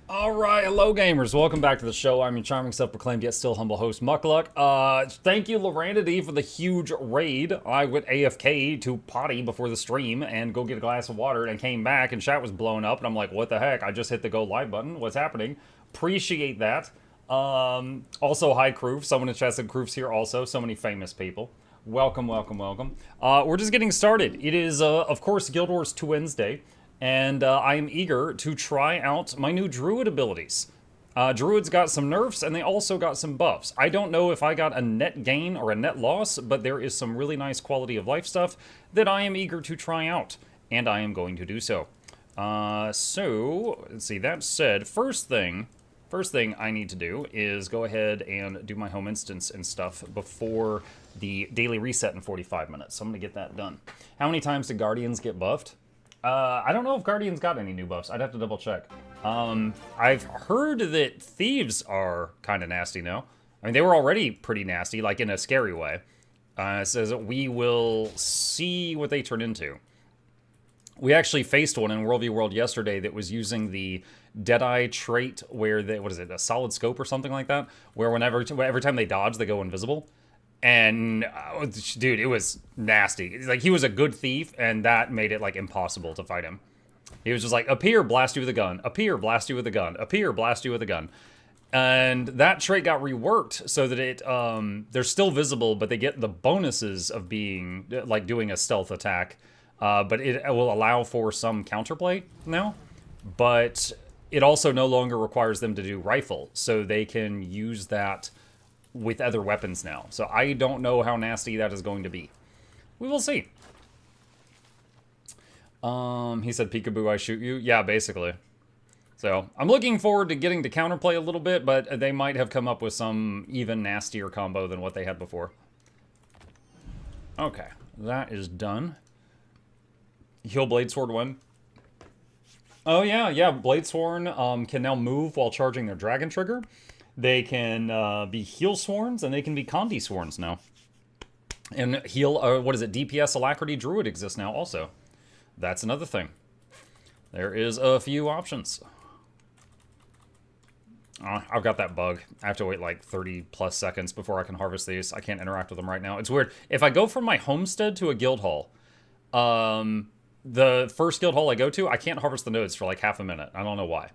Alright, hello gamers, welcome back to the show. I'm your charming self-proclaimed yet still humble host, Mukluk. Thank you Loranity for the huge raid. I went AFK to potty before the stream and go get a glass of water and came back and chat was blowing up and I'm like, what the heck, I just hit the go live button, what's happening? Appreciate that. Also, hi Kroof, someone in chat said Kroof's here also, so many famous people. Welcome, welcome, welcome. We're just getting started. It is, of course, Guild Wars 2 Wednesday. And I am eager to try out my new Druid abilities. Druid's got some nerfs, and they also got some buffs. I don't know if I got a net gain or a net loss, but there is some really nice quality of life stuff that I am eager to try out, and I am going to do so. So, let's see, that said, first thing I need to do is go ahead and do my home instance and stuff before the daily reset in 45 minutes. So I'm going to get that done. How many times did Guardians get buffed? I don't know if Guardians got any new buffs. I'd have to double check. I've heard that Thieves are kind of nasty now. I mean, they were already pretty nasty, like in a scary way. It says that we will see what they turn into. We actually faced one in World v. World yesterday that was using the Deadeye trait where they, what is it, a solid scope or something like that? Where every time they dodge, they go invisible. And, dude, it was nasty. Like, he was a good thief, and that made it, like, impossible to fight him. He was just like, appear, blast you with a gun. Appear, blast you with a gun. Appear, blast you with a gun. And that trait got reworked so that it, they're still visible, but they get the bonuses of being, like, doing a stealth attack. But it will allow for some counterplay now. But it also no longer requires them to do rifle, so they can use that with other weapons now. So I don't know how nasty that is going to be. We will see. He said, peekaboo, I shoot you. Yeah, basically. So I'm looking forward to getting to counterplay a little bit, but they might have come up with some even nastier combo than what they had before. Okay, that is done. Heal Bladesword 1. Oh yeah, Bladesworn can now move while charging their Dragon Trigger. They can be Heal Sworns, and they can be Condi Sworns now. And Heal, what is it, DPS Alacrity Druid exists now also. That's another thing. There is a few options. I've got that bug. I have to wait like 30 plus seconds before I can harvest these. I can't interact with them right now. It's weird. If I go from my homestead to a guild hall, the first guild hall I go to, I can't harvest the nodes for like half a minute. I don't know why.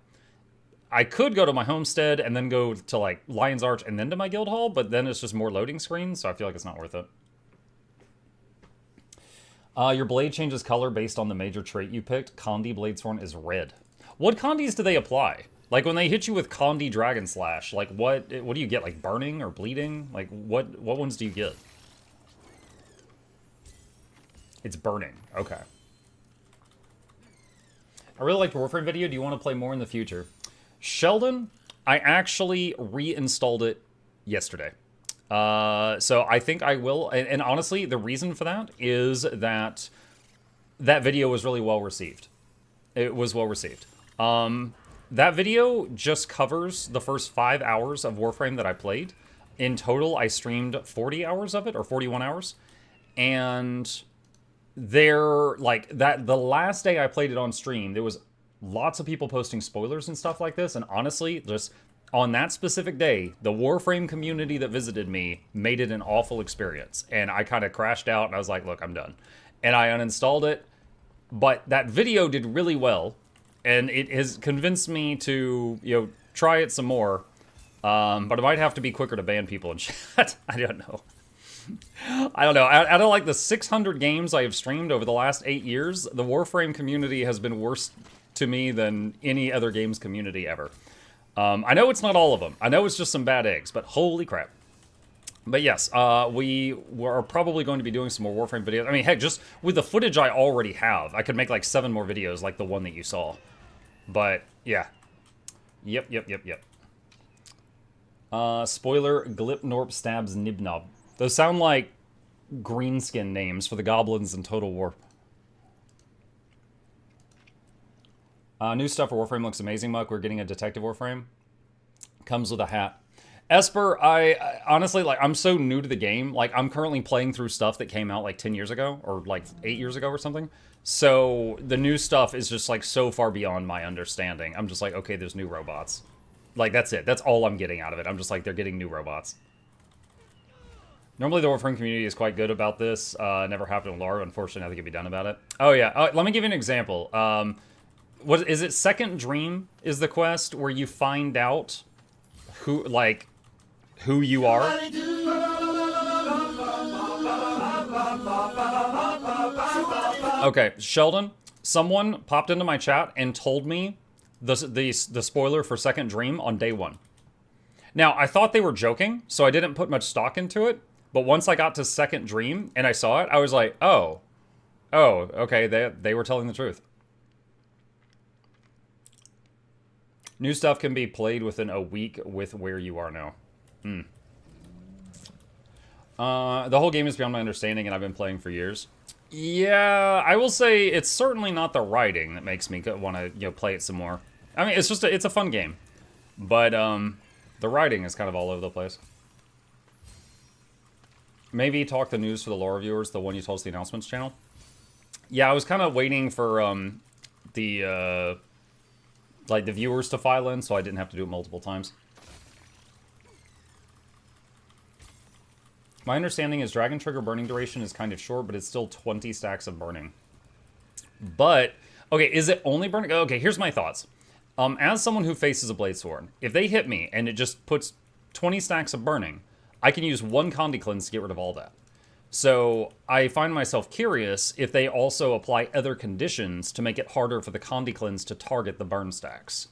I could go to my homestead and then go to like Lion's Arch and then to my guild hall, but then it's just more loading screens, so I feel like it's not worth it. Your blade changes color based on the major trait you picked. Condi Bladesworn is red. What Condis do they apply? Like when they hit you with Condi Dragon Slash, like what do you get? Like burning or bleeding? Like what ones do you get? It's burning. Okay. I really liked Warframe video. Do you want to play more in the future? Sheldon, I actually reinstalled it yesterday. So I think I will. And honestly, the reason for that is that that video was really well received. It was well received. That video just covers the first 5 hours of Warframe that I played. In total, I streamed 40 hours of it, or 41 hours. And there, like, the last day I played it on stream, there was lots of people posting spoilers and stuff like this, and honestly, just on that specific day, the Warframe community that visited me made it an awful experience, and I kind of crashed out, and I was like, look, I'm done. And I uninstalled it, but that video did really well, and it has convinced me to, you know, try it some more, but I might have to be quicker to ban people in chat. I don't know. I don't know. Out of like the 600 games I have streamed over the last 8 years, the Warframe community has been worse to me than any other games community ever. I know it's not all of them. I know it's just some bad eggs, but holy crap. But yes, we are probably going to be doing some more Warframe videos. I mean, heck, just with the footage I already have, I could make like 7 more videos like the one that you saw. But, yeah. Yep. Spoiler, Glipnorp stabs Nibnob. Those sound like greenskin names for the goblins in Total War. New stuff for Warframe looks amazing, Muck. We're getting a Detective Warframe. Comes with a hat. Esper, I honestly, like, I'm so new to the game. Like, I'm currently playing through stuff that came out like 10 years ago or like 8 years ago or something. So the new stuff is just like so far beyond my understanding. I'm just like, okay, there's new robots. Like, that's it. That's all I'm getting out of it. I'm just like, they're getting new robots. Normally the Warframe community is quite good about this. Never happened with LAR. Unfortunately, nothing can be done about it. Oh, yeah. Let me give you an example. What is it? Second Dream is the quest where you find out who, like, who you are. Okay, Sheldon, someone popped into my chat and told me the spoiler for Second Dream on day one. Now, I thought they were joking, so I didn't put much stock into it. But once I got to Second Dream and I saw it, I was like, oh, okay, they were telling the truth. New stuff can be played within a week with where you are now. The whole game is beyond my understanding, and I've been playing for years. Yeah, I will say it's certainly not the writing that makes me want to, play it some more. I mean, it's just it's a fun game, but the writing is kind of all over the place. Maybe talk the news for the lore viewers, the one you told us the announcements channel. Yeah, I was kind of waiting for the viewers to file in, so I didn't have to do it multiple times. My understanding is Dragon Trigger burning duration is kind of short, but it's still 20 stacks of burning. But, okay, is it only burning? Okay, here's my thoughts. As someone who faces a Blade Sword, if they hit me and it just puts 20 stacks of burning, I can use one Condi Cleanse to get rid of all that. So I find myself curious if they also apply other conditions to make it harder for the Condi Cleanse to target the burn stacks.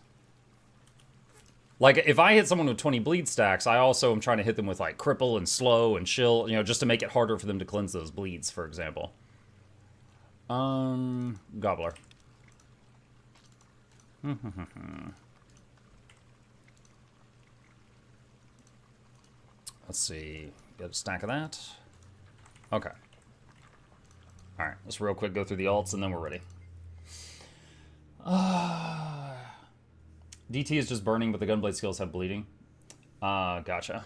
Like, if I hit someone with 20 bleed stacks, I also am trying to hit them with, like, cripple and slow and chill, just to make it harder for them to cleanse those bleeds, for example. Gobbler. Let's see. Get a stack of that. Okay. Alright, let's real quick go through the alts, and then we're ready. DT is just burning, but the gunblade skills have bleeding. Gotcha.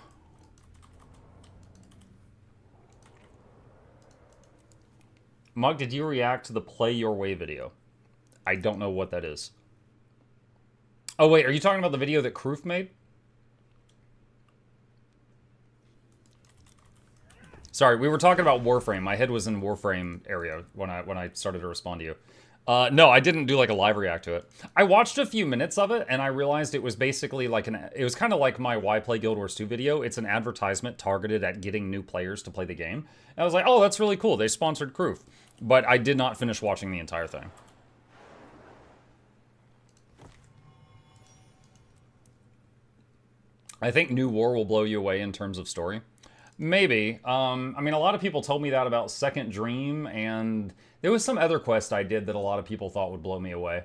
Mug, did you react to the Play Your Way video? I don't know what that is. Oh, wait, are you talking about the video that Kroof made? Sorry, we were talking about Warframe. My head was in Warframe area when I started to respond to you. No, I didn't do like a live react to it. I watched a few minutes of it, and I realized it was basically like it was kind of like my Why Play Guild Wars 2 video. It's an advertisement targeted at getting new players to play the game. And I was like, oh, that's really cool. They sponsored Kroof. But I did not finish watching the entire thing. I think New War will blow you away in terms of story. Maybe. I mean, a lot of people told me that about Second Dream, and there was some other quest I did that a lot of people thought would blow me away.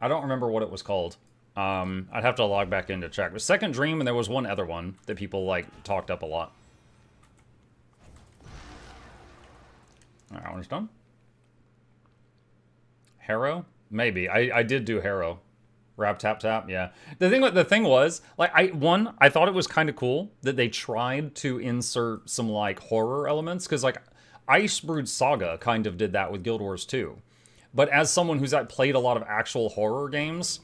I don't remember what it was called. I'd have to log back in to check. But Second Dream, and there was one other one that people, like, talked up a lot. Alright, that one's done. Harrow? Maybe. I did do Harrow. Rap, tap, tap, yeah. The thing was, like, I thought it was kind of cool that they tried to insert some, like, horror elements, because, like, Icebrood Saga kind of did that with Guild Wars 2. But as someone who's played a lot of actual horror games,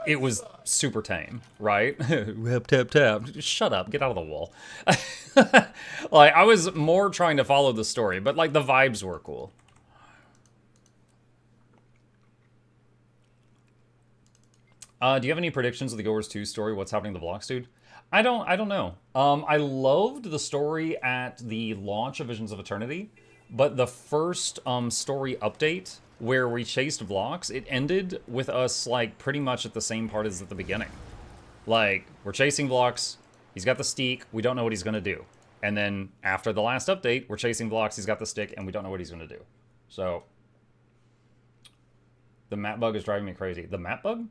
it was super tame, right? Rap, tap, tap. Shut up, get out of the wall. Like, I was more trying to follow the story, but, like, the vibes were cool. Do you have any predictions of the Guild Wars 2 story? What's happening to the Vlogs, dude? I don't know. I loved the story at the launch of Visions of Eternity, but the first story update where we chased Vlogs, it ended with us, like, pretty much at the same part as at the beginning. Like, we're chasing Vlogs, he's got the steak, we don't know what he's gonna do. And then after the last update, we're chasing Vlogs, he's got the stick, and we don't know what he's gonna do. So, the map bug is driving me crazy. The map bug?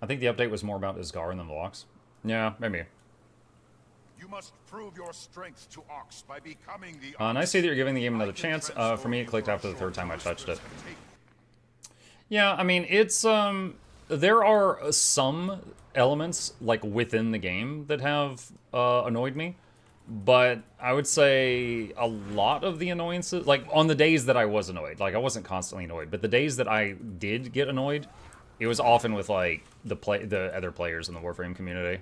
I think the update was more about Isgar than Vlogs. Yeah, maybe. must prove your strength to Ox by becoming the And I see that you're giving the game another chance. For me, it clicked after the third time I touched it. Yeah, I mean, it's, there are some elements, like, within the game that have annoyed me. But I would say a lot of the annoyances, like, on the days that I was annoyed, like, I wasn't constantly annoyed, but the days that I did get annoyed, it was often with, like, the other players in the Warframe community.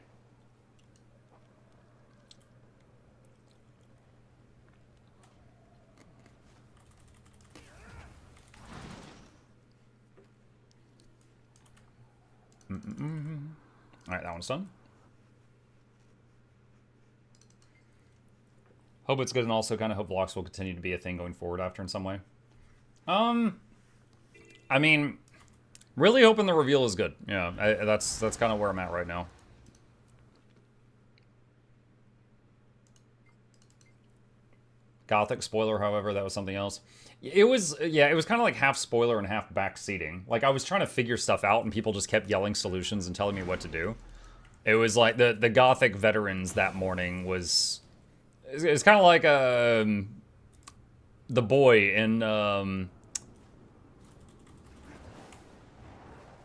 Alright, that one's done. Hope it's good, and also kind of hope blocks will continue to be a thing going forward after in some way. I mean, really hoping the reveal is good. Yeah, that's kind of where I'm at right now. Gothic spoiler, however, that was something else. It was, yeah, it was kind of like half spoiler and half back seating. Like, I was trying to figure stuff out, and people just kept yelling solutions and telling me what to do. It was like the Gothic veterans that morning was... It's kind of like the boy in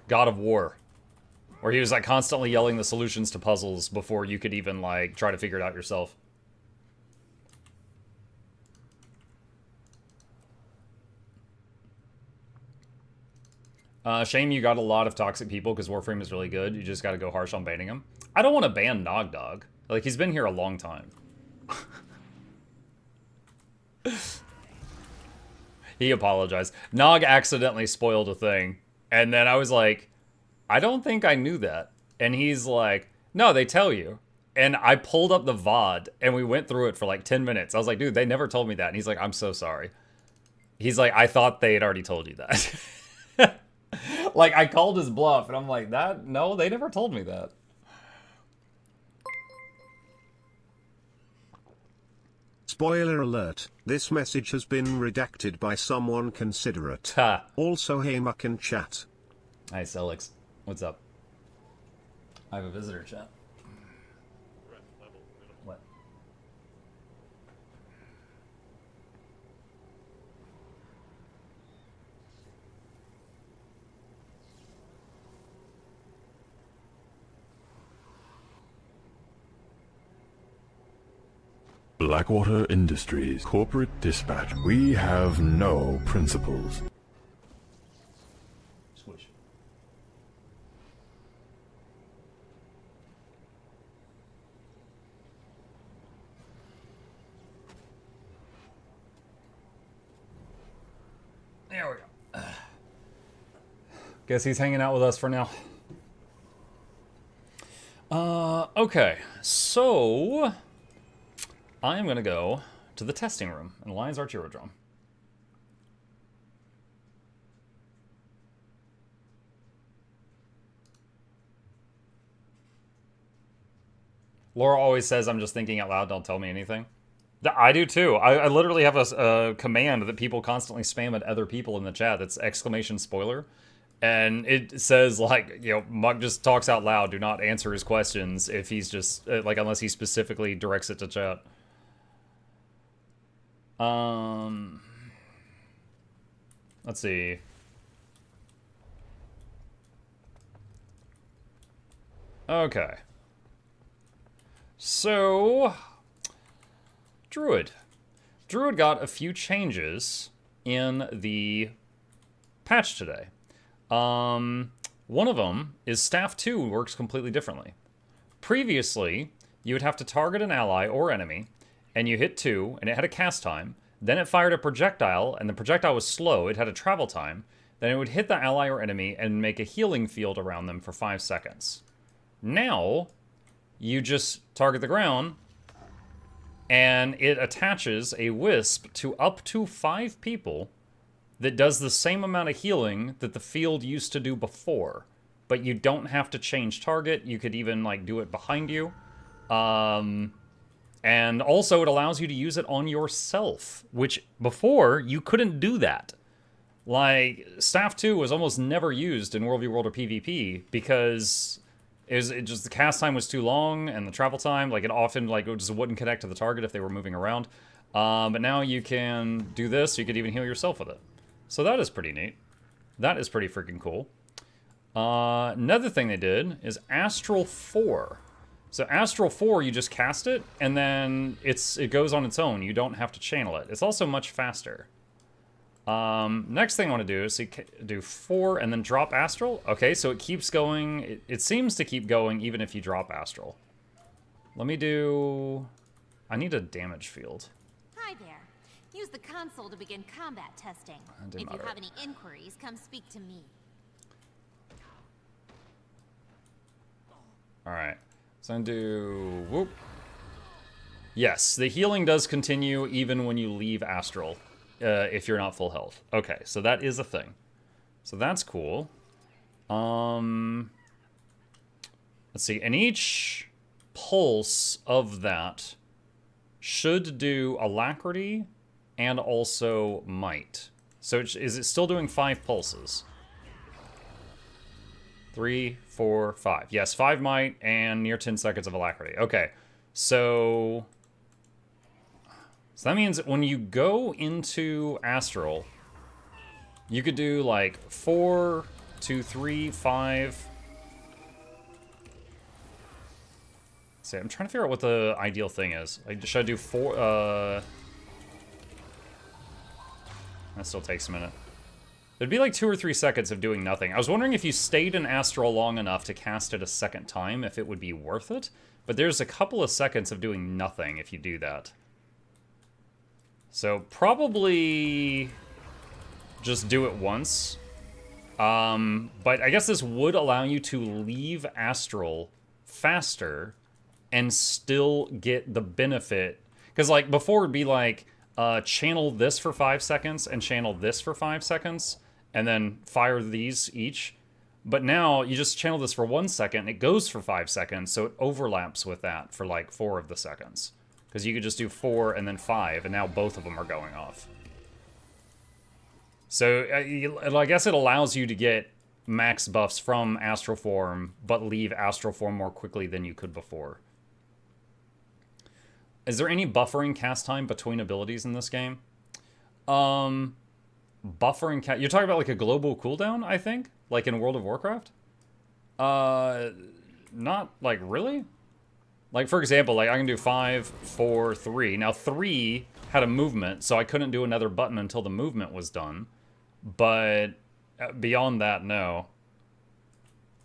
God of War, where he was like constantly yelling the solutions to puzzles before you could even like try to figure it out yourself. Shame you got a lot of toxic people because Warframe is really good. You just got to go harsh on banning him. I don't want to ban Nogdog. Like, he's been here a long time. He apologized. Nog accidentally spoiled a thing. And then I was like, I don't think I knew that. And he's like, no, they tell you. And I pulled up the VOD and we went through it for like 10 minutes. I was like, dude, they never told me that. And he's like, I'm so sorry. He's like, I thought they had already told you that. Like, I called his bluff and I'm like, no, they never told me that. Spoiler alert, this message has been redacted by someone considerate. Ha. Also, hey Muck in chat. Nice, Alex. What's up? I have a visitor chat. What? Blackwater Industries, corporate dispatch. We have no principles. Squish. There we go. Guess he's hanging out with us for now. Okay, so I am going to go to the testing room in Lions Artillerodrome. Laura always says I'm just thinking out loud, don't tell me anything. I do too. I literally have a command that people constantly spam at other people in the chat that's exclamation spoiler. And it says, like, you know, Muck just talks out loud. Do not answer his questions if he's just, like, unless he specifically directs it to chat. Let's see. Okay. So, Druid. Druid got a few changes in the patch today. One of them is Staff 2 works completely differently. Previously, you would have to target an ally or enemy, and you hit 2, and it had a cast time. Then it fired a projectile, and the projectile was slow. It had a travel time. Then it would hit the ally or enemy and make a healing field around them for 5 seconds. Now, you just target the ground, and it attaches a wisp to up to 5 people that does the same amount of healing that the field used to do before. But you don't have to change target. You could even, like, do it behind you. And also, it allows you to use it on yourself, which before, you couldn't do that. Like, Staff 2 was almost never used in World v. World or PvP because It just the cast time was too long and the travel time, like it often like it just wouldn't connect to the target if they were moving around. But now you can do this. You could even heal yourself with it. So that is pretty neat. That is pretty freaking cool. Another thing they did is Astral 4. So Astral 4, you just cast it, and then it goes on its own. You don't have to channel it. It's also much faster. Next thing I want to do is do 4 and then drop Astral. Okay, so it keeps going. It seems to keep going even if you drop Astral. Let me do... I need a damage field. Hi there. Use the console to begin combat testing. If you have any inquiries, come speak to me. Alright, so I'm gonna do... Whoop. Yes, the healing does continue even when you leave Astral. If you're not full health. Okay, so that is a thing. So that's cool. Let's see. And each pulse of that should do Alacrity and also Might. So is it still doing 5 pulses? 3, 4, 5. Yes, 5 Might and near 10 seconds of Alacrity. Okay, so that means when you go into Astral, you could do like 4, 2, 3, 5. See, I'm trying to figure out what the ideal thing is. Like, should I do 4? That still takes a minute. There'd be like 2 or 3 seconds of doing nothing. I was wondering if you stayed in Astral long enough to cast it a second time, if it would be worth it. But there's a couple of seconds of doing nothing if you do that. So probably just do it once. But I guess this would allow you to leave Astral faster and still get the benefit. Because like before it'd be like channel this for 5 seconds and channel this for 5 seconds and then fire these each. But now you just channel this for 1 second and it goes for 5 seconds, so it overlaps with that for like 4 of the seconds. Because you could just do 4 and then 5, and now both of them are going off. So I guess it allows you to get max buffs from Astral Form, but leave Astral Form more quickly than you could before. Is there any buffering cast time between abilities in this game? Buffering cast... You're talking about like a global cooldown, I think? Like in World of Warcraft? Not like really? Like, for example, like I can do 5, 4, 3. Now, 3 had a movement, so I couldn't do another button until the movement was done. But beyond that, no.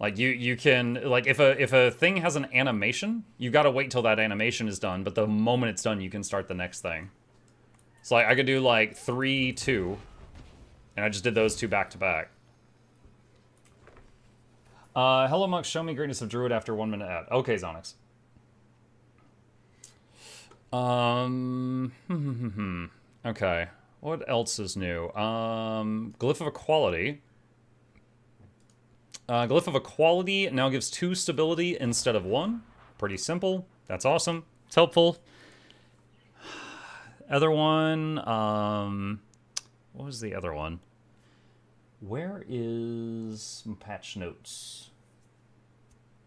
Like, you can... Like, if a thing has an animation, you gotta wait till that animation is done, but the moment it's done, you can start the next thing. So, like, I could do, like, 3, 2, and I just did those 2 back-to-back. Hello, Mux. Show me greatness of Druid after 1 minute ad. Okay, Zonix. Okay. What else is new? Glyph of Equality. Glyph of Equality now gives 2 stability instead of 1. Pretty simple. That's awesome. It's helpful. Other one, what was the other one? Where is patch notes?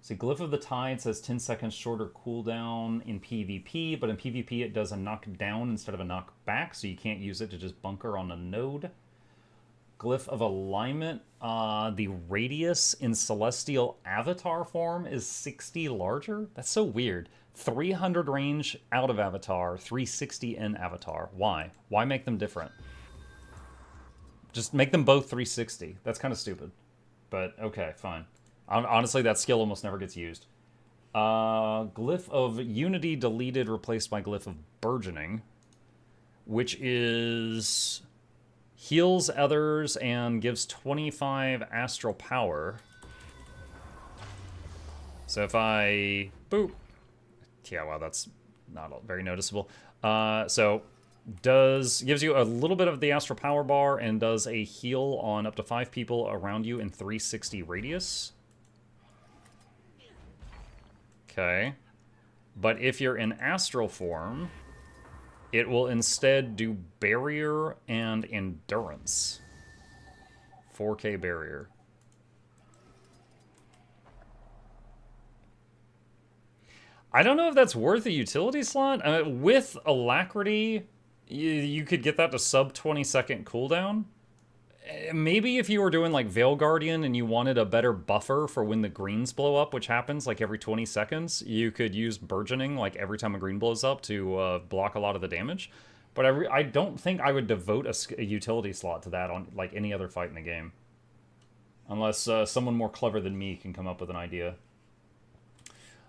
See, Glyph of the Tide says 10 seconds shorter cooldown in PvP, but in PvP it does a knockdown instead of a knockback, so you can't use it to just bunker on a node. Glyph of Alignment, the radius in Celestial Avatar form is 60 larger? That's so weird. 300 range out of Avatar, 360 in Avatar. Why? Why make them different? Just make them both 360. That's kind of stupid. But, okay, fine. Honestly, that skill almost never gets used. Glyph of Unity deleted, replaced by Glyph of Burgeoning, which is... heals others and gives 25 astral power. So if I... boop. Yeah, wow, that's not very noticeable. So... gives you a little bit of the astral power bar and does a heal on up to 5 people around you in 360 radius. Okay. But if you're in astral form, it will instead do barrier and endurance. 4K barrier. I don't know if that's worth a utility slot. With Alacrity, you could get that to sub 20-second cooldown. Maybe if you were doing like Veil Guardian and you wanted a better buffer for when the greens blow up, which happens like every 20 seconds, you could use Burgeoning like every time a green blows up to block a lot of the damage. But I don't think I would devote a utility slot to that on like any other fight in the game. Unless someone more clever than me can come up with an idea.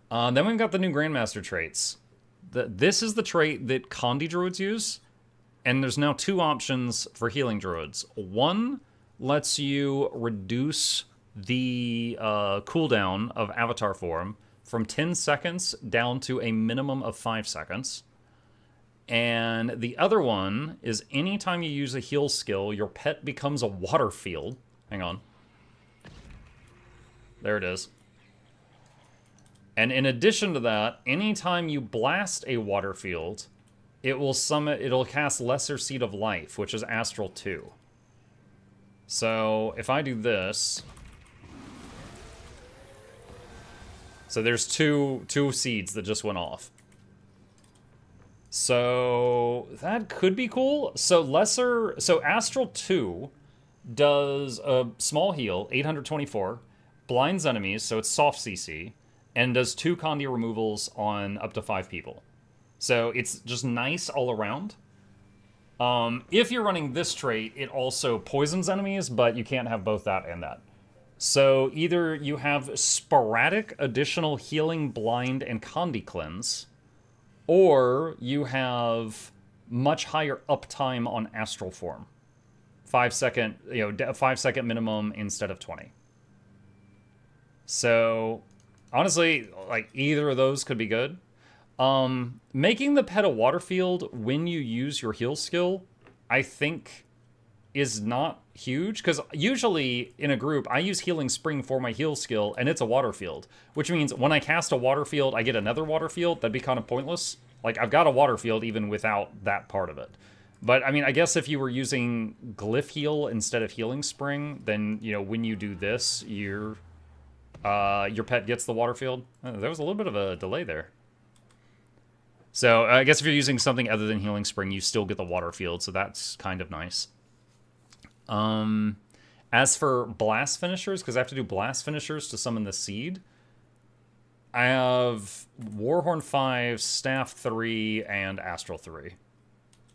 Then we've got the new Grandmaster traits. This is the trait that Condi Druids use. And there's now 2 options for healing Druids. One lets you reduce the cooldown of Avatar form from 10 seconds down to a minimum of 5 seconds. And the other one is anytime you use a heal skill, your pet becomes a water field. Hang on. There it is. And in addition to that, anytime you blast a water field, it'll cast Lesser Seed of Life, which is Astral 2. So if I do this, so there's two seeds that just went off. So that could be cool. So Astral 2 does a small heal, 824, blinds enemies, so it's soft CC, and does 2 Condi removals on up to 5 people. So it's just nice all around. If you're running this trait, it also poisons enemies, but you can't have both that and that. So either you have sporadic additional healing, blind, and Condi cleanse, or you have much higher uptime on astral form. 5 second, 5 second minimum instead of 20. So honestly, like either of those could be good. Making the pet a water field when you use your heal skill, I think, is not huge, because usually in a group, I use Healing Spring for my heal skill, and it's a water field, which means when I cast a water field, I get another water field. That'd be kind of pointless. Like, I've got a water field even without that part of it. But, I mean, I guess if you were using Glyph Heal instead of Healing Spring, then, when you do this, your pet gets the water field. There was a little bit of a delay there. So, I guess if you're using something other than Healing Spring, you still get the water field, so that's kind of nice. As for blast finishers, because I have to do blast finishers to summon the seed, I have Warhorn 5, Staff 3, and Astral 3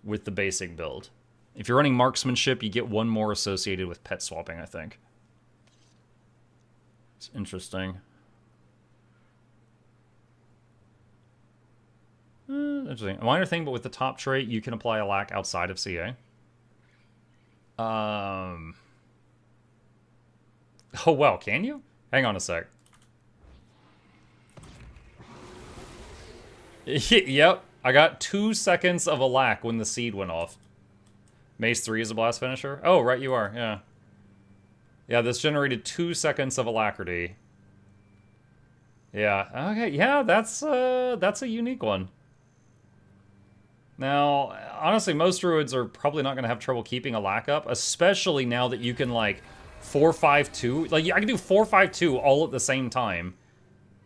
with the basic build. If you're running marksmanship, you get one more associated with pet swapping, I think. It's interesting. Interesting. A minor thing, but with the top trait, you can apply a lack outside of CA. Oh, wow, can you? Hang on a sec. Yep, I got 2 seconds of a lack when the seed went off. Mace 3 is a blast finisher? Oh, right, you are, yeah. Yeah, this generated 2 seconds of alacrity. Yeah, okay, yeah, that's a unique one. Now, honestly, most druids are probably not going to have trouble keeping a lack up, especially now that you can, like, 4-5-2. Like, I can do 4-5-2 all at the same time.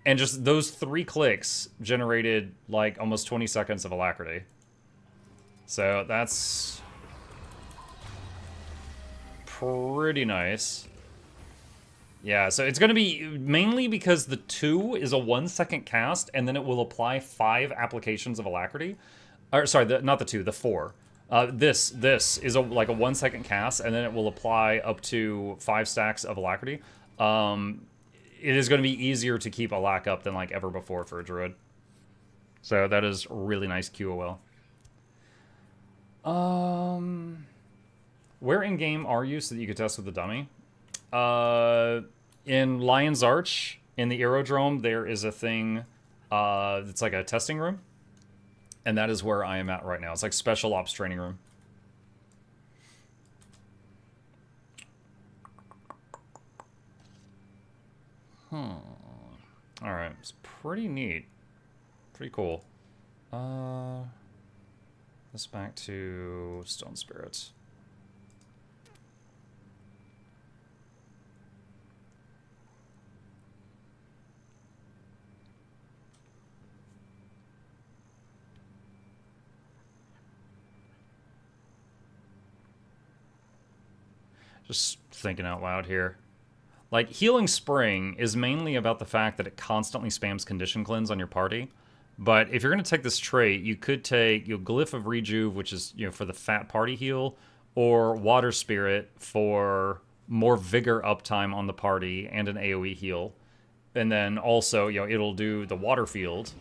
And just those 3 clicks generated, like, almost 20 seconds of alacrity. So, that's pretty nice. Yeah, so it's going to be mainly because the 2 is a 1-second cast, and then it will apply 5 applications of alacrity. Or, sorry, not the 2, the 4. This is like a 1-second cast, and then it will apply up to 5 stacks of alacrity. It is going to be easier to keep a lack up than like ever before for a druid. So that is really nice QOL. Where in game are you so that you could test with the dummy? In Lion's Arch, in the Aerodrome, there is a thing that's like a testing room. And that is where I am at right now. It's like Special Ops training room. Alright, it's pretty neat. Pretty cool. Let's back to Stone Spirits. Just thinking out loud here. Like, Healing Spring is mainly about the fact that it constantly spams Condition Cleanse on your party. But if you're going to take this trait, you could take Glyph of Rejuve, which is, for the fat party heal, or Water Spirit for more vigor uptime on the party and an AoE heal. And then also, it'll do the Water Field.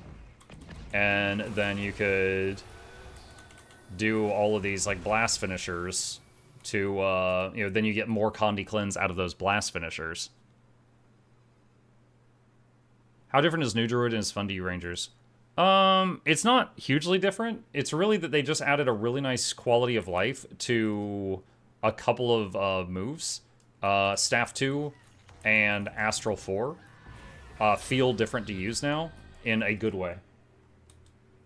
And then you could do all of these, like, Blast Finishers to, then you get more Condi Cleanse out of those Blast Finishers. How different is New Druid and is fun to you Rangers? It's not hugely different. It's really that they just added a really nice quality of life to a couple of moves. Staff 2 and Astral 4 feel different to use now in a good way.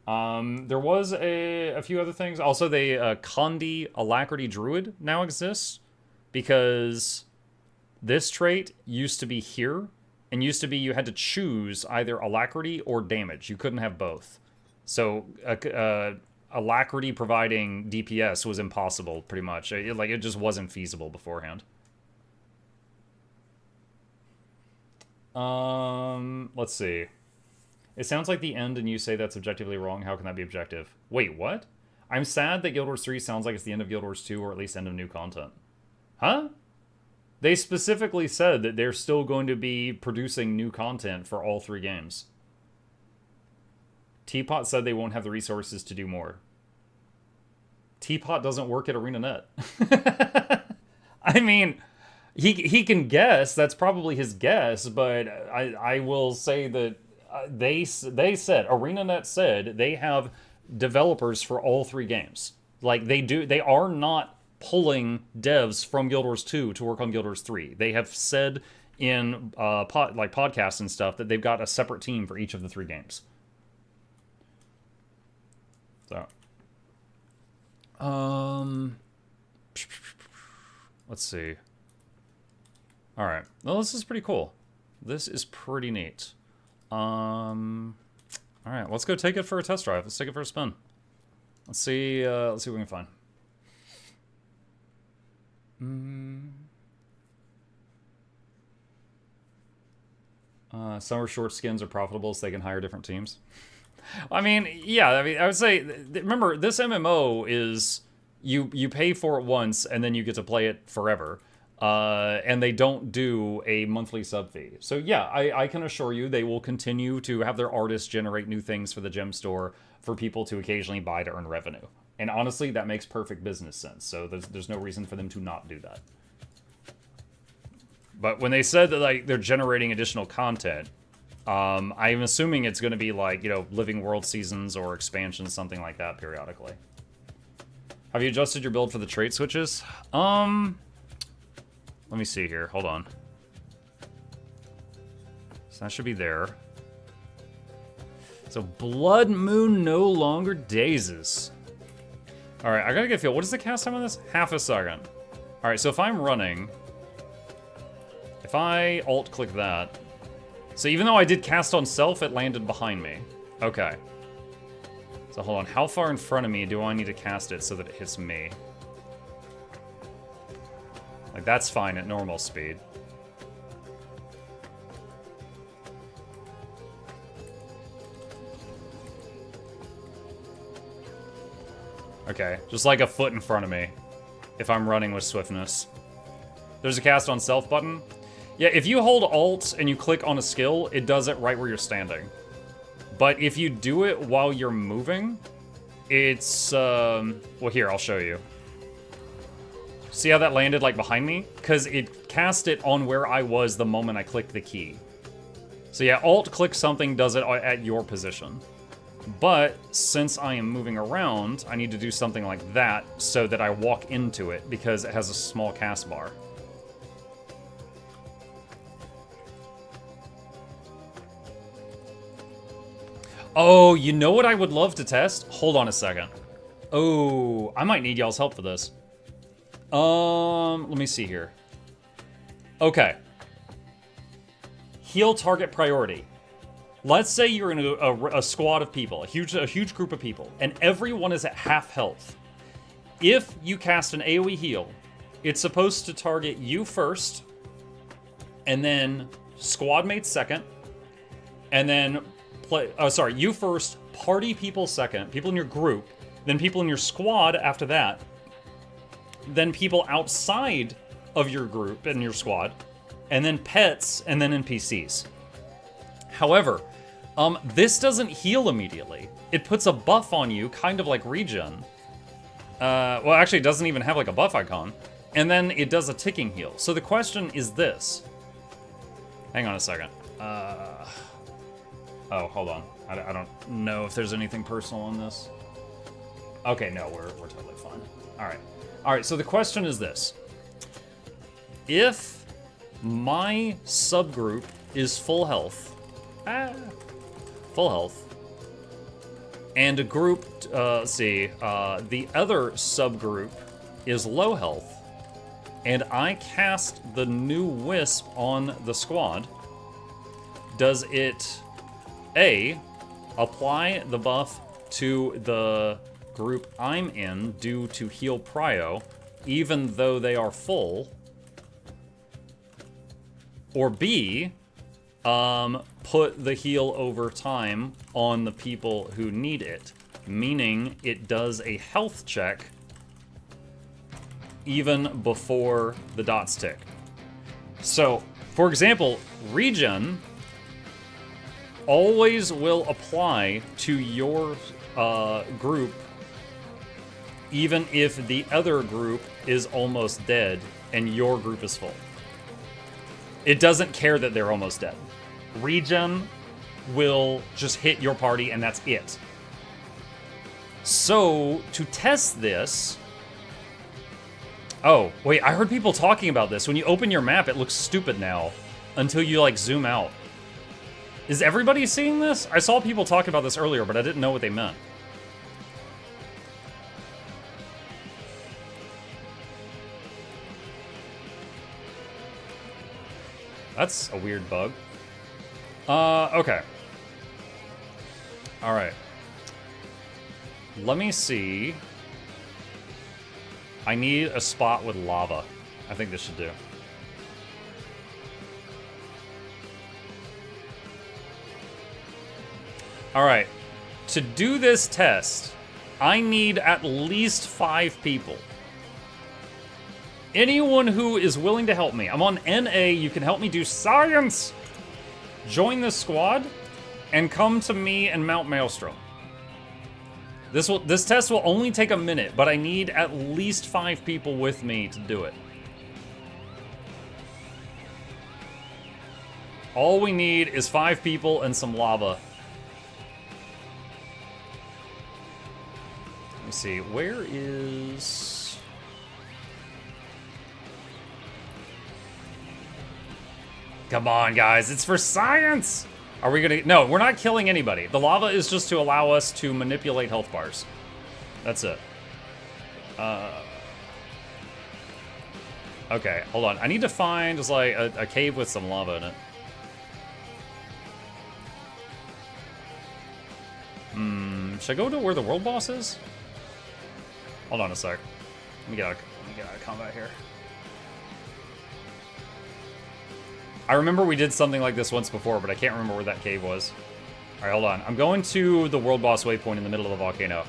There was a few other things. Also, the Condi Alacrity Druid now exists because this trait used to be here, and used to be you had to choose either Alacrity or damage. You couldn't have both. So, Alacrity providing DPS was impossible, pretty much. It just wasn't feasible beforehand. Let's see. It sounds like the end and you say that's objectively wrong. How can that be objective? Wait, what? I'm sad that Guild Wars 3 sounds like it's the end of Guild Wars 2 or at least end of new content. Huh? They specifically said that they're still going to be producing new content for all 3 games. Teapot said they won't have the resources to do more. Teapot doesn't work at ArenaNet. I mean, he can guess. That's probably his guess, but I will say that they said, ArenaNet said they have developers for all 3 games. Like, they are not pulling devs from Guild Wars 2 to work on Guild Wars 3. They have said in podcasts and stuff that they've got a separate team for each of the 3 games. So, let's see. All right. Well, this is pretty cool. This is pretty neat. All right. Let's go take it for a test drive. Let's take it for a spin. Let's see what we can find. Summer short skins are profitable so they can hire different teams. I mean, yeah, I would say, remember, this MMO is, you pay for it once and then you get to play it forever. And they don't do a monthly sub fee. So yeah, I can assure you they will continue to have their artists generate new things for the gem store for people to occasionally buy to earn revenue. And honestly, that makes perfect business sense. So there's no reason for them to not do that. But when they said that, like, they're generating additional content, I'm assuming it's going to be like, Living World seasons or expansions, something like that periodically. Have you adjusted your build for the trait switches? Let me see here. Hold on. So that should be there. So Blood Moon no longer dazes. Alright, I gotta get a feel. What is the cast time on this? Half a second. Alright, so if I'm running... If I alt-click that... So even though I did cast on self, it landed behind me. Okay. So hold on. How far in front of me do I need to cast it so that it hits me? Like, that's fine at normal speed. Okay, just like a foot in front of me, if I'm running with swiftness. There's a cast on self button. Yeah, if you hold Alt and you click on a skill, it does it right where you're standing. But if you do it while you're moving, it's, well, here, I'll show you. See how that landed, like, behind me? Because it cast it on where I was the moment I clicked the key. So yeah, Alt-click something does it at your position. But since I am moving around, I need to do something like that so that I walk into it, because it has a small cast bar. Oh, you know what I would love to test? Hold on a second. Oh, I might need y'all's help for this. Let me see here. Okay. Heal target priority. Let's say you're in a squad of people, a huge group of people, and everyone is at half health. If you cast an AoE heal, it's supposed to target you first, and then squad mates second, and then you first, party people second, people in your group, then people in your squad after that, then people outside of your group and your squad, and then pets, and then NPCs. However, this doesn't heal immediately. It puts a buff on you, kind of like regen. Well, actually, it doesn't even have like a buff icon. And then it does a ticking heal. So the question is this. Hang on a second. Oh, hold on. I don't know if there's anything personal in this. Okay, no, we're totally fine. All right. All right, so the question is this. If my subgroup is full health, and a group, let's see, the other subgroup is low health, and I cast the new Wisp on the squad, does it, A, apply the buff to the group I'm in due to heal prio, even though they are full, or B, put the heal over time on the people who need it, meaning it does a health check even before the dots tick. So, for example, regen always will apply to your group even if the other group is almost dead and your group is full. It doesn't care that they're almost dead. Regen will just hit your party and that's it. So, to test this... Oh, wait, I heard people talking about this. When you open your map, it looks stupid now until you, like, zoom out. Is everybody seeing this? I saw people talking about this earlier, but I didn't know what they meant. That's a weird bug. Okay. Alright. Let me see. I need a spot with lava. I think this should do. Alright. To do this test, I need at least 5 people. Anyone who is willing to help me. I'm on NA, you can help me do science! Join this squad, and come to me and Mount Maelstrom. This test will only take a minute, but I need at least 5 people with me to do it. All we need is 5 people and some lava. Let me see, where is... Come on, guys, it's for science! Are we gonna... No, we're not killing anybody. The lava is just to allow us to manipulate health bars. That's it. Okay, hold on. I need to find just like a cave with some lava in it. Should I go to where the world boss is? Hold on a sec. Let me get out of combat here. I remember we did something like this once before, but I can't remember where that cave was. Alright, hold on. I'm going to the world boss waypoint in the middle of the volcano.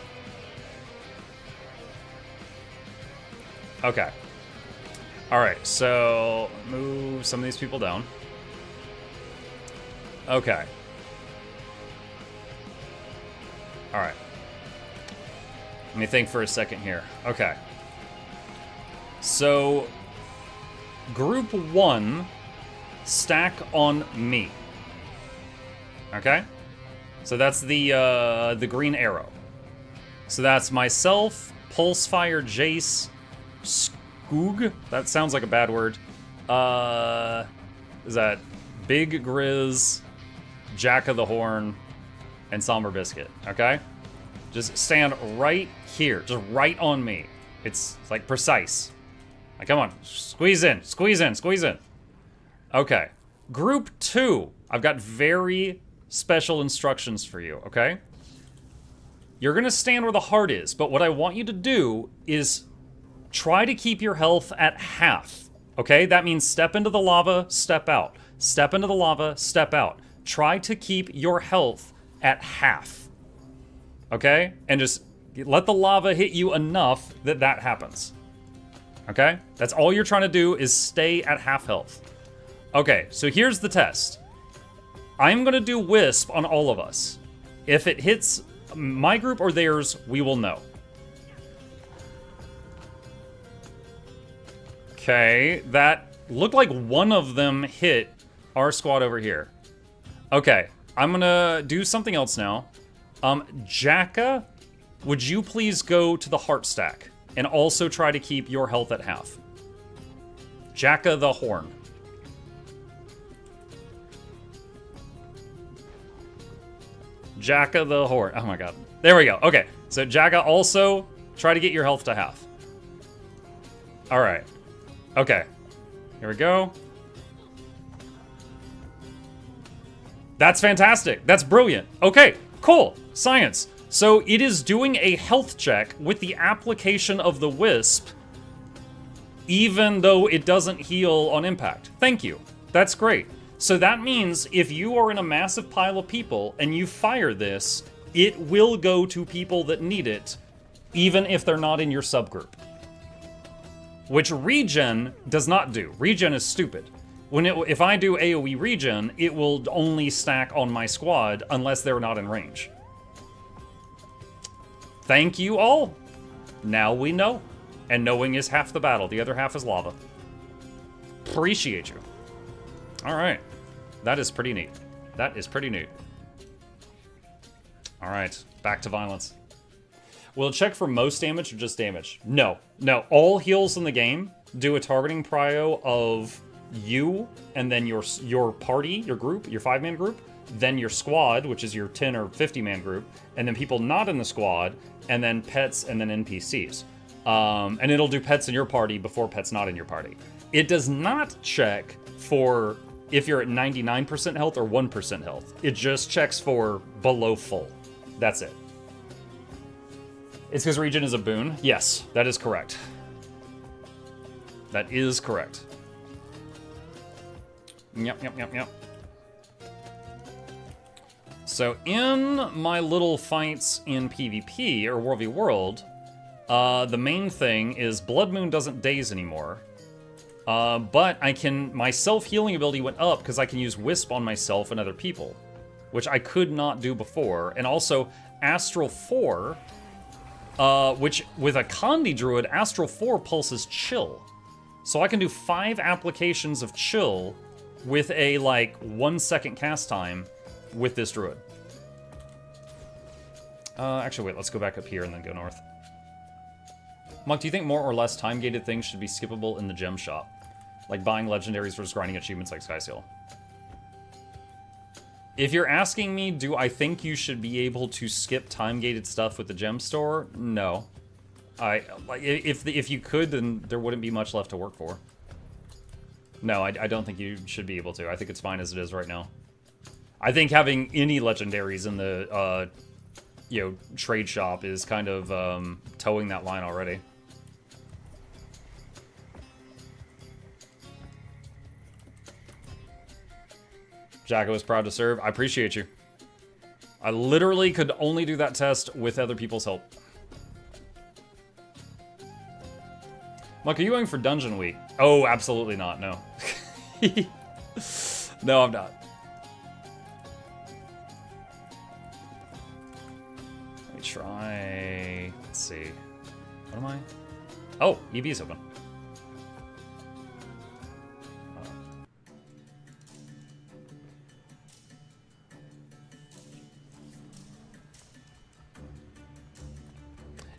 Okay. Alright, so move some of these people down. Okay. Alright. Let me think for a second here. Okay. So, group 1... stack on me. Okay? So that's the green arrow. So that's myself, Pulsefire, Jace, Skoog. That sounds like a bad word. Is that Big Grizz, Jack of the Horn, and Somber Biscuit. Okay? Just stand right here. Just right on me. It's like precise. Like, come on. Squeeze in. Squeeze in. Squeeze in. Okay, group 2, I've got very special instructions for you, okay? You're gonna stand where the heart is, but what I want you to do is try to keep your health at half. Okay, that means step into the lava, step out. Step into the lava, step out. Try to keep your health at half. Okay? And just let the lava hit you enough that that happens. Okay? That's all you're trying to do is stay at half health. Okay, so here's the test. I'm going to do Wisp on all of us. If it hits my group or theirs, we will know. Okay, that looked like one of them hit our squad over here. Okay, I'm gonna do something else now. Jacka, would you please go to the heart stack and also try to keep your health at half? Jacka the Horn. Jacka the Horn. Oh my god. There we go. Okay, so Jacka, also try to get your health to half. Alright. Okay. Here we go. That's fantastic. That's brilliant. Okay, cool. Science. So it is doing a health check with the application of the Wisp, even though it doesn't heal on impact. Thank you. That's great. So that means if you are in a massive pile of people and you fire this, it will go to people that need it, even if they're not in your subgroup. Which regen does not do. Regen is stupid. If I do AoE regen, it will only stack on my squad unless they're not in range. Thank you all. Now we know. And knowing is half the battle. The other half is lava. Appreciate you. Alright. That is pretty neat. That is pretty neat. Alright. Back to violence. Will it check for most damage or just damage? No. No. All heals in the game do a targeting prio of you, and then your party, your group, your 5-man group, then your squad, which is your 10 or 50-man group, and then people not in the squad, and then pets, and then NPCs. And it'll do pets in your party before pets not in your party. It does not check for if you're at 99% health or 1% health. It just checks for below full. That's it. It's because regen is a boon? Yes, that is correct. That is correct. Yep. So in my little fights in PvP, or World v World, the main thing is Blood Moon doesn't daze anymore. But my self-healing ability went up because I can use Wisp on myself and other people, which I could not do before. And also, Astral 4, which with a Condi Druid, Astral 4 pulses Chill. So I can do 5 applications of Chill with a, 1-second cast time with this Druid. Actually, wait, let's go back up here and then go north. Monk, do you think more or less time-gated things should be skippable in the gem shop? Like buying legendaries versus grinding achievements like Skyseal? If you're asking me, do I think you should be able to skip time-gated stuff with the gem store? No. If you could, then there wouldn't be much left to work for. No, I don't think you should be able to. I think it's fine as it is right now. I think having any legendaries in the, trade shop is kind of, towing that line already. Jacko is proud to serve. I appreciate you. I literally could only do that test with other people's help. Mike, are you going for Dungeon Week? Oh, absolutely not, no. No, I'm not. Let me try... Let's see. What am I? Oh, EV's open.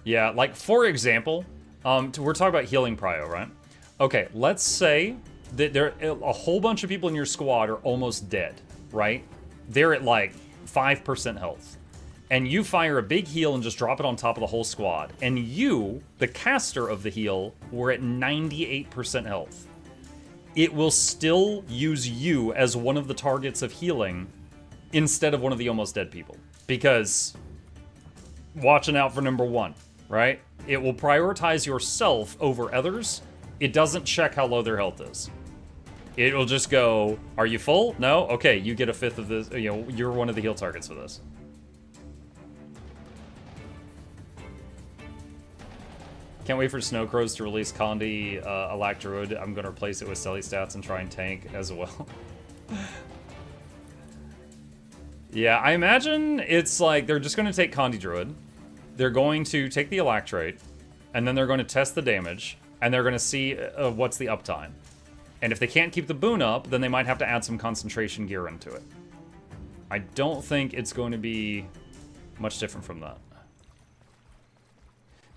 Yeah, for example... we're talking about healing prio, right? Okay, let's say that a whole bunch of people in your squad are almost dead, right? They're at 5% health. And you fire a big heal and just drop it on top of the whole squad. And you, the caster of the heal, were at 98% health. It will still use you as one of the targets of healing instead of one of the almost dead people. Because, watching out for number 1. right? It will prioritize yourself over others. It doesn't check how low their health is. It'll just go, are you full? No? Okay, you get a fifth of this. You know, you're one of the heal targets for this. Can't wait for Snow Crows to release Condi Alac Druid. I'm going to replace it with Selly Stats and try and tank as well. Yeah, I imagine it's like they're just going to take Condi Druid. They're going to take the Alac trait, and then they're going to test the damage, and they're going to see what's the uptime. And if they can't keep the boon up, then they might have to add some concentration gear into it. I don't think it's going to be much different from that.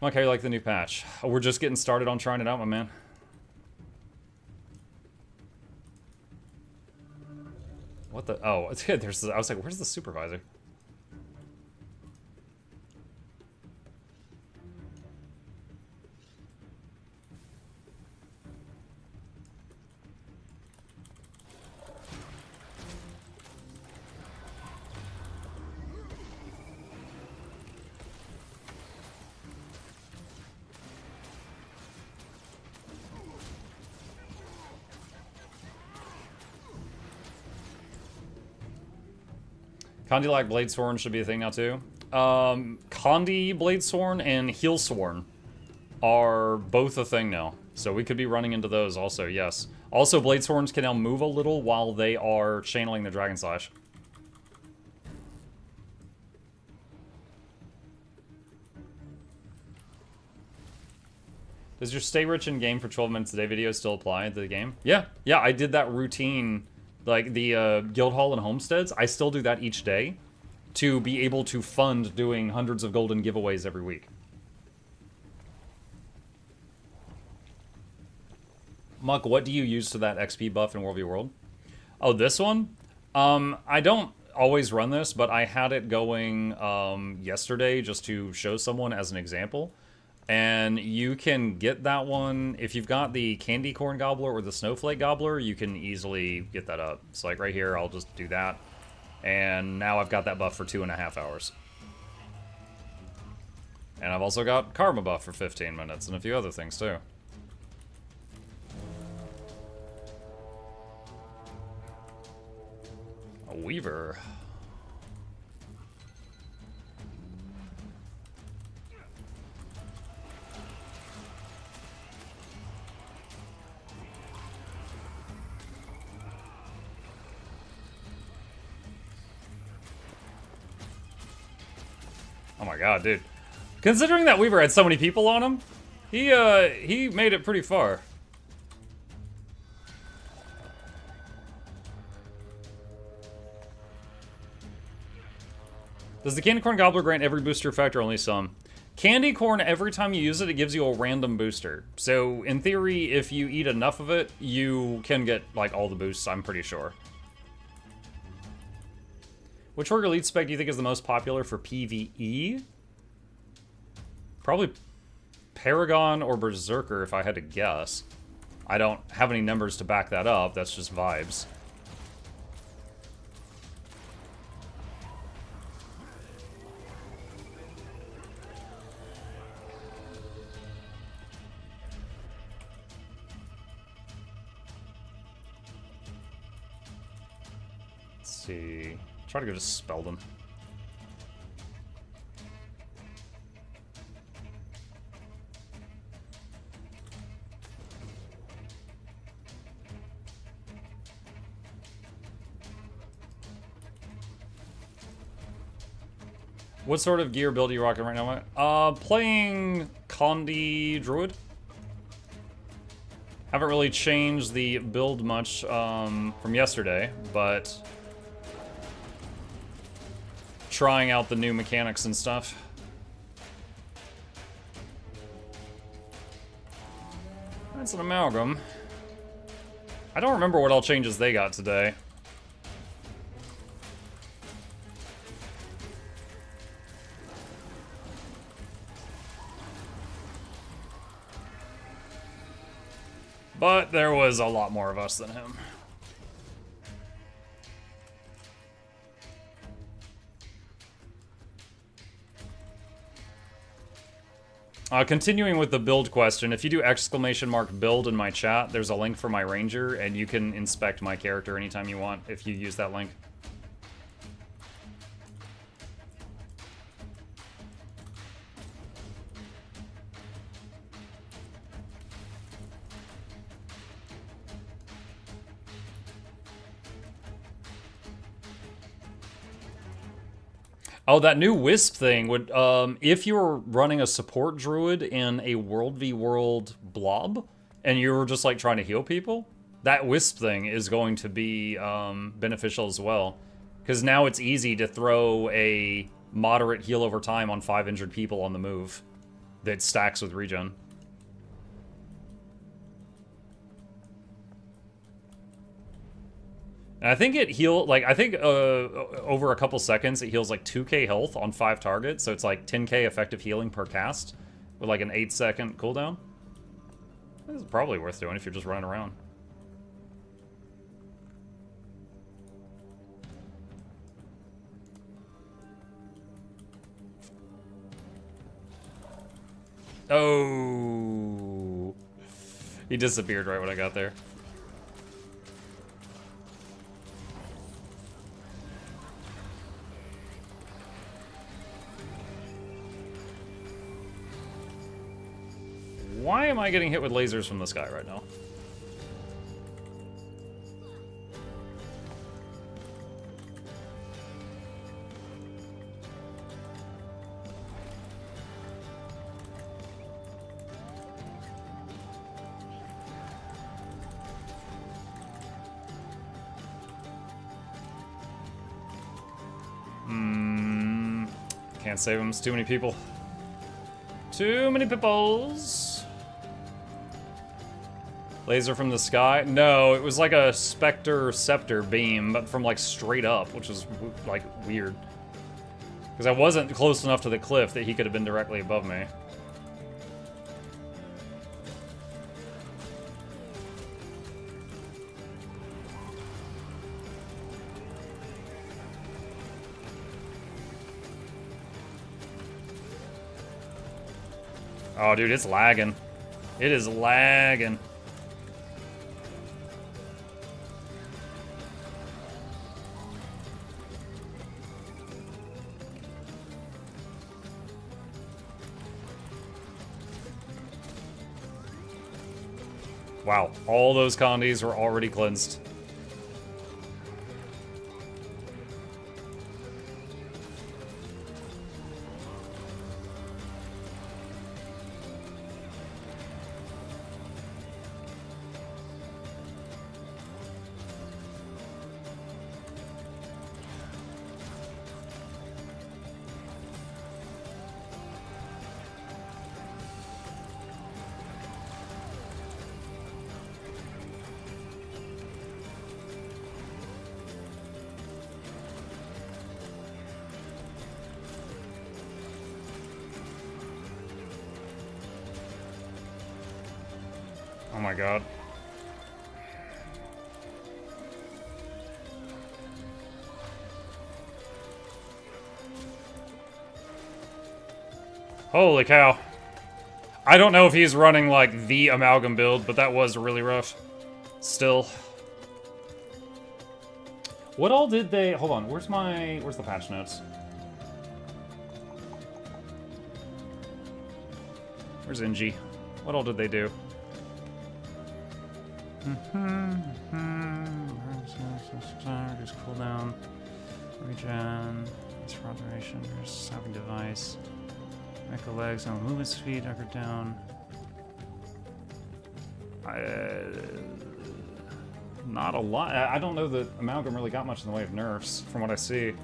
Mike, how you like the new patch? We're just getting started on trying it out, my man. What the? Oh, it's good. There's. I was like, where's the supervisor? Condi-like Bladesworn should be a thing now too. Condi Bladesworn and Heelsworn are both a thing now. So we could be running into those also, yes. Also, Bladesworns can now move a little while they are channeling the Dragon Slash. Does your stay rich in game for 12 minutes a day video still apply to the game? Yeah, I did that routine. Like the guild hall and homesteads, I still do that each day to be able to fund doing hundreds of golden giveaways every week. Muck, what do you use to that XP buff in World v World? Oh, this one? I don't always run this, but I had it going yesterday just to show someone as an example. And you can get that one, if you've got the Candy Corn Gobbler or the Snowflake Gobbler, you can easily get that up. So like right here, I'll just do that. And now I've got that buff for 2.5 hours. And I've also got Karma buff for 15 minutes and a few other things too. A Weaver. Oh my god, dude. Considering that Weaver had so many people on him, he made it pretty far. Does the Candy Corn Gobbler grant every booster effect or only some? Candy Corn, every time you use it, it gives you a random booster. So, in theory, if you eat enough of it, you can get, like, all the boosts, I'm pretty sure. Which Warrior Elite spec do you think is the most popular for PvE? Probably Paragon or Berserker, if I had to guess. I don't have any numbers to back that up, that's just vibes. Let's see. Try to go just spell them. What sort of gear build are you rocking right now? Playing Condi Druid. Haven't really changed the build much from yesterday, but trying out the new mechanics and stuff. That's an amalgam. I don't remember what all changes they got today. But there was a lot more of us than him. Continuing with the build question, if you do !build in my chat, there's a link for my ranger, and you can inspect my character anytime you want if you use that link. Oh, that new Wisp thing would, if you were running a support druid in a World v World blob, and you were just like trying to heal people, that Wisp thing is going to be beneficial as well. Because now it's easy to throw a moderate heal over time on 5 injured people on the move that stacks with regen. And I think it over a couple seconds, it heals like 2k health on 5 targets, so it's like 10k effective healing per cast, with like an 8-second cooldown. This is probably worth doing if you're just running around. Oh! He disappeared right when I got there. Why am I getting hit with lasers from the sky right now? Can't save him, it's too many people. Too many peoples. Laser from the sky? No, it was like a Spectre Scepter beam, but from like straight up, which is like weird. Because I wasn't close enough to the cliff that he could have been directly above me. Oh, dude, it's lagging. It is lagging. Wow, all those condies were already cleansed. Oh my god. Holy cow. I don't know if he's running like the amalgam build, but that was really rough. Still. What all did they... Hold on, where's the patch notes? Where's NG? What all did they do? Reduce cooldown, regen, for alteration, stopping device, echo legs, no movement speed, up or down. Not a lot. I don't know that Amalgam really got much in the way of nerfs, from what I see.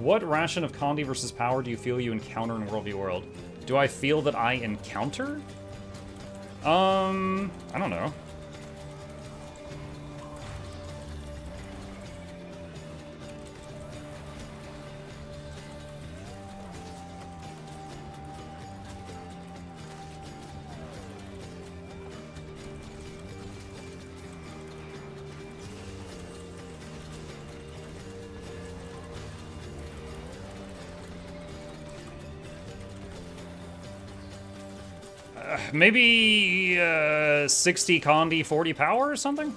What ration of Condi versus power do you feel you encounter in World v World? Do I feel that I encounter? I don't know. maybe 60 Condi, 40 power or something?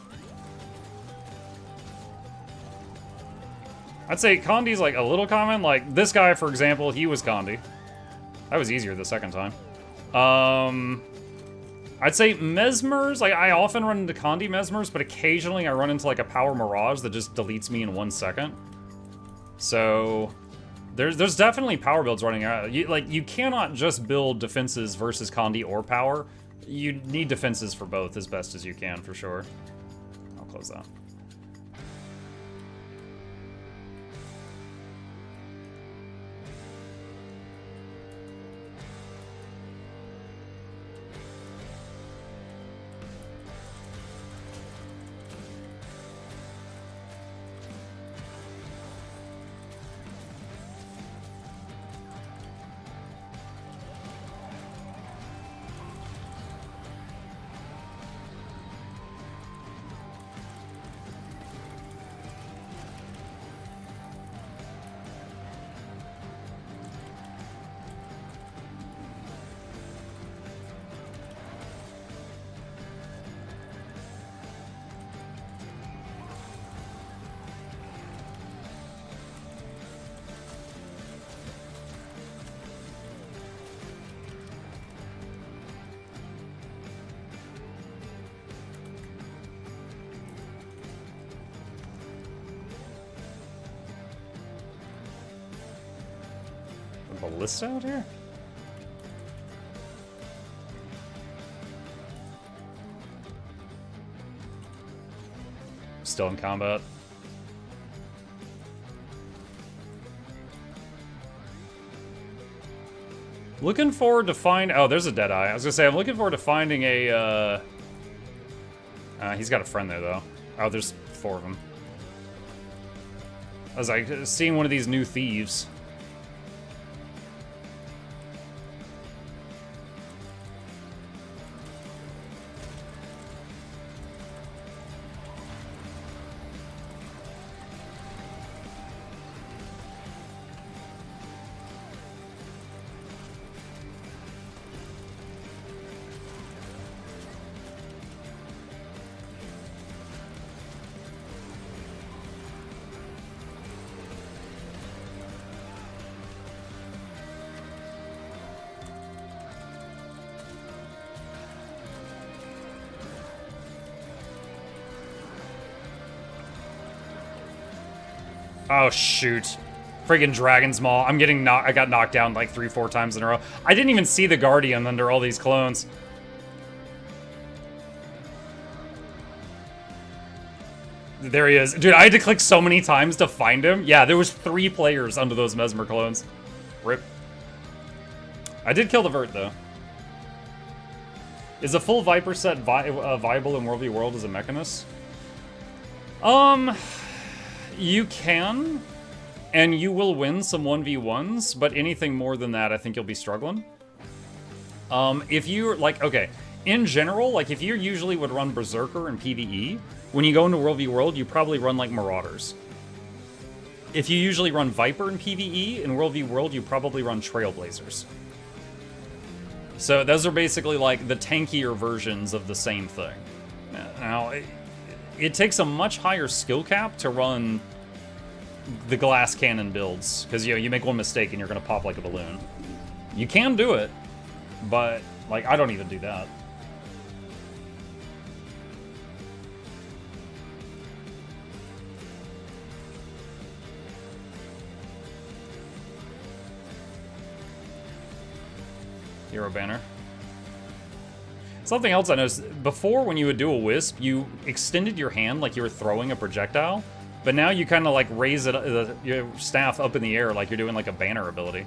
I'd say Condi's like a little common. Like this guy, for example, he was Condi. That was easier the second time. I'd say Mesmers, like I often run into Condi Mesmers, but occasionally I run into like a Power Mirage that just deletes me in 1 second. So there's definitely power builds running out. You cannot just build defenses versus Condi or power. You need defenses for both as best as you can, for sure. I'll close that. Ballista out here? Still in combat. Looking forward to find. Oh, there's a Deadeye. I was gonna say I'm looking forward to finding a. He's got a friend there though. Oh, there's 4 of them. I was like seeing one of these new thieves. Oh, shoot. Friggin' Dragon's Maw. I'm getting I got knocked down like 3-4 times in a row. I didn't even see the Guardian under all these clones. There he is. Dude, I had to click so many times to find him. Yeah, there was 3 players under those Mesmer clones. Rip. I did kill the Vert, though. Is a full Viper set viable in World v World as a Mechanist? You can, and you will win some 1v1s, but anything more than that, I think you'll be struggling. If you're, like, okay, in general, like, if you usually would run Berserker in PvE, when you go into World v World, you probably run, like, Marauders. If you usually run Viper in PvE, in World v World, you probably run Trailblazers. So those are basically, like, the tankier versions of the same thing. Now, it takes a much higher skill cap to run the glass cannon builds, because you make one mistake and you're gonna pop like a balloon. You can do it, but like I don't even do that. Hero banner. Something else I noticed, before when you would do a Wisp, you extended your hand like you were throwing a projectile, but now you kind of like raise it, your staff up in the air like you're doing like a banner ability.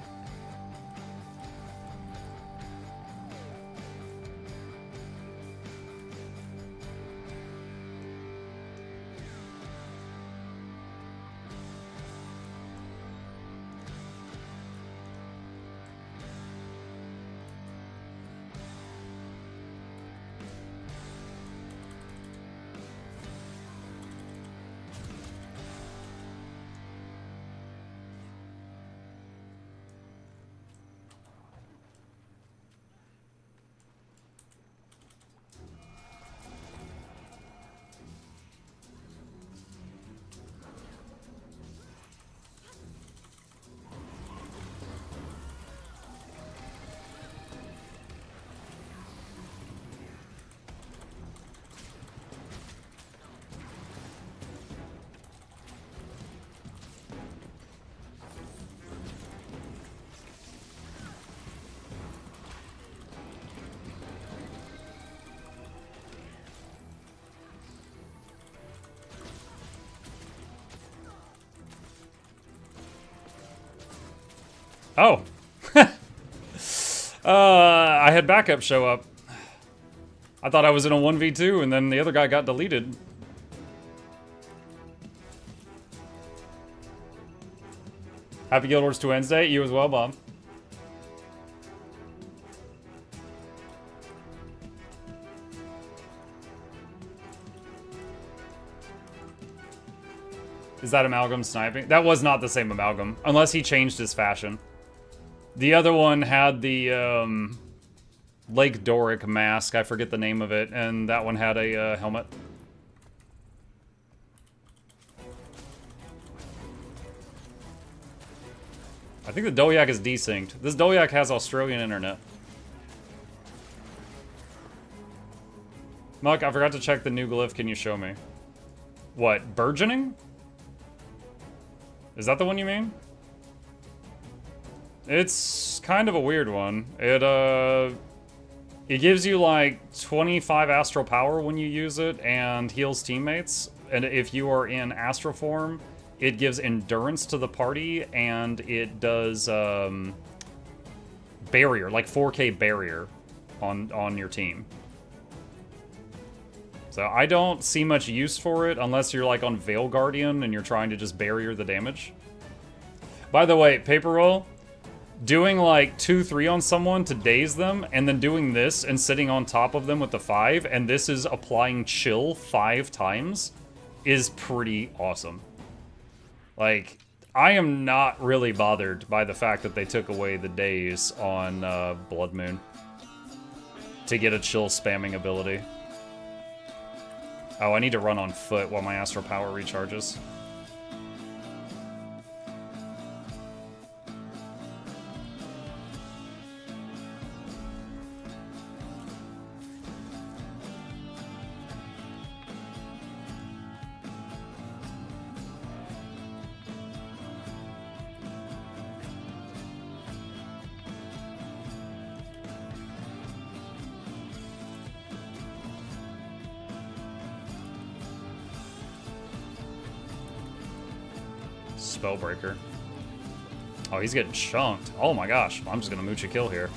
Oh. I had backup show up. I thought I was in a 1v2 and then the other guy got deleted. Happy Guild Wars 2 Wednesday. You as well, Bob. Is that Amalgam sniping? That was not the same Amalgam, unless he changed his fashion. The other one had the Lake Doric mask, I forget the name of it, and that one had a helmet. I think the Dolyak is desynced. This Dolyak has Australian internet. Muck, I forgot to check the new glyph, can you show me? What, burgeoning? Is that the one you mean? It's kind of a weird one. It gives you like 25 astral power when you use it and heals teammates. And if you are in astral form, it gives endurance to the party and it does barrier, like 4K barrier on your team. So I don't see much use for it unless you're like on Veil Guardian and you're trying to just barrier the damage. By the way, Paper Roll, doing like 2-3 on someone to daze them and then doing this and sitting on top of them with the 5 and this is applying chill 5 times is pretty awesome. Like, I am not really bothered by the fact that they took away the daze on Blood Moon to get a chill spamming ability. Oh, I need to run on foot while my astral power recharges. Spellbreaker. Oh, he's getting chunked. Oh my gosh. I'm just gonna mooch a kill here.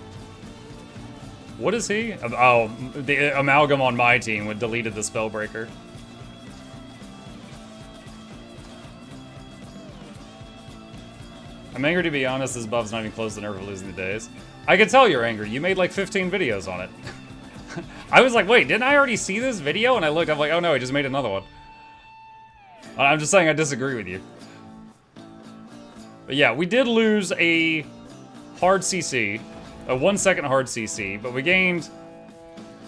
What is he? Oh, the Amalgam on my team would deleted the Spellbreaker. I'm angry to be honest, this buff's not even close to never losing the days. I can tell you're angry. You made like 15 videos on it. I was like, wait, didn't I already see this video? And I looked, I'm like, oh no, I just made another one. I'm just saying I disagree with you. But yeah, we did lose a hard CC, a 1 second hard CC, but we gained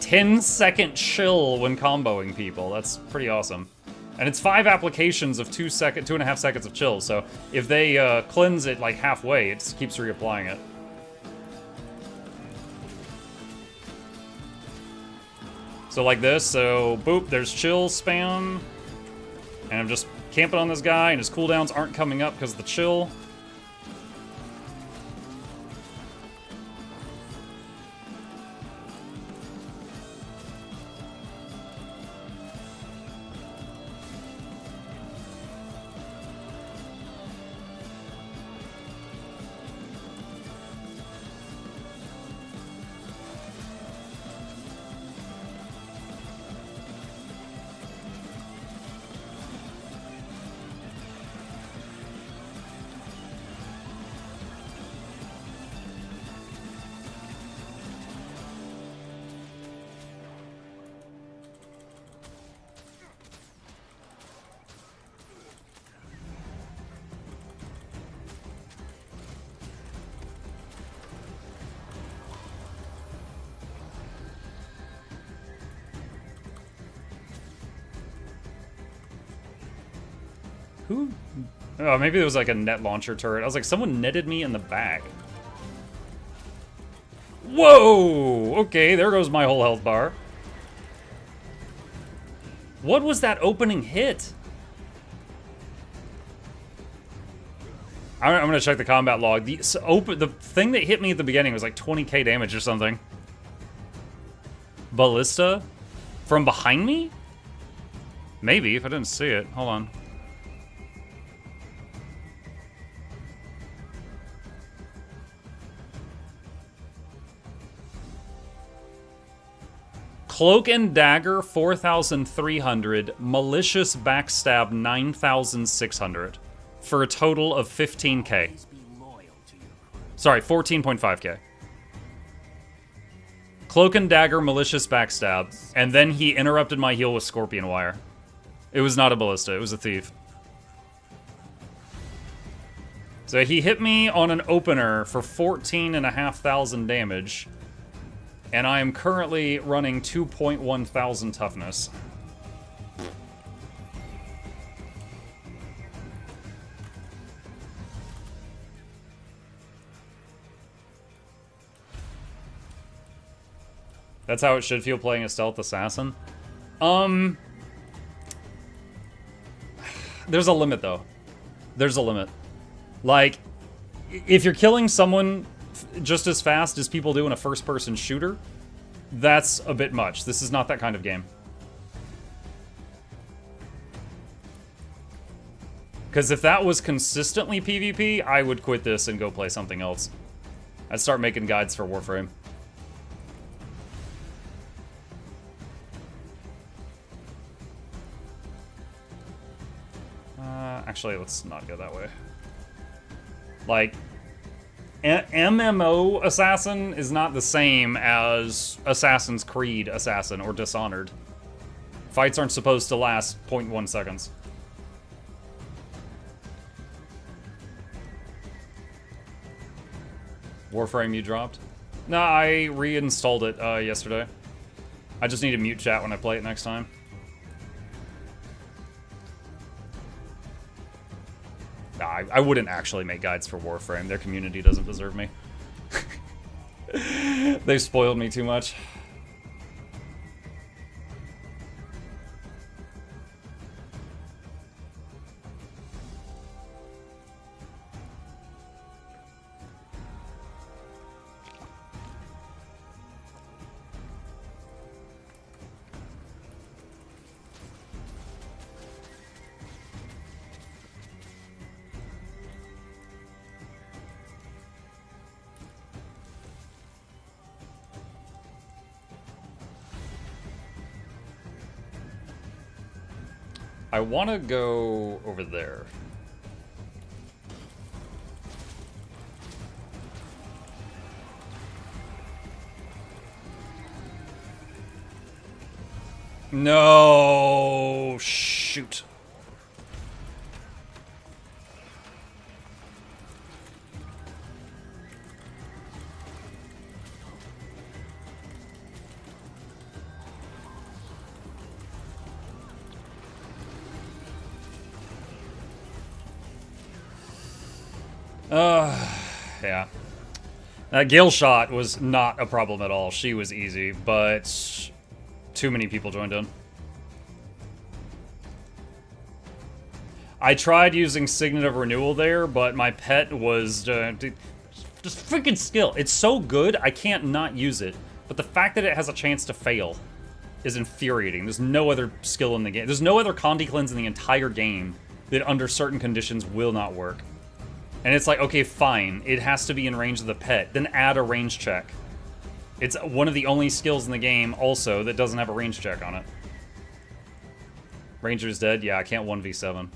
10-second chill when comboing people. That's pretty awesome. And it's 5 applications of 2.5 seconds of chill, so if they cleanse it like halfway, it just keeps reapplying it. So like this, so boop, there's chill spam, and I'm just camping on this guy, and his cooldowns aren't coming up because of the chill. Who? Oh, maybe it was like a net launcher turret. I was like, someone netted me in the back. Whoa! Okay, there goes my whole health bar. What was that opening hit? I'm gonna check the combat log. The thing that hit me at the beginning was like 20k damage or something. Ballista? From behind me? Maybe, if I didn't see it. Hold on. Cloak and Dagger, 4,300. Malicious Backstab, 9,600. For a total of 15k. Sorry, 14.5k. Cloak and Dagger, Malicious Backstab. And then he interrupted my heal with Scorpion Wire. It was not a ballista, it was a thief. So he hit me on an opener for 14,500 damage. And I am currently running 2.1 thousand toughness. That's how it should feel playing a stealth assassin. There's a limit, though. There's a limit. Like, if you're killing someone just as fast as people do in a first-person shooter, that's a bit much. This is not that kind of game. Because if that was consistently PvP, I would quit this and go play something else. I'd start making guides for Warframe. Actually, let's not go that way. Like, MMO Assassin is not the same as Assassin's Creed Assassin or Dishonored. Fights aren't supposed to last 0.1 seconds. Warframe you dropped? No, I reinstalled it yesterday. I just need to mute chat when I play it next time. Nah, I wouldn't actually make guides for Warframe. Their community doesn't deserve me. They've spoiled me too much. I want to go over there. No, shoot. Yeah. That Gale shot was not a problem at all. She was easy, but too many people joined in. I tried using Signet of Renewal there, but my pet was just freaking skill. It's so good, I can't not use it. But the fact that it has a chance to fail is infuriating. There's no other skill in the game. There's no other Condi Cleanse in the entire game that under certain conditions will not work. And it's like, okay, fine. It has to be in range of the pet. Then add a range check. It's one of the only skills in the game, also, that doesn't have a range check on it. Ranger's dead? Yeah, I can't 1v7.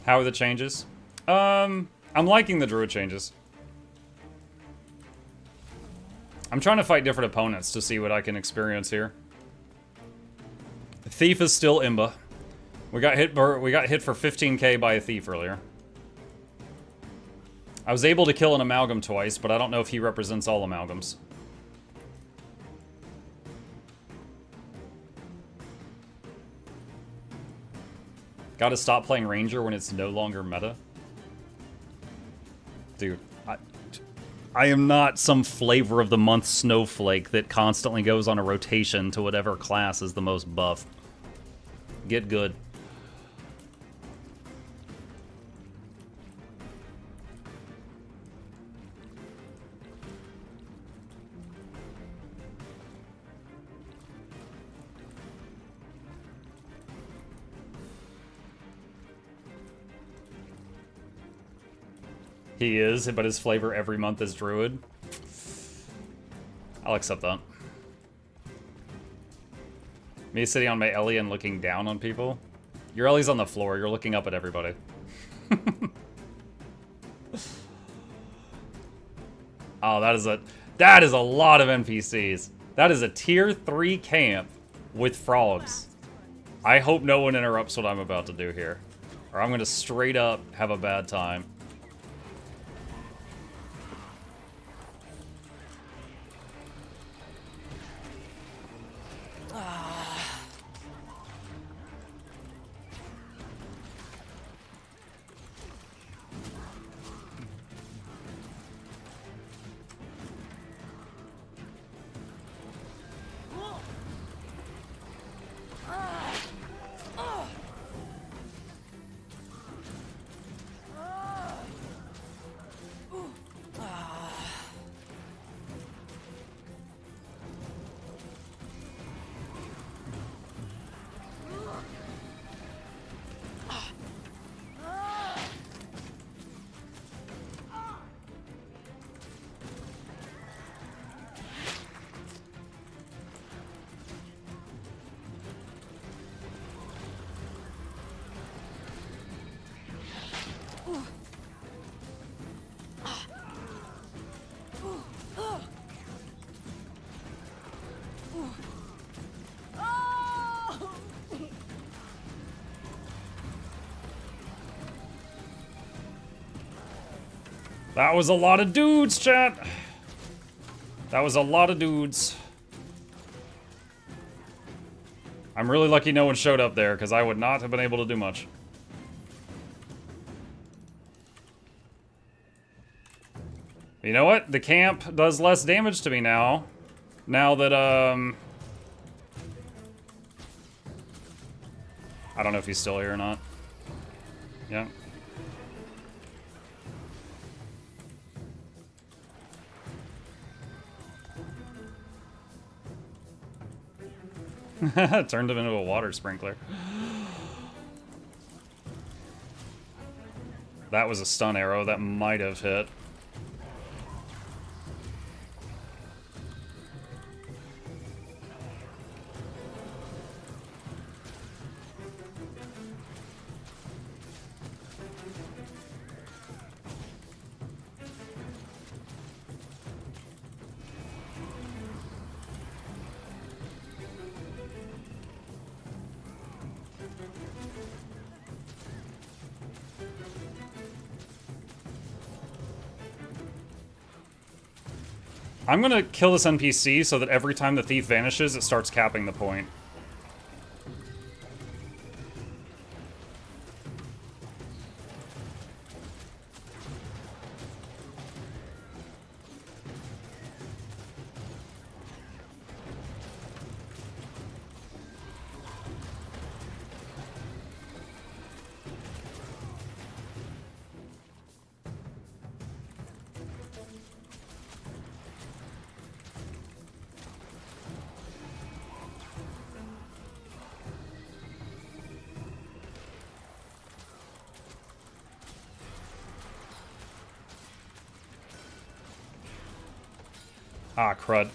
How are the changes? I'm liking the Druid changes. I'm trying to fight different opponents to see what I can experience here. Thief is still Imba. We got hit for 15k by a thief earlier. I was able to kill an amalgam twice, but I don't know if he represents all amalgams. Gotta stop playing Ranger when it's no longer meta. Dude, I am not some flavor of the month snowflake that constantly goes on a rotation to whatever class is the most buff. Get good. He is, but his flavor every month is Druid. I'll accept that. Me sitting on my Ellie and looking down on people. Your Ellie's on the floor. You're looking up at everybody. Oh, that is a lot of NPCs. That is a tier 3 camp with frogs. I hope no one interrupts what I'm about to do here, or I'm gonna straight up have a bad time. That was a lot of dudes, chat. That was a lot of dudes. I'm really lucky no one showed up there, because I would not have been able to do much. You know what? The camp does less damage to me now. Now that, I don't know if he's still here or not. Yeah. Turned him into a water sprinkler. That was a stun arrow that might have hit. I'm gonna kill this NPC so that every time the thief vanishes, it starts capping the point. Ah, crud.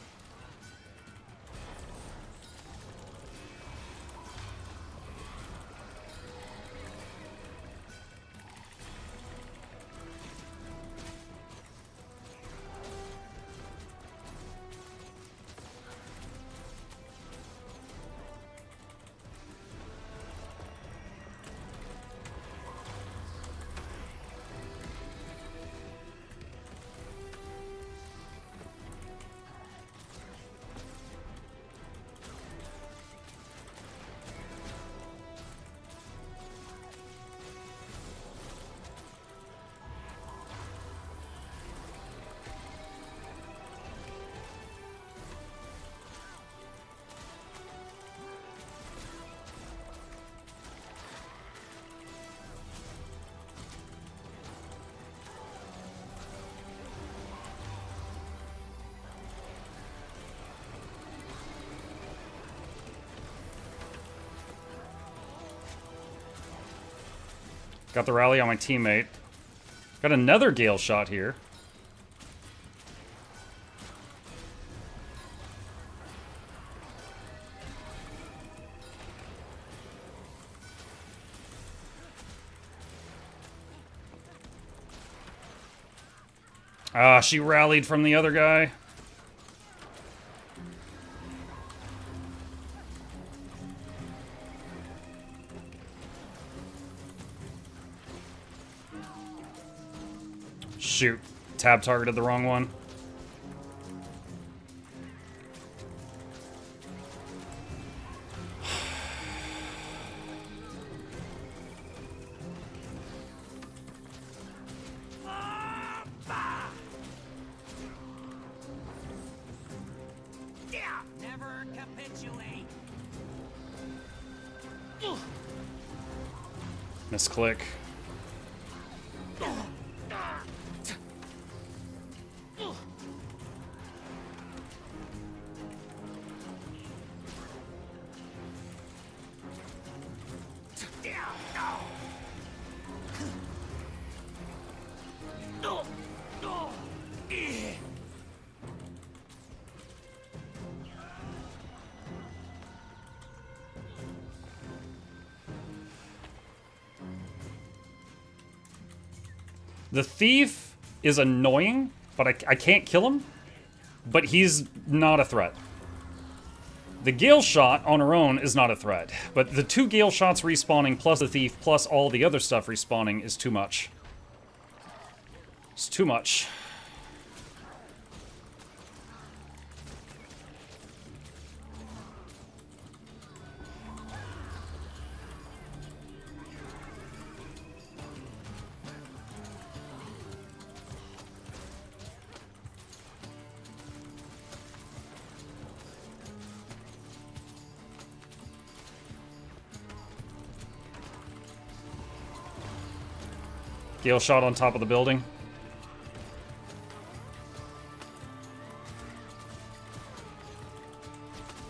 Got the rally on my teammate. Got another Gale shot here. Ah, she rallied from the other guy. Shoot. Tab targeted the wrong one. Never capitulate. Misclick. The thief is annoying, but I can't kill him. But he's not a threat. The Gale Shot on her own is not a threat. But the 2 Gale Shots respawning plus the thief plus all the other stuff respawning is too much. It's too much. Gale Shot on top of the building.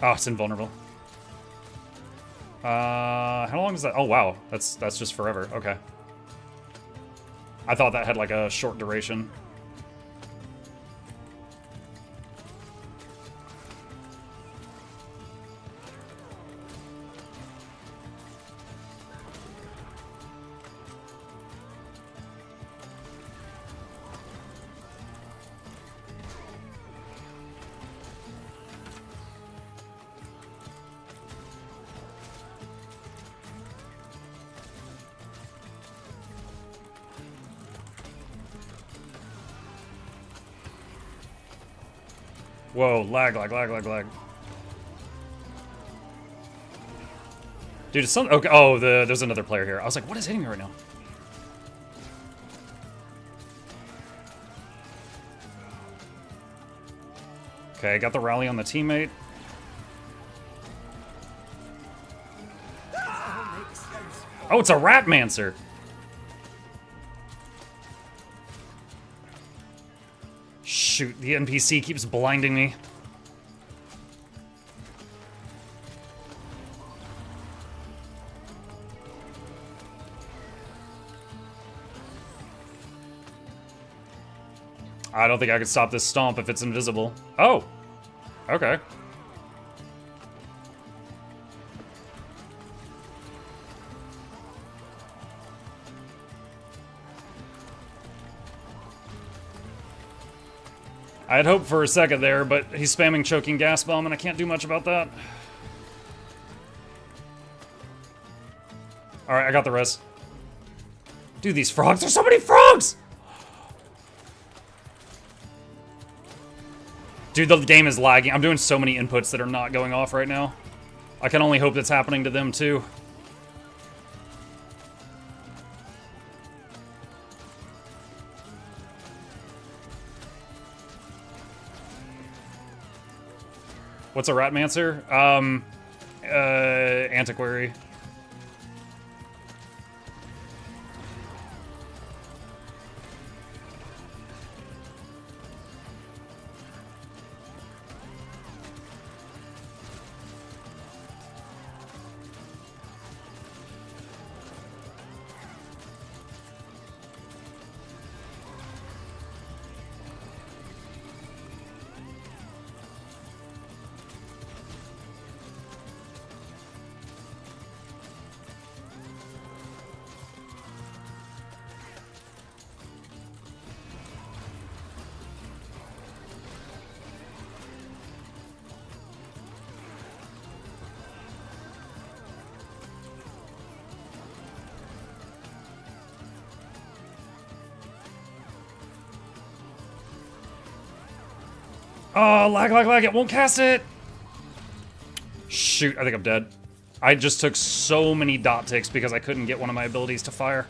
Oh, it's invulnerable. How long is that? Oh, wow. That's just forever. Okay. I thought that had like a short duration. Whoa, lag. Dude, it's some... Okay, oh, there's another player here. I was like, what is hitting me right now? Okay, got the rally on the teammate. Oh, it's a Ratmancer. Shoot, the NPC keeps blinding me. I don't think I could stop this stomp if it's invisible. Oh! Okay. I had hoped for a second there, but he's spamming Choking Gas Bomb, and I can't do much about that. Alright, I got the res. Dude, these frogs! There's so many frogs! Dude, the game is lagging. I'm doing so many inputs that are not going off right now. I can only hope that's happening to them, too. What's a Ratmancer? Antiquary. Oh, lag, it won't cast it! Shoot, I think I'm dead. I just took so many dot ticks because I couldn't get one of my abilities to fire.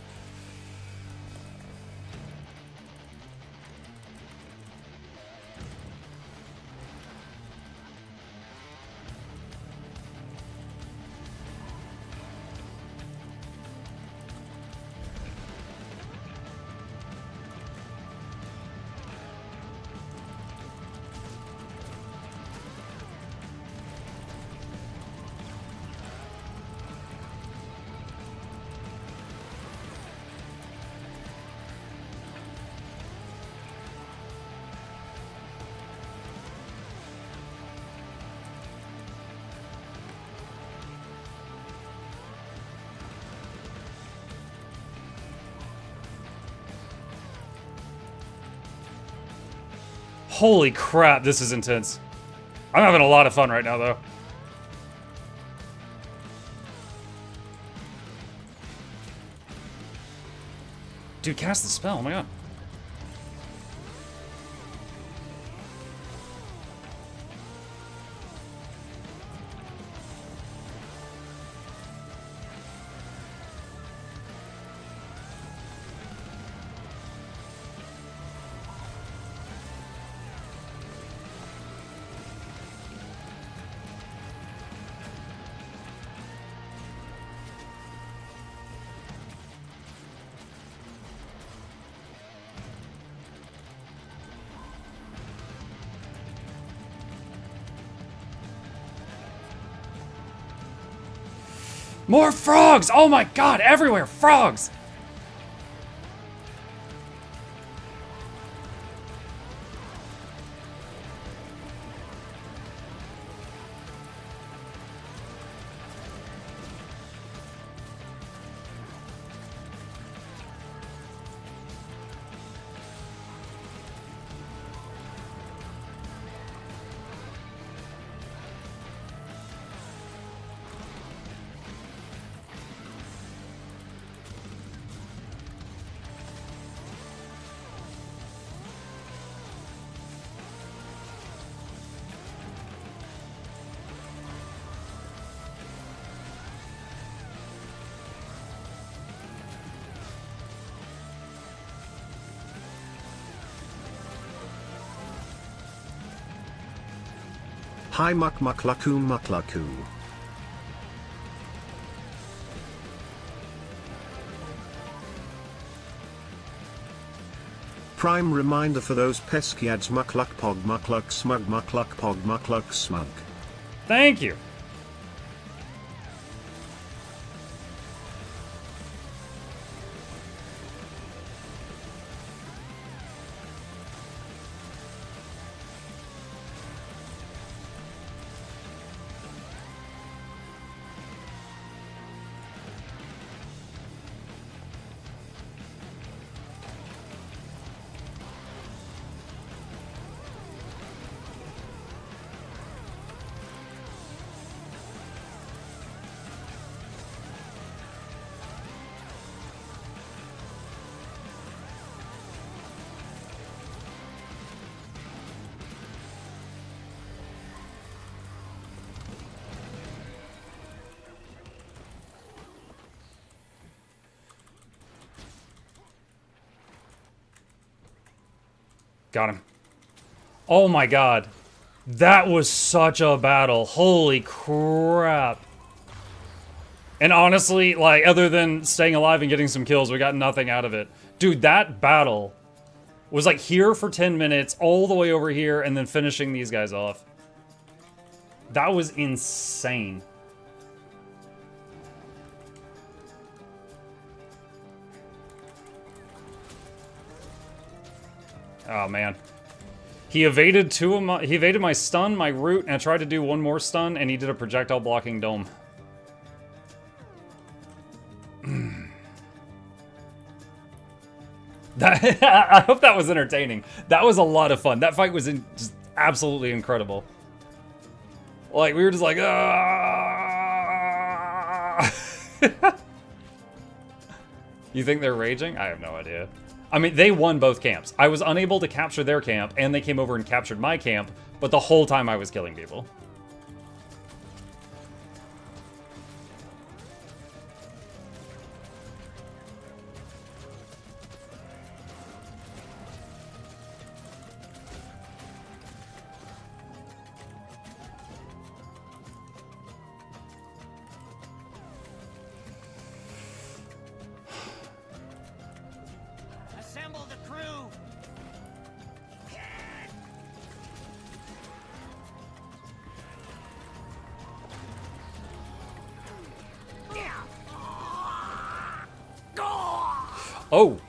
Holy crap, this is intense. I'm having a lot of fun right now, though. Dude, cast the spell, oh my god. More frogs! Oh my god, everywhere! Frogs! Hi Muklaku. Prime reminder for those pesky ads Mukluk smug. Thank you. Got him. Oh my god. That was such a battle. Holy crap. And honestly, like, other than staying alive and getting some kills, we got nothing out of it. Dude, that battle was like here for 10 minutes, all the way over here, and then finishing these guys off. That was insane. Oh man. He evaded he evaded my stun, my root, and I tried to do one more stun, and he did a projectile blocking dome. I hope that was entertaining. That was a lot of fun. That fight was just absolutely incredible. Like, we were just like, ah! You think they're raging? I have no idea. I mean, they won both camps. I was unable to capture their camp, and they came over and captured my camp, but the whole time I was killing people. Assemble the crew. Oh!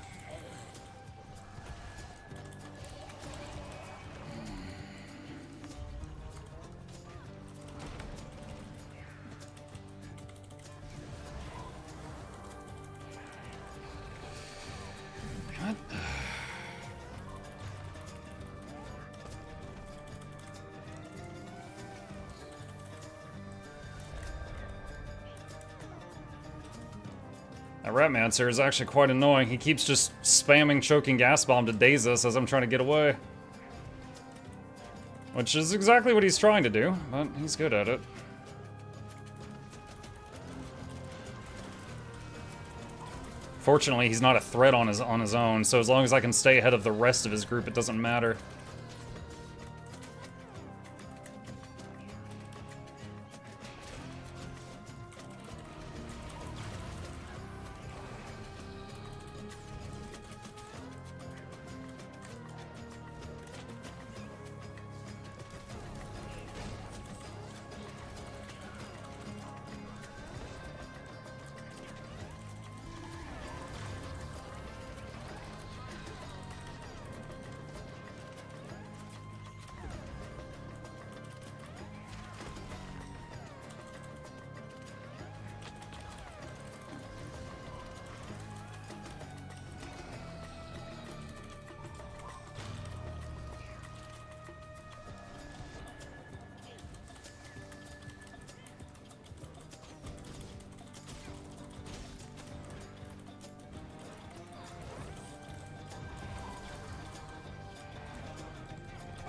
That Ratmancer is actually quite annoying. He keeps just spamming Choking Gas Bomb to daze us as I'm trying to get away. Which is exactly what he's trying to do, but he's good at it. Fortunately, he's not a threat on his own, so as long as I can stay ahead of the rest of his group, it doesn't matter.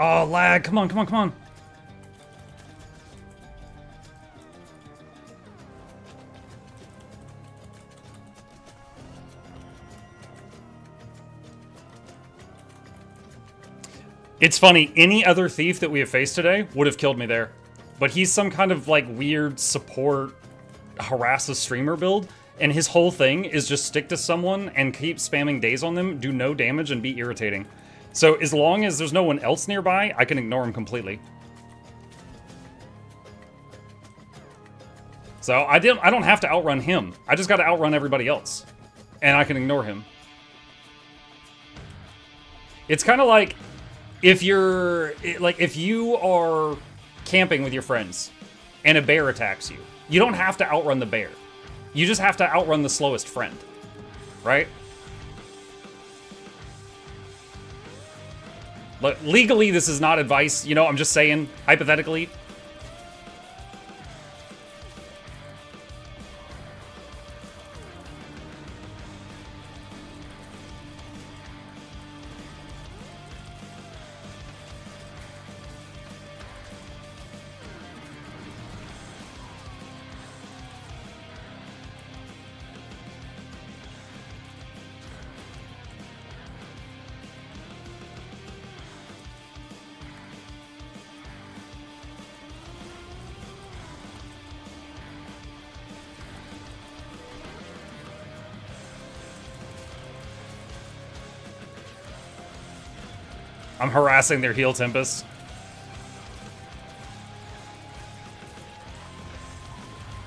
Oh, lag. Come on, come on, come on. It's funny, any other thief that we have faced today would have killed me there. But he's some kind of, like, weird support, harass a streamer build, and his whole thing is just stick to someone and keep spamming daze on them, do no damage, and be irritating. So as long as there's no one else nearby, I can ignore him completely. So I don't have to outrun him. I just got to outrun everybody else, and I can ignore him. It's kind of like if you are camping with your friends and a bear attacks you. You don't have to outrun the bear. You just have to outrun the slowest friend, right? Look, legally, this is not advice, you know, I'm just saying, hypothetically. I'm harassing their heal Tempest.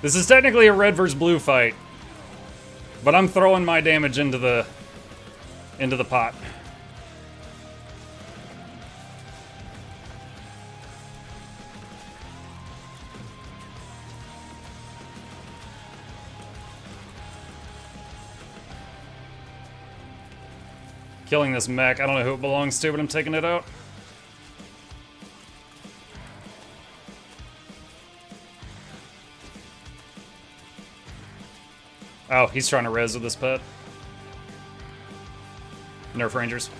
This is technically a red versus blue fight, but I'm throwing my damage into the pot. Killing this mech. I don't know who it belongs to, but I'm taking it out. Oh, he's trying to res with this pet. Nerf Rangers.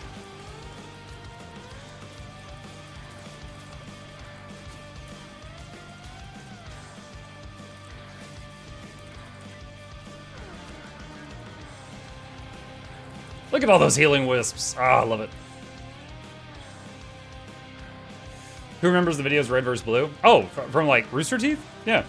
Look at all those healing wisps. Ah, I love it. Who remembers the videos Red vs. Blue? Oh, from like Rooster Teeth? Yeah.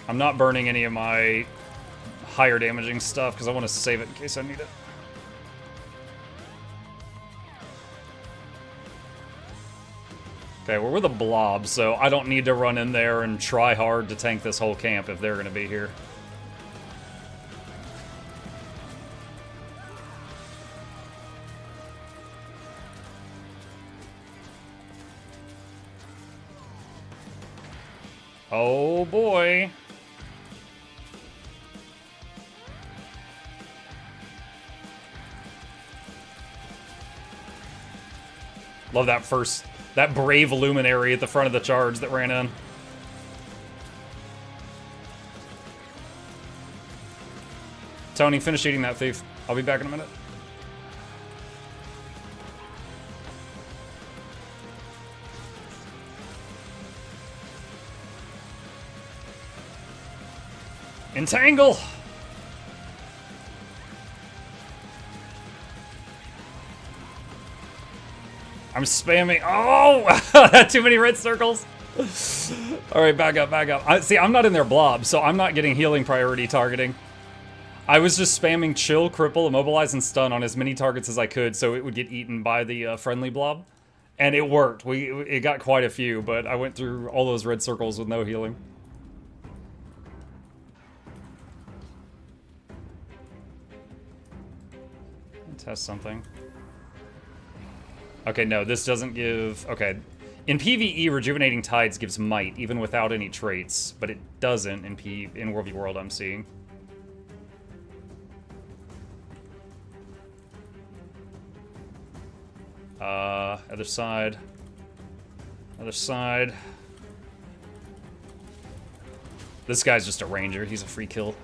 I'm not burning any of my higher damaging stuff because I want to save it in case I need it. Okay, we're with a blob, so I don't need to run in there and try hard to tank this whole camp if they're going to be here. Oh boy. Love that brave luminary at the front of the charge that ran in. Tony, finish eating that thief. I'll be back in a minute. Entangle! I'm spamming. Oh! Too many red circles. Alright, back up, back up. See, I'm not in their blob, so I'm not getting healing priority targeting. I was just spamming chill, cripple, immobilize, and stun on as many targets as I could so it would get eaten by the friendly blob. And it worked. It got quite a few, but I went through all those red circles with no healing. Test something. Okay, no, this doesn't give... Okay. In PvE, Rejuvenating Tides gives might, even without any traits, but it doesn't in World v World, I'm seeing. Other side. Other side. This guy's just a ranger. He's a free kill.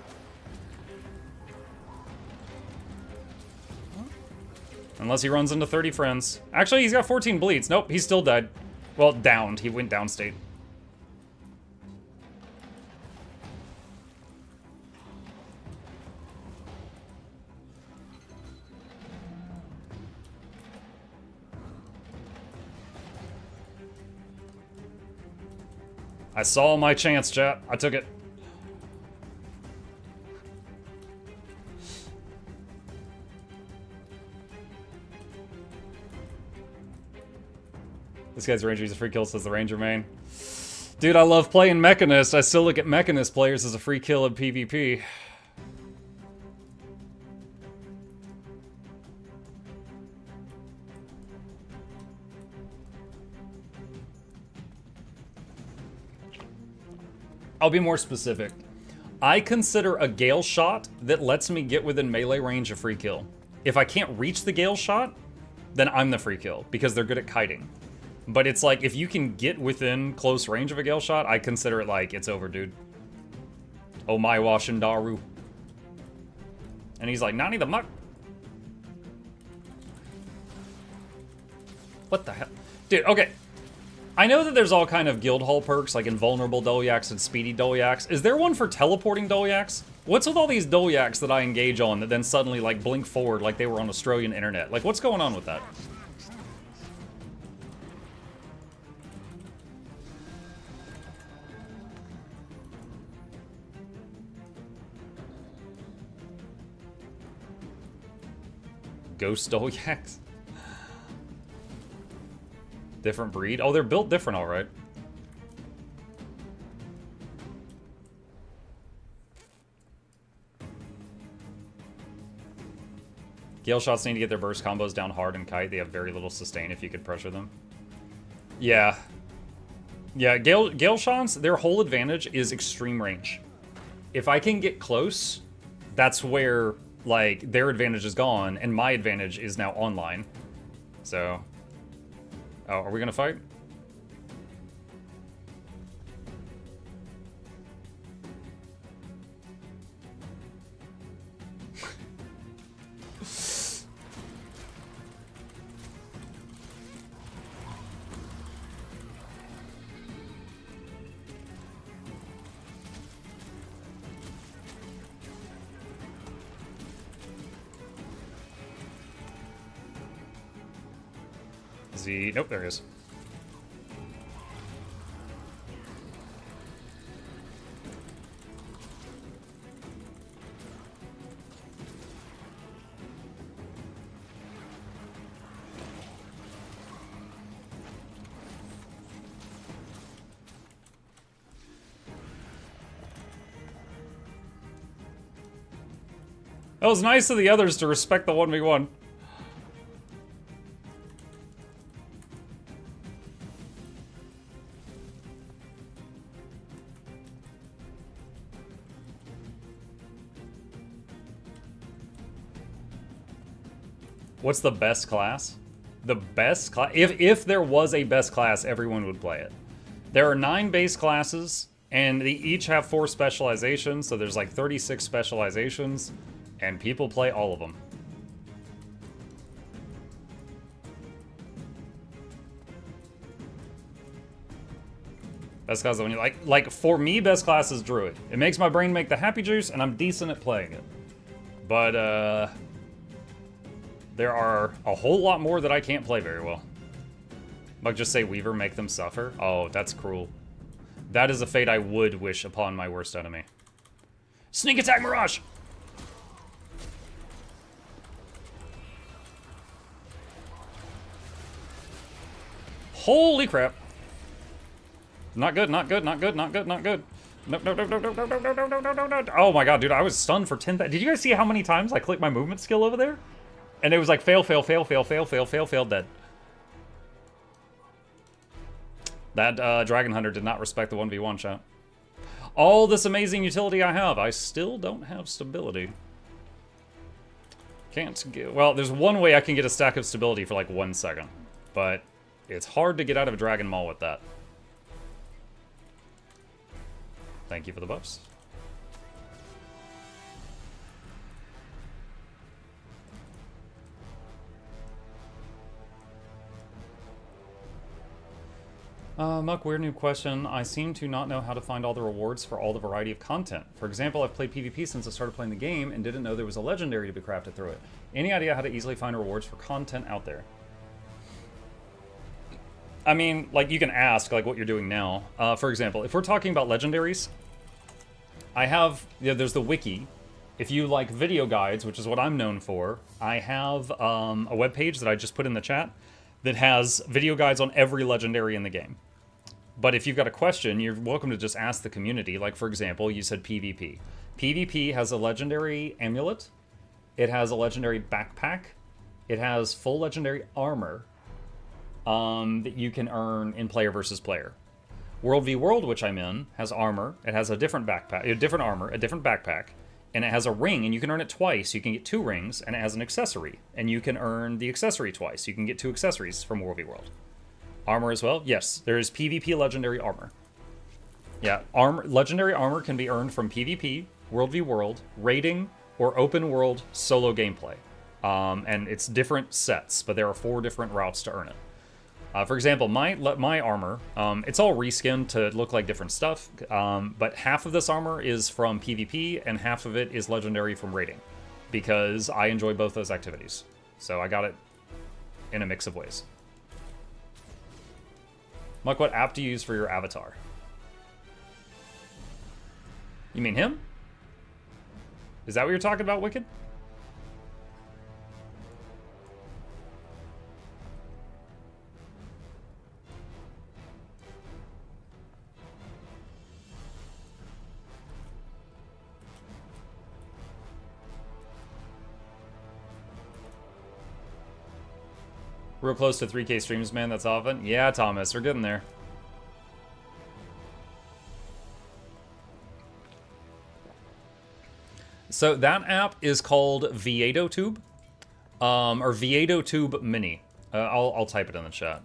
Unless he runs into 30 friends. Actually, he's got 14 bleeds. Nope, he's still dead. Well, downed. He went downstate. I saw my chance, chat. I took it. This guy's a ranger, he's a free kill, says the ranger main. Dude, I love playing Mechanist. I still look at Mechanist players as a free kill in PvP. I'll be more specific. I consider a Gale shot that lets me get within melee range a free kill. If I can't reach the Gale shot, then I'm the free kill, because they're good at kiting. But it's like, if you can get within close range of a Gale shot, I consider it like, it's over, dude. Oh my Washindaru. And he's like, Nani the muck. What the hell? Dude, okay. I know that there's all kind of guild hall perks, like invulnerable Dolyaks and speedy Dolyaks. Is there one for teleporting Dolyaks? What's with all these Dolyaks that I engage on that then suddenly, like, blink forward like they were on Australian internet? Like, what's going on with that? Ghost Dolyaks? Different breed? Oh, they're built different, alright. Gale shots need to get their burst combos down hard and kite. They have very little sustain if you could pressure them. Yeah. Yeah, Gale shots, their whole advantage is extreme range. If I can get close, that's where, like, their advantage is gone, and my advantage is now online. So... Oh, are we gonna fight? Nope, there he is. It was nice of the others to respect the 1v1. What's the best class? The best class? If there was a best class, everyone would play it. There are 9 base classes, and they each have 4 specializations, so there's like 36 specializations, and people play all of them. Best class when you like for me, best class is Druid. It makes my brain make the happy juice, and I'm decent at playing it. But there are a whole lot more that I can't play very well. Might just say Weaver, make them suffer. Oh, that's cruel. That is a fate I would wish upon my worst enemy. Sneak attack Mirage! Holy crap. Not good, not good, not good, not good, not good. No, no, no, no, no, no, no, no, no, no, no, no. Oh my god, dude, I was stunned for 10. Did you guys see how many times I clicked my movement skill over there? And it was like fail, fail, fail, fail, fail, fail, fail, fail, dead. That Dragon Hunter did not respect the 1v1 chat. All this amazing utility I have, I still don't have stability. Can't get, well, there's one way I can get a stack of stability for like 1 second. But it's hard to get out of a Dragon Maul with that. Thank you for the buffs. Muck, weird new question. I seem to not know how to find all the rewards for all the variety of content. For example, I've played PvP since I started playing the game and didn't know there was a legendary to be crafted through it. Any idea how to easily find rewards for content out there? I mean, like, you can ask, like, what you're doing now. For example, if we're talking about legendaries, I have, there's the wiki. If you like video guides, which is what I'm known for, I have a webpage that I just put in the chat that has video guides on every legendary in the game. But if you've got a question, you're welcome to just ask the community. Like, for example, you said PvP. PvP has a legendary amulet. It has a legendary backpack. It has full legendary armor that you can earn in player versus player. World v World, which I'm in, has armor. It has a different backpack, a different armor, a different backpack. And it has a ring, and you can earn it twice. You can get 2 rings, and it has an accessory. And you can earn the accessory twice. You can get 2 accessories from World v World. Armor as well? Yes, there is PvP legendary armor. Yeah, legendary armor can be earned from PvP, World v World, raiding, or open world solo gameplay. And it's different sets, but there are 4 different routes to earn it. For example, my armor, it's all reskinned to look like different stuff, but half of this armor is from PvP, and half of it is legendary from raiding, because I enjoy both those activities. So I got it in a mix of ways. Muck, what app do you use for your avatar? You mean him? Is that what you're talking about, Wicked? Real close to 3K streams, man. That's often. Yeah, Thomas, we're getting there. So that app is called GW2ednesday, or GW2 Mini. I'll type it in the chat.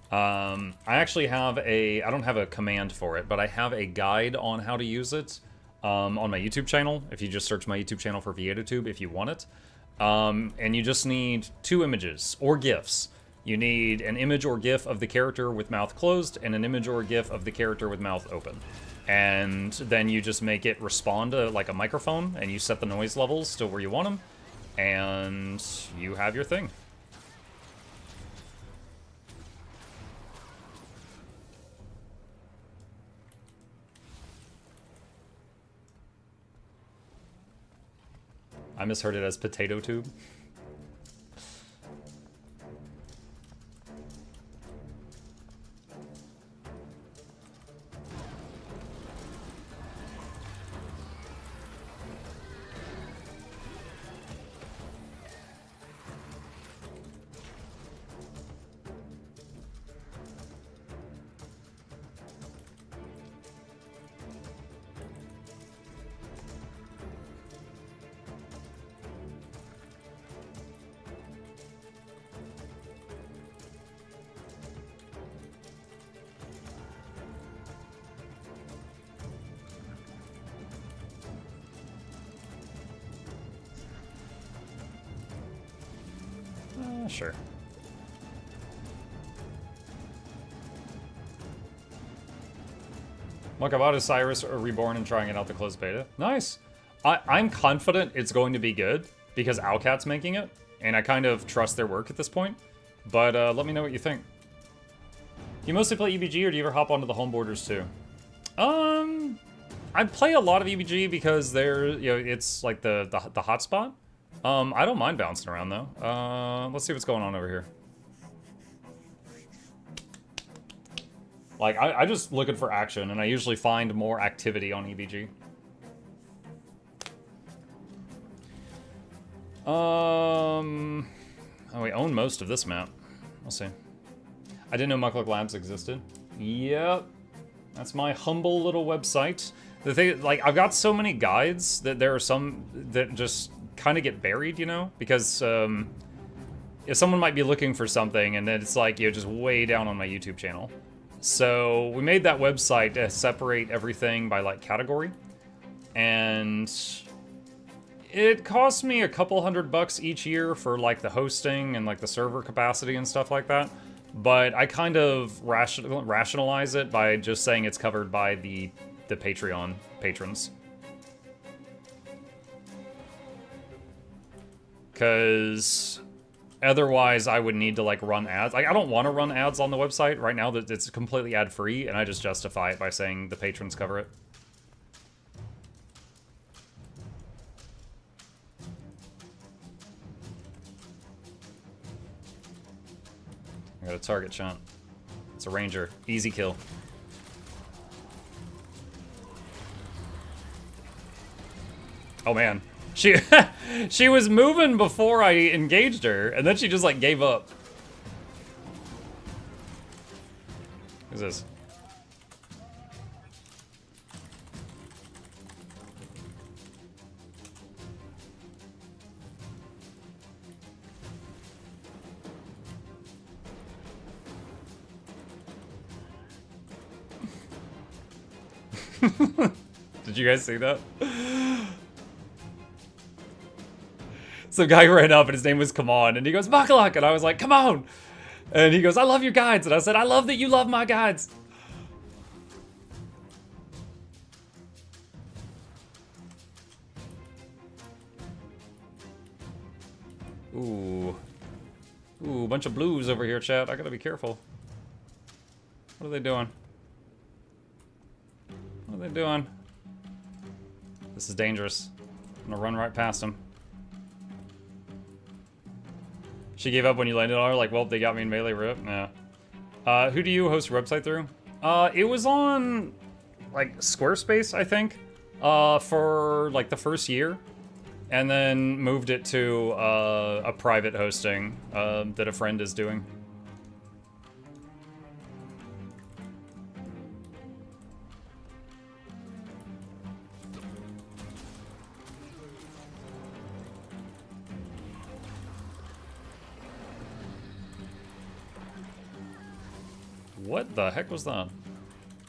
I actually have I don't have a command for it, but I have a guide on how to use it on my YouTube channel. If you just search my YouTube channel for GW2, if you want it. And you just need 2 images or GIFs. You need an image or GIF of the character with mouth closed and an image or GIF of the character with mouth open. And then you just make it respond to like a microphone, and you set the noise levels to where you want them, and you have your thing. I misheard it as potato tube. Sure. Look, I bought Osiris Reborn and trying it out the closed beta. Nice. I'm confident it's going to be good because Owlcat's making it, and I kind of trust their work at this point. But let me know what you think. You mostly play EBG, or do you ever hop onto the home borders too? I play a lot of EBG because it's like the hotspot. I don't mind bouncing around though. Let's see what's going on over here. Like, I just looking for action, and I usually find more activity on EBG. Oh, we own most of this map. We'll see. I didn't know Mukluk Labs existed. Yep. That's my humble little website. The thing, like, I've got so many guides that there are some that just kind of get buried, you know? Because, if someone might be looking for something, and then it's like, just way down on my YouTube channel. So we made that website to separate everything by like category, and it costs me a couple $100 each year for like the hosting and like the server capacity and stuff like that. But I kind of rationalize it by just saying it's covered by the Patreon patrons. Because otherwise, I would need to, like, run ads. Like, I don't want to run ads on the website right now. That it's completely ad-free, and I just justify it by saying the patrons cover it. I got a target shot. It's a ranger. Easy kill. Oh, man. She was moving before I engaged her, and then she just, like, gave up. Who's this? Did you guys see that? Some guy ran up and his name was Come On, and he goes, Mukluk, and I was like, come on! And he goes, I love your guides, and I said, I love that you love my guides. Ooh. Ooh, bunch of blues over here, chat. I gotta be careful. What are they doing? What are they doing? This is dangerous. I'm gonna run right past him. She gave up when you landed on her, like, well, they got me in melee rip. Yeah. Who do you host your website through? It was on, like, Squarespace, I think, for, like, the first year. and then moved it to a private hosting that a friend is doing. What the heck was that?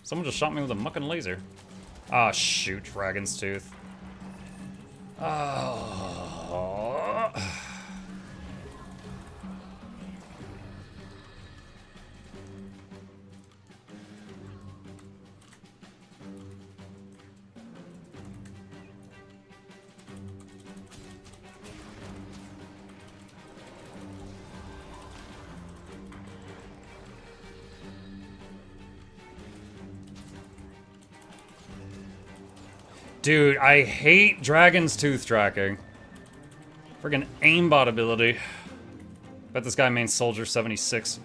Someone just shot me with a mucking laser. Ah, shoot, Dragon's Tooth. Oh. Dude, I hate Dragon's Tooth tracking. Friggin' aimbot ability. Bet this guy mains Soldier 76.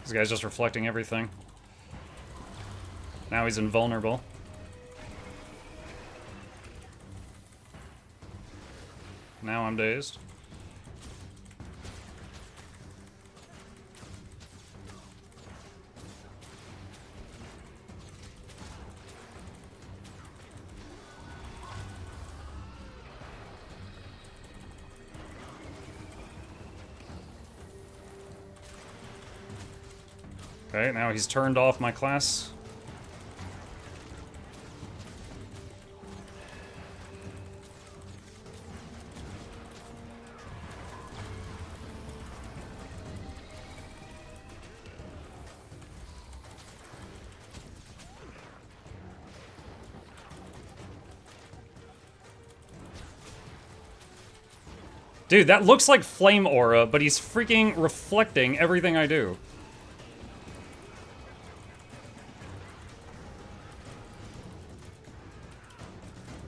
This guy's just reflecting everything. Now he's invulnerable. Now I'm dazed. Okay, now he's turned off my class. Dude, that looks like Flame Aura, but he's freaking reflecting everything I do.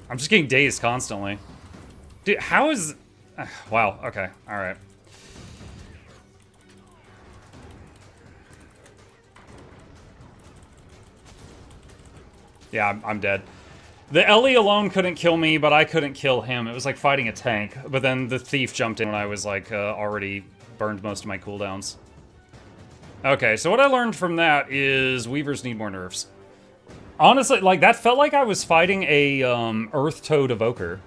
I'm just getting dazed constantly. Dude, how is... wow, okay, alright. Yeah, I'm dead. The Ellie alone couldn't kill me, but I couldn't kill him. It was like fighting a tank. But then the Thief jumped in when I was like already burned most of my cooldowns. Okay, so what I learned from that is Weavers need more nerfs. Honestly, like, that felt like I was fighting a Earth Toad Evoker.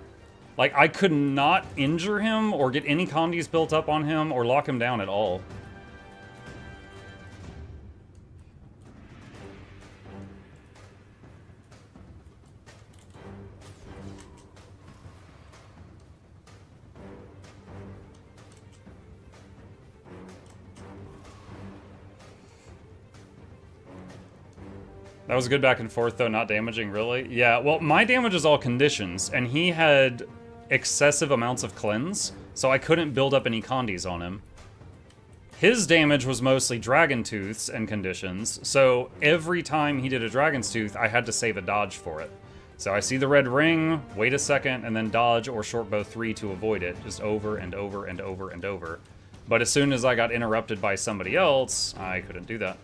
Like, I could not injure him or get any condies built up on him or lock him down at all. That was good back and forth, though, not damaging, really. Yeah, well, my damage is all conditions, and he had excessive amounts of cleanse, so I couldn't build up any condies on him. His damage was mostly Dragon Tooths and conditions, so every time he did a Dragon's Tooth, I had to save a dodge for it. So I see the red ring, wait a second, and then dodge or shortbow 3 to avoid it, just over and over and over and over. But as soon as I got interrupted by somebody else, I couldn't do that.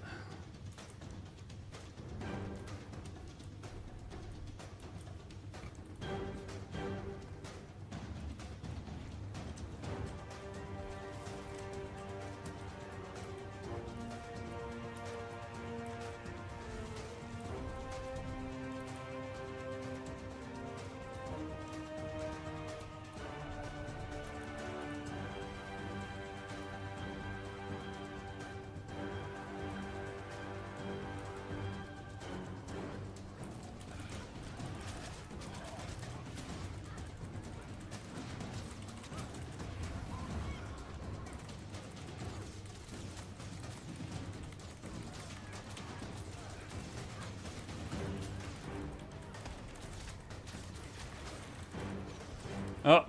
Oh,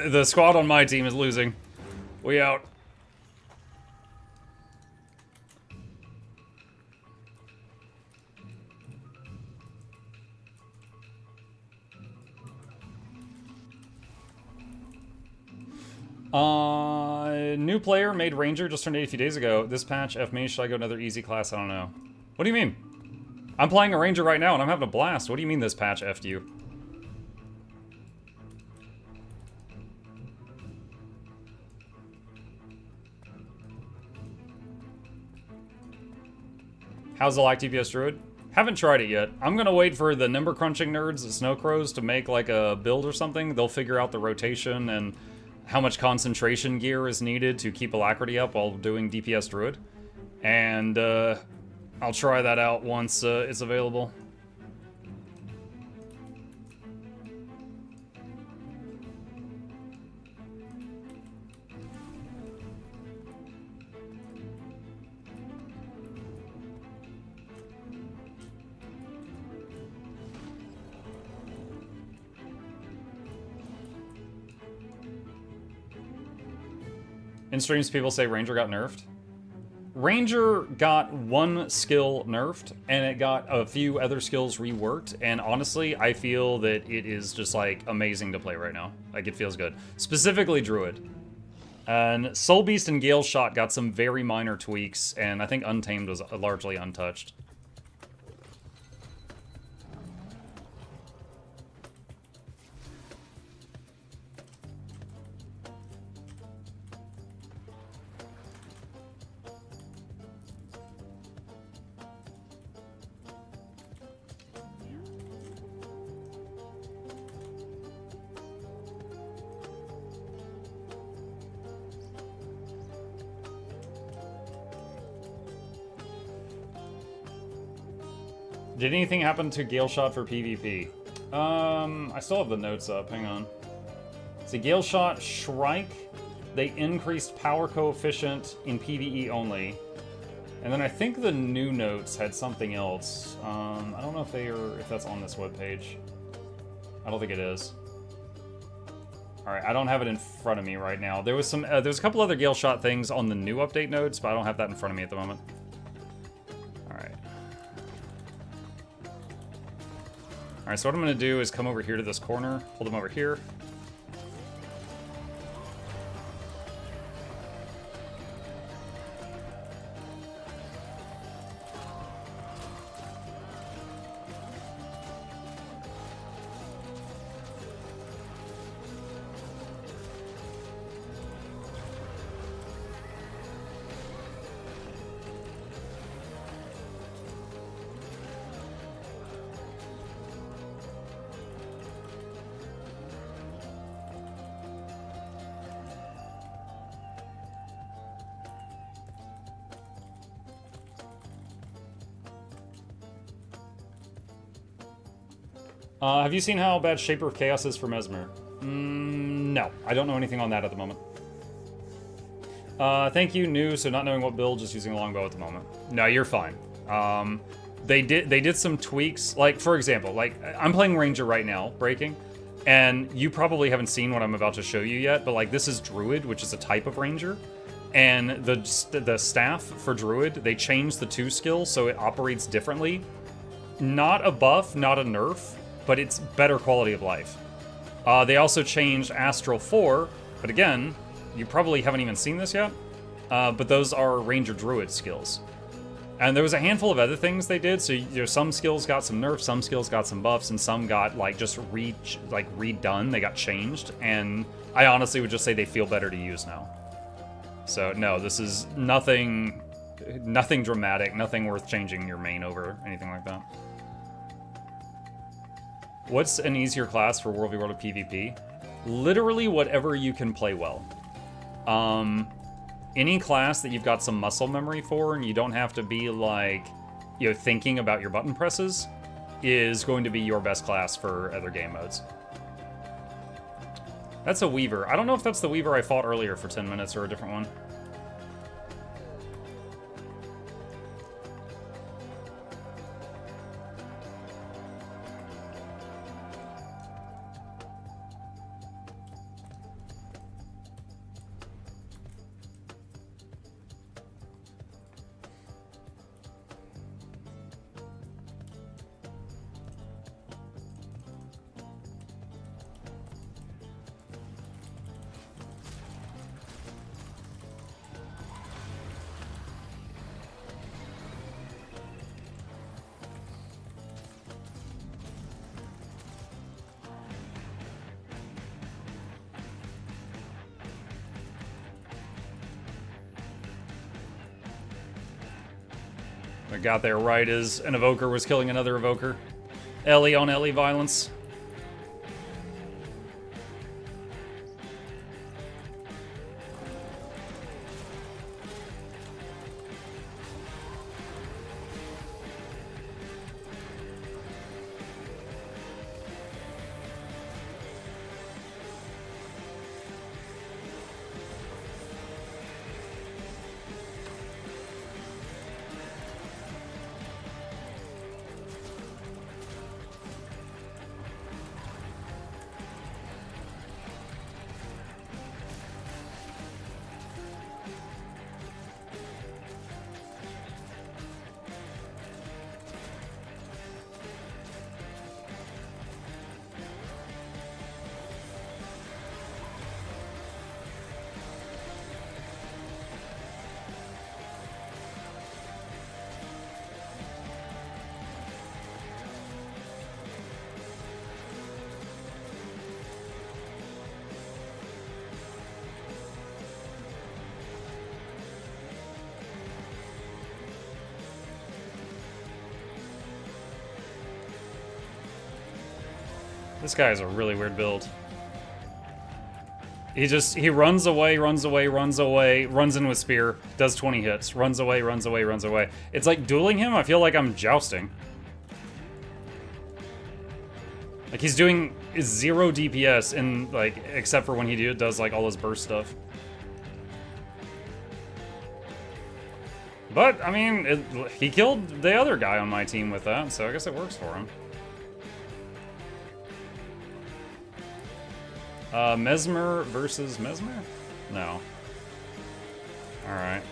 the squad on my team is losing. We out. New player made Ranger, just turned 8 a few days ago. This patch, F me, should I go another easy class? I don't know. What do you mean? I'm playing a Ranger right now and I'm having a blast. What do you mean this patch F'd you? How's the like DPS Druid? Haven't tried it yet. I'm gonna wait for the number crunching nerds at Snow Crows to make like a build or something. They'll figure out the rotation and how much concentration gear is needed to keep alacrity up while doing DPS Druid. And I'll try that out once it's available. In streams, people say Ranger got nerfed. Ranger got one skill nerfed, and it got a few other skills reworked, and honestly, I feel that it is just, like, amazing to play right now. Like, it feels good. Specifically Druid. And Soul Beast and Gale Shot got some very minor tweaks, and I think Untamed was largely untouched. Did anything happen to Gale Shot for PvP? I still have the notes up, hang on. So Gale Shot, Shrike, they increased power coefficient in PvE only. And then I think the new notes had something else. I don't know if that's on this webpage. I don't think it is. Alright, I don't have it in front of me right now. There was a couple other Gale Shot things on the new update notes, but I don't have that in front of me at the moment. Alright, so what I'm going to do is come over here to this corner, pull them over here. Have you seen how bad Shaper of Chaos is for Mesmer? No, I don't know anything on that at the moment. Thank you, new, so not knowing what build, just using a longbow at the moment. No, you're fine. They did some tweaks, like, for example, like, I'm playing Ranger right now, breaking, and you probably haven't seen what I'm about to show you yet, but, like, this is Druid, which is a type of Ranger, and the staff for Druid, they changed the 2 skill, so it operates differently. Not a buff, not a nerf, but it's better quality of life. They also changed Astral 4, but again, you probably haven't even seen this yet, but those are Ranger Druid skills. And there was a handful of other things they did, so some skills got some nerfs, some skills got some buffs, and some got like just redone, they got changed, and I honestly would just say they feel better to use now. So no, this is nothing dramatic, nothing worth changing your main over, anything like that. What's an easier class for World v World of PvP? Literally whatever you can play well. Any class that you've got some muscle memory for and you don't have to be like, thinking about your button presses is going to be your best class for other game modes. That's a Weaver. I don't know if that's the Weaver I fought earlier for 10 minutes or a different one. I got there right as an evoker was killing another evoker. Ellie on Ellie violence. This guy is a really weird build. He runs away, runs away, runs away, runs in with spear, does 20 hits, runs away, runs away, runs away. It's like dueling him, I feel like I'm jousting. Like he's doing 0 DPS in like, except for when he does like all his burst stuff. But, I mean, he killed the other guy on my team with that, so I guess it works for him. Mesmer versus Mesmer? No. Alright.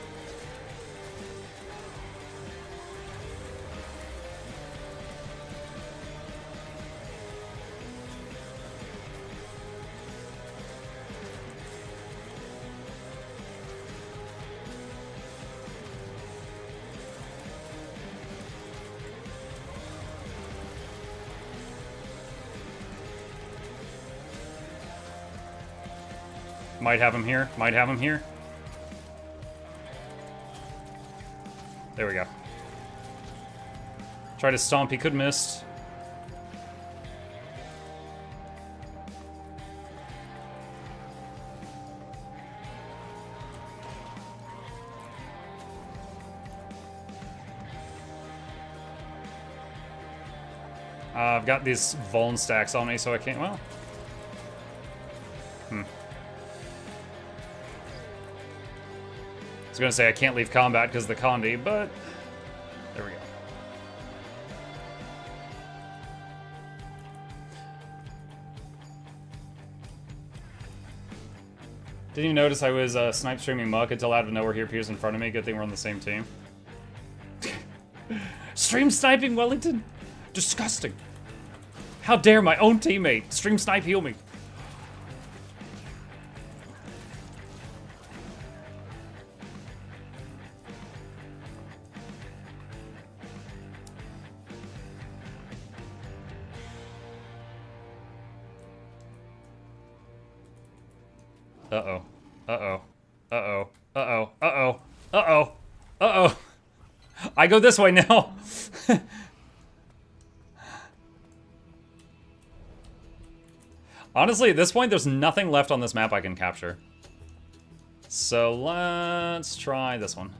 Might have him here. Might have him here. There we go. Try to stomp. He could miss. I've got these Vuln stacks on me, so I can't. Well. I was gonna say I can't leave combat because of the Condi, but there we go. Didn't you notice I was snipe streaming Muck until out of nowhere he appears in front of me? Good thing we're on the same team. Stream sniping Wellington? Disgusting. How dare my own teammate stream snipe heal me? Uh-oh. Uh-oh. Uh-oh. Uh-oh. Uh-oh. Uh-oh. Uh-oh. I go this way now. Honestly, at this point, there's nothing left on this map I can capture. So let's try this one.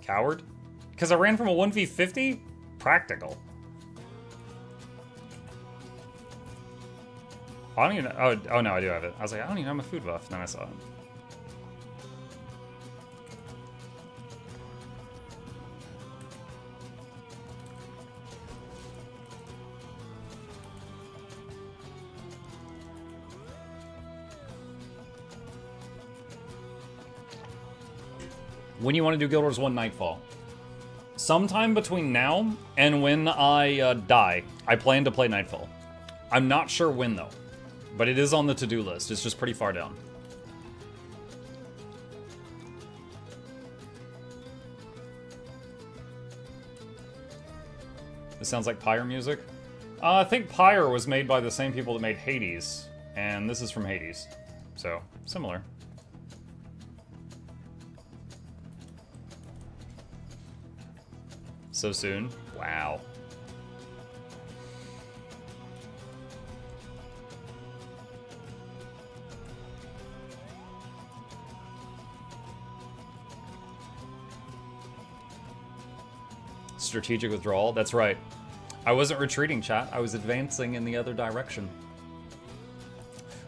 Coward? Because I ran from a 1v50? Practical. I don't even know. Oh no, I do have it. I was like, I don't even have my food buff. And then I saw it. When you want to do Guild Wars 1 Nightfall? Sometime between now and when I die, I plan to play Nightfall. I'm not sure when though, but it is on the to-do list. It's just pretty far down. This sounds like Pyre music. I think Pyre was made by the same people that made Hades, and this is from Hades, so similar. So soon? Wow. Strategic withdrawal? That's right. I wasn't retreating, chat. I was advancing in the other direction.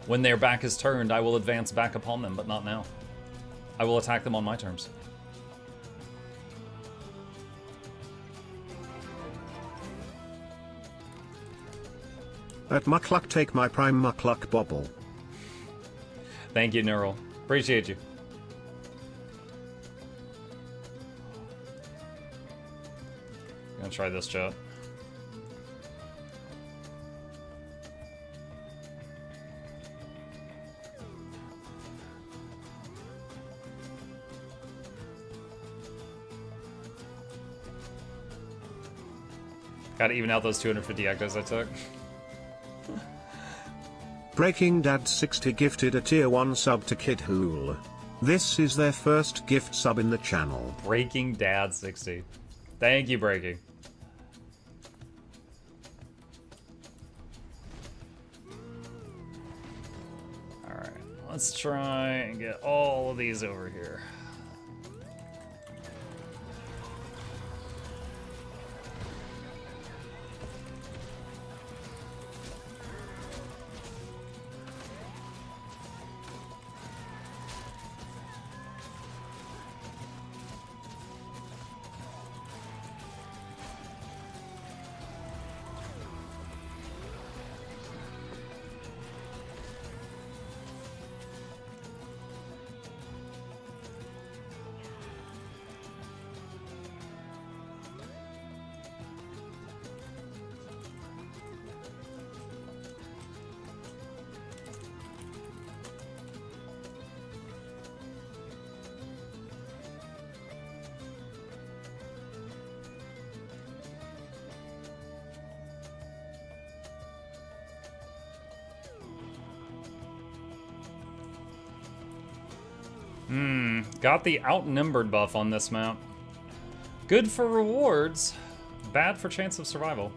When their back is turned, I will advance back upon them, but not now. I will attack them on my terms. At Mukluk, take my prime Mukluk bobble. Thank you, Neural. Appreciate you. Gonna try this, chat. Gotta even out those 250 actives I took. Breaking Dad 60 gifted a tier 1 sub to Kid Hool. This is their first gift sub in the channel. Breaking Dad 60. Thank you, Breaking. Alright, let's try and get all of these over here. Got the outnumbered buff on this map. Good for rewards, bad for chance of survival.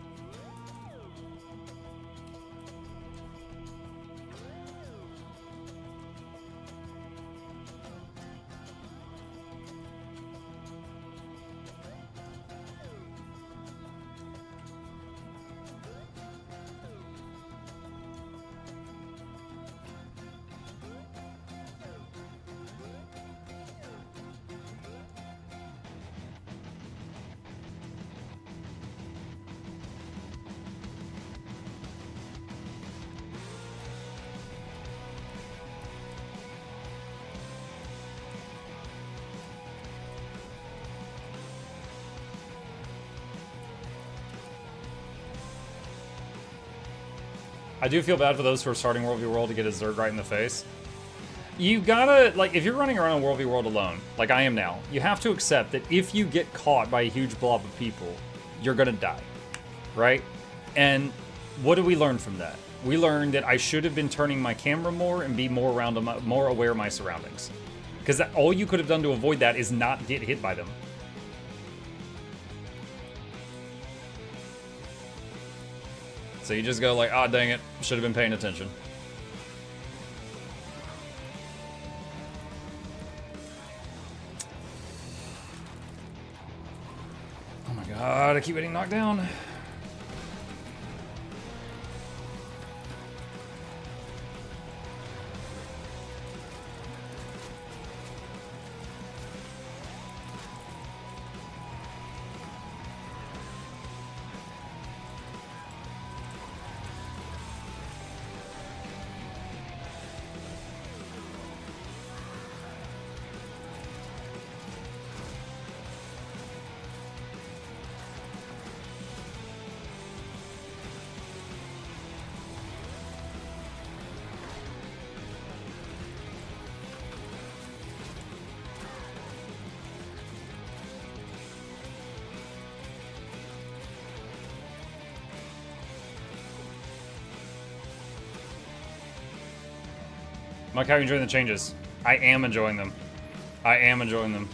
I do feel bad for those who are starting World v World to get a Zerg right in the face. You gotta, like, if you're running around in World v World alone, like I am now, you have to accept that if you get caught by a huge blob of people, you're gonna die, right? And what did we learn from that? We learned that I should have been turning my camera more and be more around, more aware of my surroundings. Because all you could have done to avoid that is not get hit by them. So you just go like, ah, dang it, should have been paying attention. Oh my god, I keep getting knocked down. Mike, how are you enjoying the changes? I am enjoying them. I am enjoying them.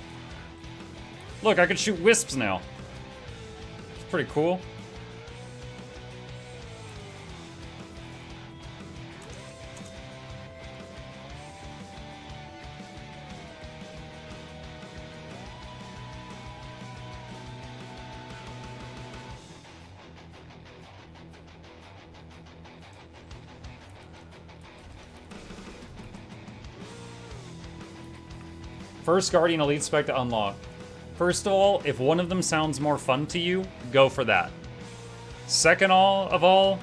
Look, I can shoot wisps now. pretty cool. First Guardian Elite Spec to unlock. First of all, if one of them sounds more fun to you, go for that. Second of all,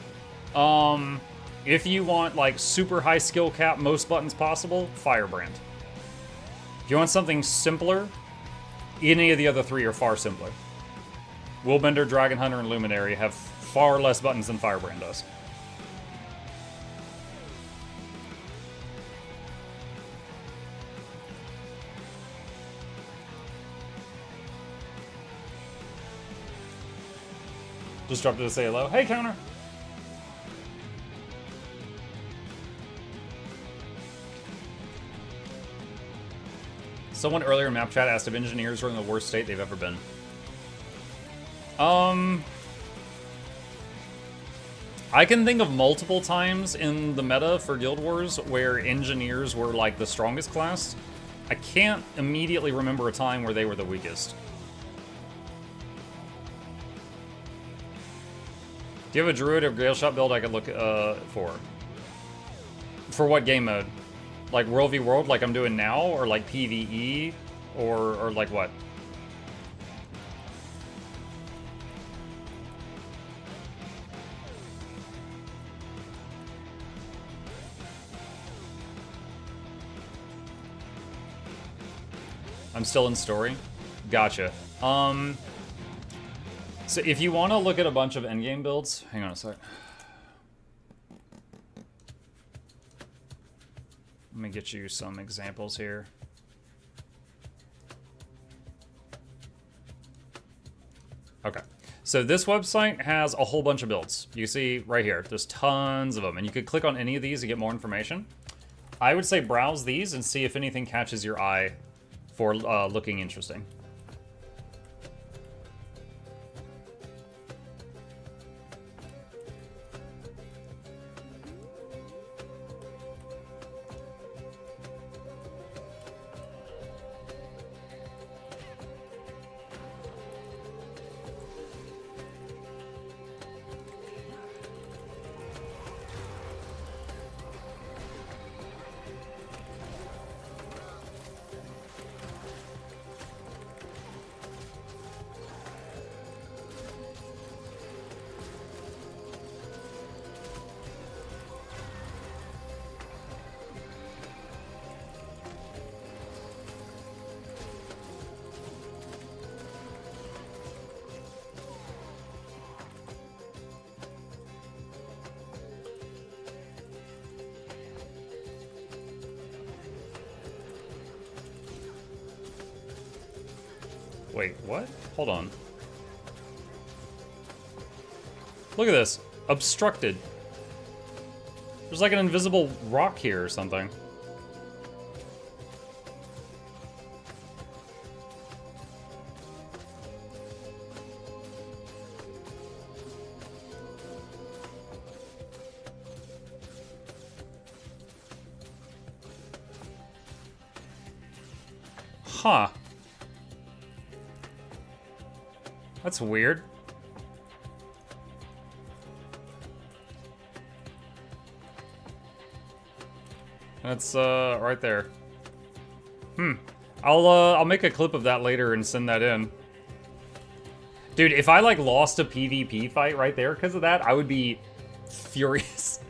if you want like super high skill cap, most buttons possible, Firebrand. If you want something simpler, any of the other three are far simpler. Willbender, Dragon Hunter, and Luminary have far less buttons than Firebrand does. Just dropped it to say hello. Hey, Counter! Someone earlier in map chat asked if engineers are in the worst state they've ever been. I can think of multiple times in the meta for Guild Wars where engineers were like the strongest class. I can't immediately remember a time where they were the weakest. Do you have a Druid or Grail Shot build I could look for? For what game mode? Like World v World like I'm doing now? Or like PvE? Or like what? I'm still in story? Gotcha. So if you want to look at a bunch of endgame builds, hang on a sec. Let me get you some examples here. Okay, so this website has a whole bunch of builds. You see right here, there's tons of them, and you could click on any of these to get more information. I would say browse these and see if anything catches your eye for looking interesting. Wait, what? Hold on. Look at this. Obstructed. There's like an invisible rock here or something. Huh. That's weird. That's right there. I'll make a clip of that later and send that in. Dude, if I like lost a PvP fight right there because of that, I would be furious.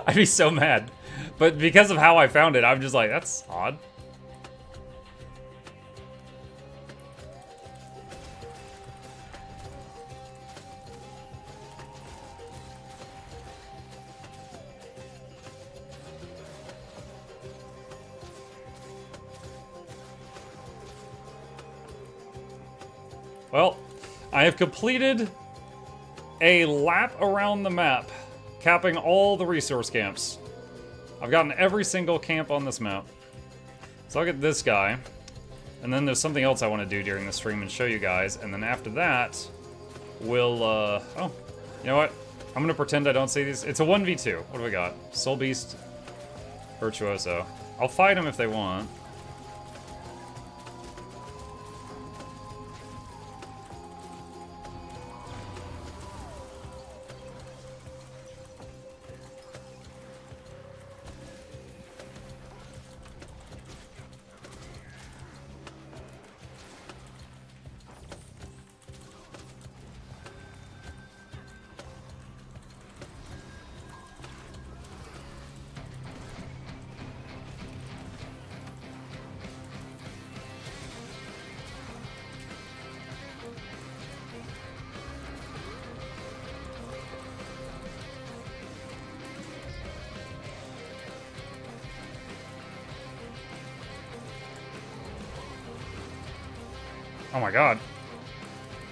I'd be so mad. But because of how I found it, I'm just like, that's odd. Well, I have completed a lap around the map, capping all the resource camps. I've gotten every single camp on this map. So I'll get this guy, and then there's something else I want to do during the stream and show you guys, and then after that, will, oh, you know what? I'm gonna pretend I don't see these. It's a 1v2. What do we got? Soul Beast, Virtuoso. I'll fight them if they want. Oh my god.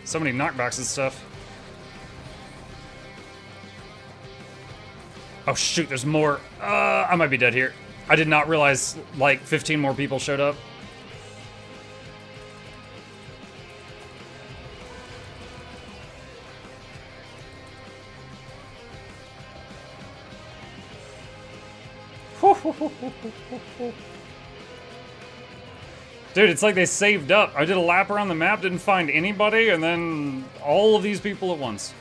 So many knockbacks and stuff. Oh shoot, there's more. I might be dead here. I did not realize like 15 more people showed up. Dude, it's like they saved up. I did a lap around the map, didn't find anybody, and then all of these people at once.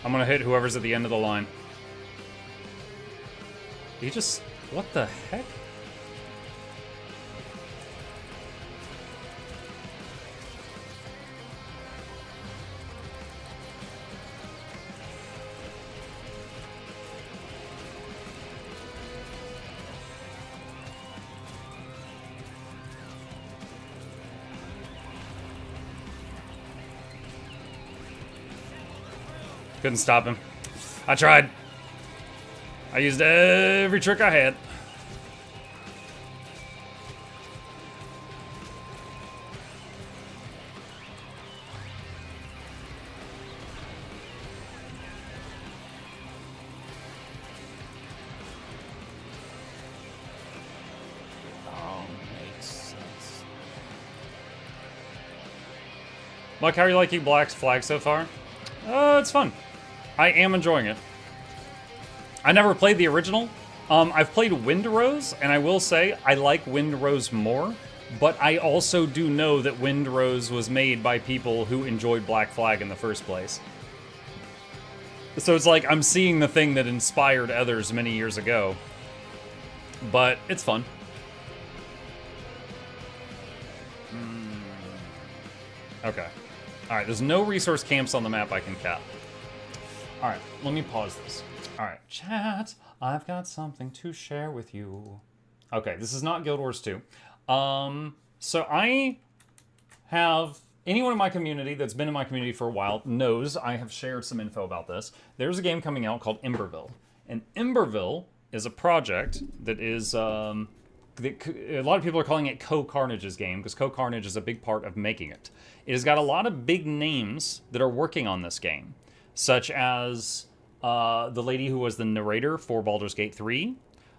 I'm gonna hit whoever's at the end of the line. He just... what the heck? Couldn't stop him. I tried. I used every trick I had. Mike, how are you liking Black's flag so far? It's fun. I am enjoying it. I never played the original. I've played Windrose, and I will say I like Windrose more, but I also do know that Windrose was made by people who enjoyed Black Flag in the first place. So it's like I'm seeing the thing that inspired others many years ago. But it's fun. Okay. Alright, there's no resource camps on the map I can cap. Alright, let me pause this. Alright, chat, I've got something to share with you. Okay, this is not Guild Wars 2. So I have... anyone in my community that's been in my community for a while knows I have shared some info about this. There's a game coming out called Emberville. And Emberville is a project that is... a lot of people are calling it Co-Carnage's game, because Co-Carnage is a big part of making it. It has got a lot of big names that are working on this game, such as the lady who was the narrator for Baldur's Gate 3,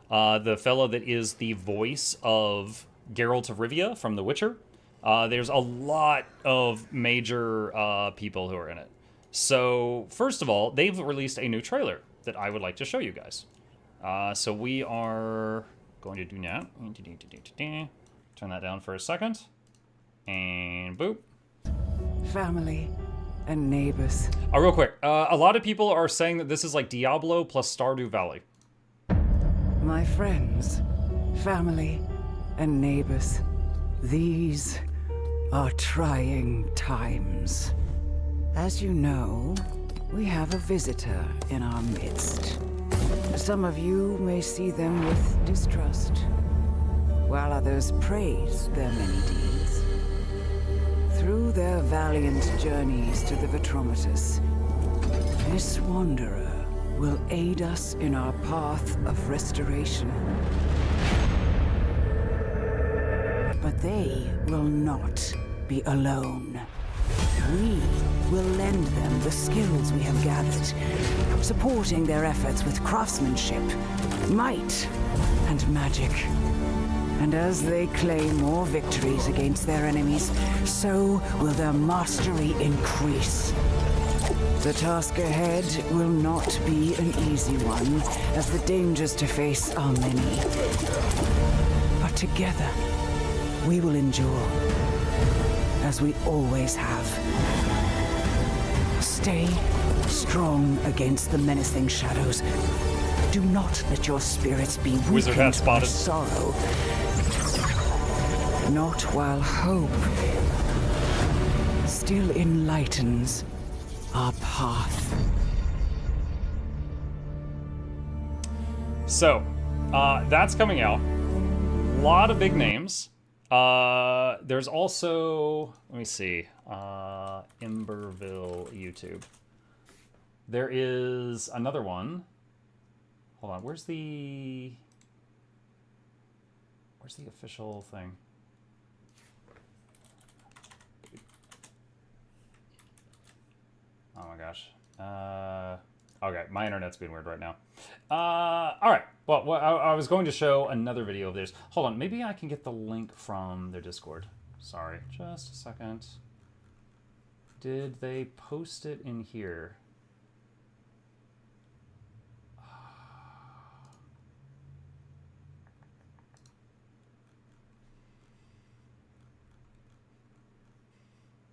the fellow that is the voice of Geralt of Rivia from The Witcher. There's a lot of major people who are in it. So, first of all, they've released a new trailer that I would like to show you guys. So we are going to do that. Turn that down for a second. And boop. Family and neighbors. Real quick, a lot of people are saying that this is like Diablo plus Stardew Valley. My friends, family, and neighbors. These are trying times. As you know, we have a visitor in our midst. Some of you may see them with distrust, while others praise their many deeds. Through their valiant journeys to the Vitrometus, this wanderer will aid us in our path of restoration. But they will not be alone. We will lend them the skills we have gathered, supporting their efforts with craftsmanship, might, and magic. And as they claim more victories against their enemies, so will their mastery increase. The task ahead will not be an easy one, as the dangers to face are many. But together, we will endure, as we always have. Stay strong against the menacing shadows. Do not let your spirits be Wizard hat weakened by spotted. sorrow. Not while hope still enlightens our path. So, that's coming out. A lot of big names. There's also, let me see, Emberville YouTube. There is another one. Hold on, where's the official thing? Oh my gosh. Okay, my internet's being weird right now. All right. Well, I was going to show another video of theirs. Hold on, maybe I can get the link from their Discord. Sorry, just a second. Did they post it in here?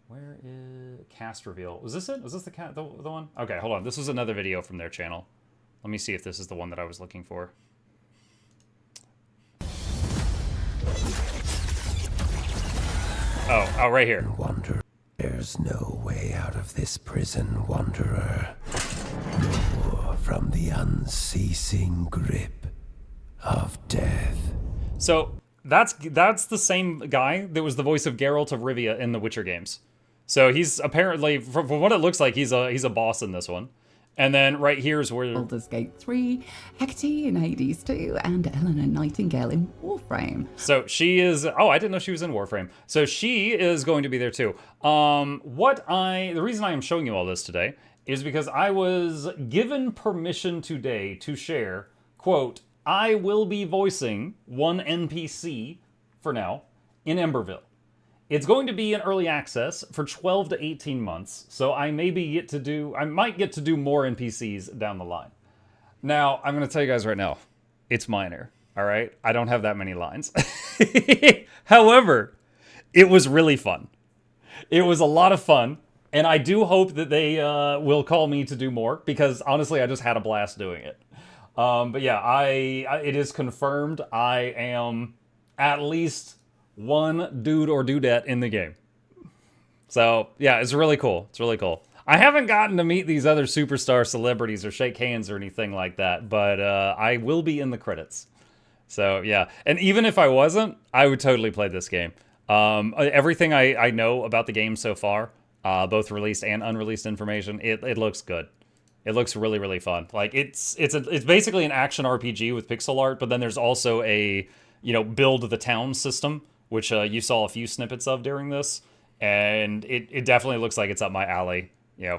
Where is cast reveal? Was this it? Was this the one? Okay, hold on. This was another video from their channel. Let me see if this is the one that I was looking for. Oh, right here. Wanderer, there's no way out of this prison, wanderer. Nor from the unceasing grip of death. So that's the same guy that was the voice of Geralt of Rivia in the Witcher games. So he's apparently, from what it looks like, he's a boss in this one. And then right here is where Baldur's Gate 3, Hecate in Hades 2, and Eleanor Nightingale in Warframe. So she is. Oh, I didn't know she was in Warframe. So she is going to be there too. The reason I am showing you all this today is because I was given permission today to share, quote, I will be voicing one NPC for now in Emberville. It's going to be in early access for 12 to 18 months, so I might get to do more NPCs down the line. Now, I'm going to tell you guys right now, it's minor, all right? I don't have that many lines. However, it was really fun. It was a lot of fun, and I do hope that they will call me to do more, because honestly, I just had a blast doing it. But yeah, it is confirmed I am at least one dude or dudette in the game. So yeah, it's really cool. It's really cool. I haven't gotten to meet these other superstar celebrities or shake hands or anything like that, but I will be in the credits. So yeah, and even if I wasn't, I would totally play this game. Everything I know about the game so far, both released and unreleased information, it looks good. It looks really, really fun. Like it's basically an action RPG with pixel art, but then there's also a build the town system, which you saw a few snippets of during this, and it definitely looks like it's up my alley.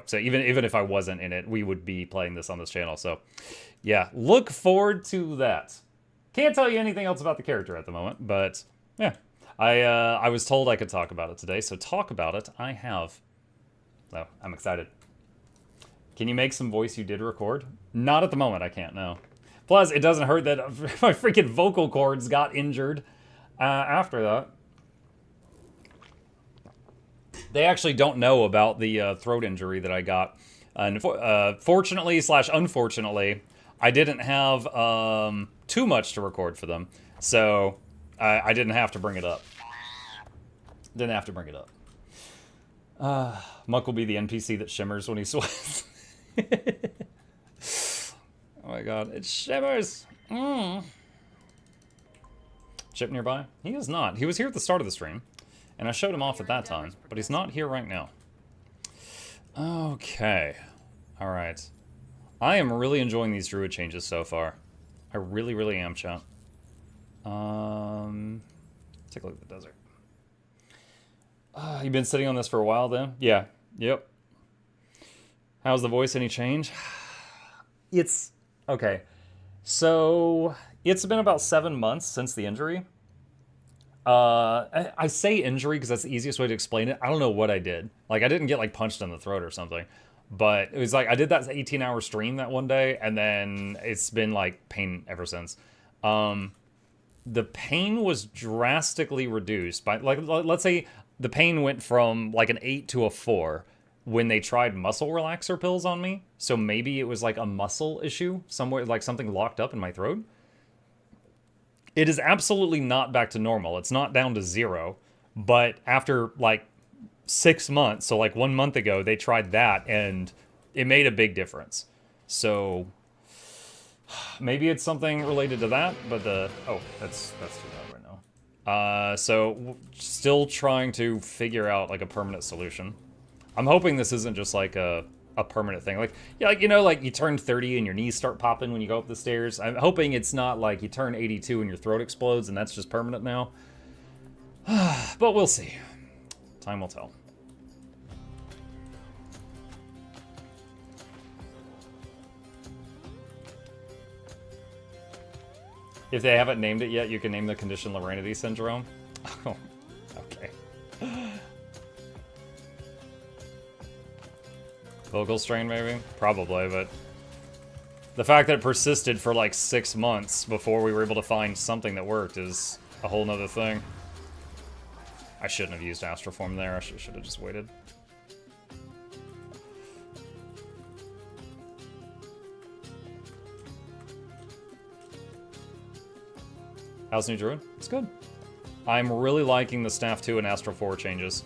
So even if I wasn't in it, we would be playing this on this channel. So yeah, look forward to that. Can't tell you anything else about the character at the moment, but yeah, I was told I could talk about it today, so talk about it I have. So I'm excited. Can you make some voice you did record? Not at the moment, I can't, no. Plus, it doesn't hurt that my freaking vocal cords got injured after that. They actually don't know about the throat injury that I got. And fortunately / unfortunately, I didn't have too much to record for them. So I didn't have to bring it up. Muck will be the NPC that shimmers when he sweats. Oh my god, it shimmers! Chip nearby? He is not. He was here at the start of the stream, and I showed him off at that time, but he's not here right now. Okay. Alright. I am really enjoying these Druid changes so far. I really, really am, chat. Take a look at the desert. You've been sitting on this for a while then? Yeah. Yep. How's the voice? Any change? It's... Okay. So, It's been about 7 months since the injury. I say injury because that's the easiest way to explain it. I don't know what I did. Like, I didn't get, like, punched in the throat or something. But it was like, I did that 18-hour stream that one day, and then it's been, like, pain ever since. The pain was drastically reduced by, like, let's say the pain went from, like, an 8 to a 4 when they tried muscle relaxer pills on me. So maybe it was, like, a muscle issue somewhere, like, something locked up in my throat. It is absolutely not back to normal. It's not down to 0. But after, like, 6 months, so, like, 1 month ago, they tried that, and it made a big difference. So maybe it's something related to that, but oh, that's too loud right now. So still trying to figure out, like, a permanent solution. I'm hoping this isn't just, like, a permanent thing. Like, yeah, like, you know, like, you turn 30 and your knees start popping when you go up the stairs. I'm hoping it's not like you turn 82 and your throat explodes and that's just permanent now. But we'll see. Time will tell. If they haven't named it yet, you can name the condition Loranity Syndrome. Oh, okay. Vocal strain, maybe? Probably, but the fact that it persisted for like 6 months before we were able to find something that worked is a whole nother thing. I shouldn't have used Astroform there. I should have just waited. How's New Druid? It's good. I'm really liking the Staff 2 and Astro 4 changes.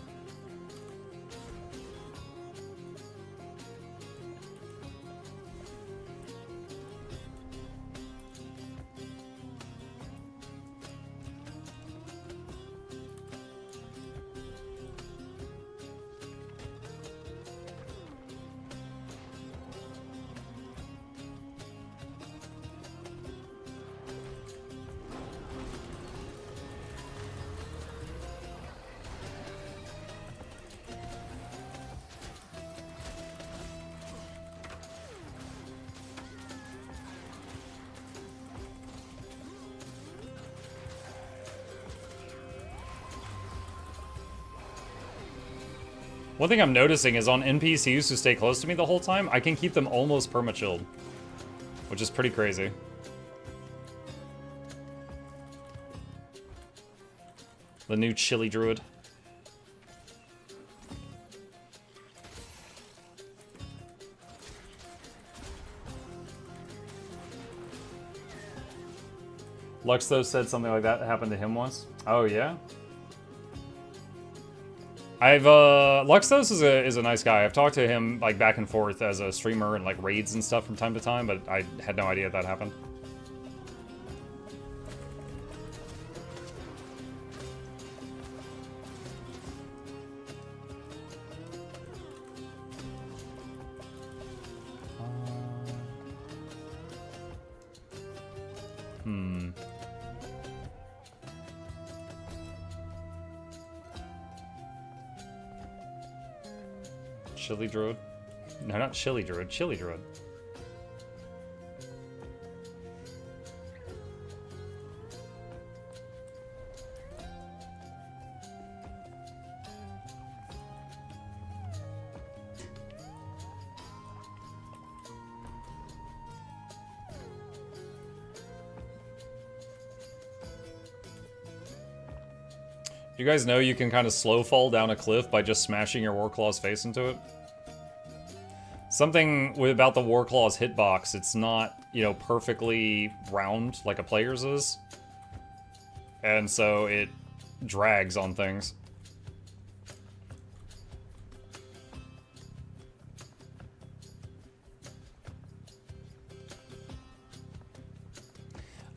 One thing I'm noticing is on NPCs who stay close to me the whole time, I can keep them almost perma-chilled, which is pretty crazy. The new chilly druid. Luxthos said something like that happened to him once. Oh, yeah? Luxthos is a nice guy. I've talked to him, like, back and forth as a streamer and, like, raids and stuff from time to time, but I had no idea that happened. Chili Druid? No, not Chili Druid. Chili Druid. You guys know you can kind of slow fall down a cliff by just smashing your Warclaw's face into it? Something about the Warclaw's hitbox, it's not, you know, perfectly round like a player's is. And so it drags on things.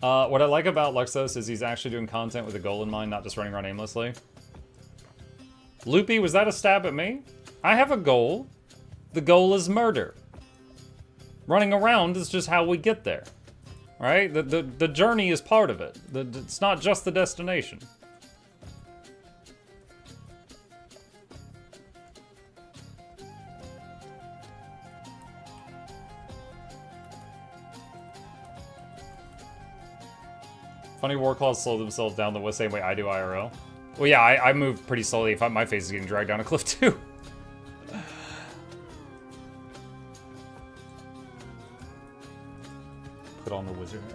What I like about Luxthos is he's actually doing content with a goal in mind, not just running around aimlessly. Loopy, was that a stab at me? I have a goal. The goal is murder. Running around is just how we get there. Right? The journey is part of it. It's not just the destination. Funny war claws slow themselves down the same way I do IRL. Well, yeah, I move pretty slowly if my face is getting dragged down a cliff too. Put on the wizard hat.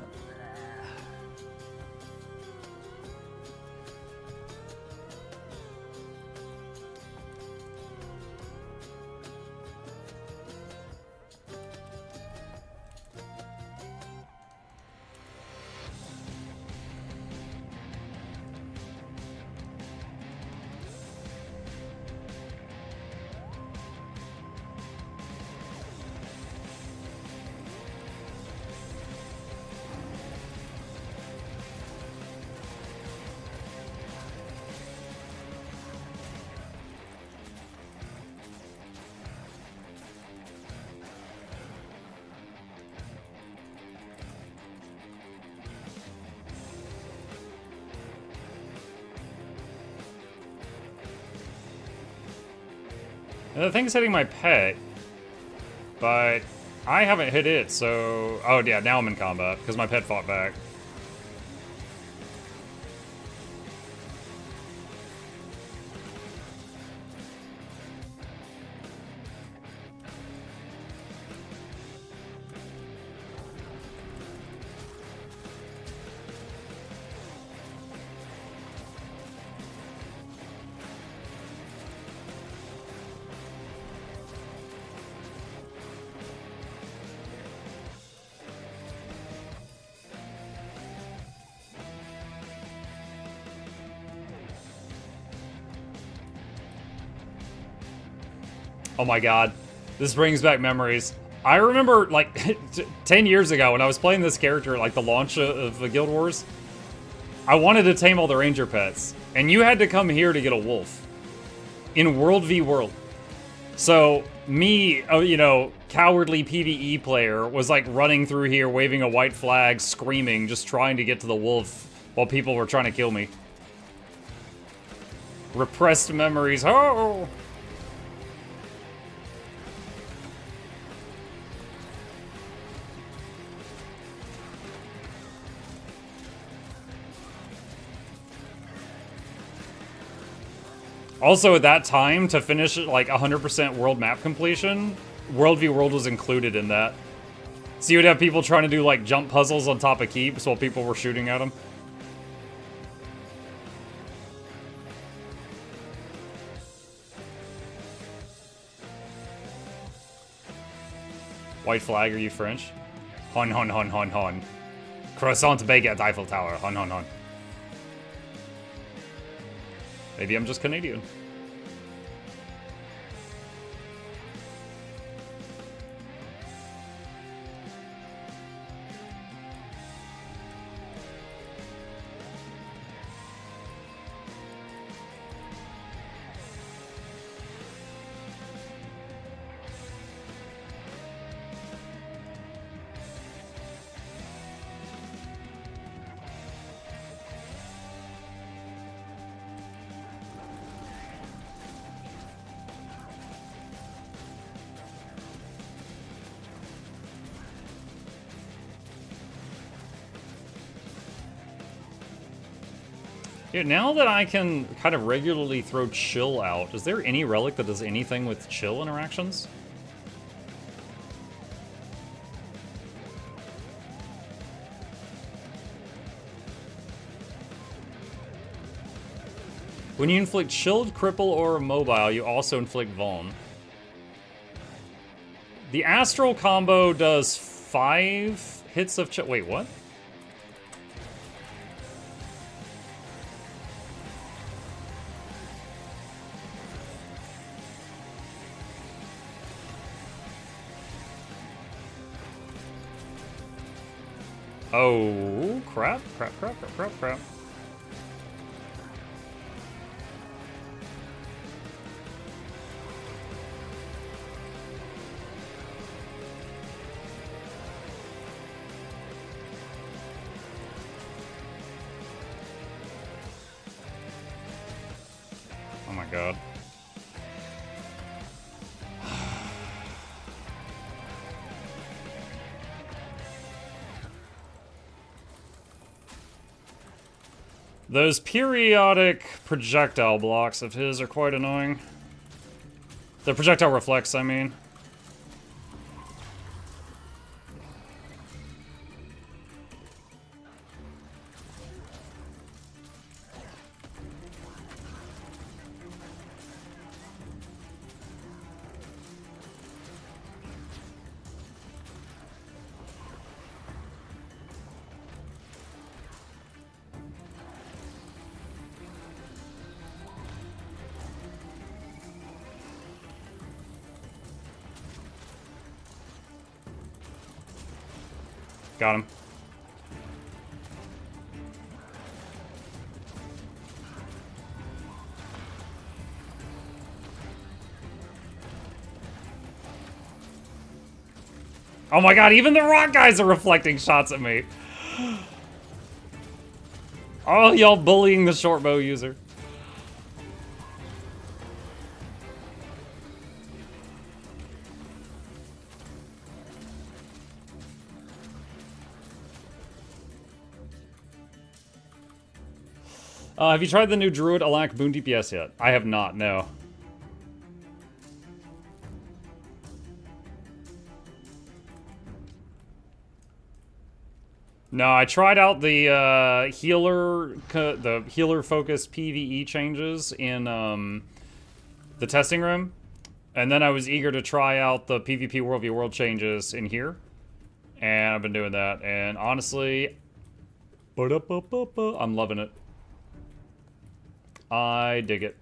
And the thing's hitting my pet, but I haven't hit it, so... Oh, yeah, now I'm in combat, because my pet fought back. Oh my god, this brings back memories. I remember, like, 10 years ago when I was playing this character, like, the launch of the Guild Wars, I wanted to tame all the ranger pets, and you had to come here to get a wolf. In World v World. So, me, you know, cowardly PvE player, was, like, running through here, waving a white flag, screaming, just trying to get to the wolf, while people were trying to kill me. Repressed memories, oh! Also, at that time, to finish like 100% world map completion, World v World was included in that. So you would have people trying to do like jump puzzles on top of keeps while people were shooting at them. White flag, are you French? Hon hon hon hon hon. Croissant baguette Eiffel Tower. Hon hon hon. Maybe I'm just Canadian. Yeah, now that I can kind of regularly throw chill out, is there any relic that does anything with chill interactions? When you inflict chilled, cripple, or mobile, you also inflict vuln. The astral combo does 5 hits of chill. Wait, what? Oh, crap, crap, crap, crap, crap, crap. Oh my god. Those periodic projectile blocks of his are quite annoying. The projectile reflex, I mean. Got him. Oh my god, even the rock guys are reflecting shots at me. Oh, y'all bullying the short bow user. Have you tried the new Druid Alak Boon DPS yet? I have not, no. No, I tried out the healer focused PvE changes in the testing room, and then I was eager to try out the PvP World v World changes in here, and I've been doing that, and honestly, I'm loving it. I dig it.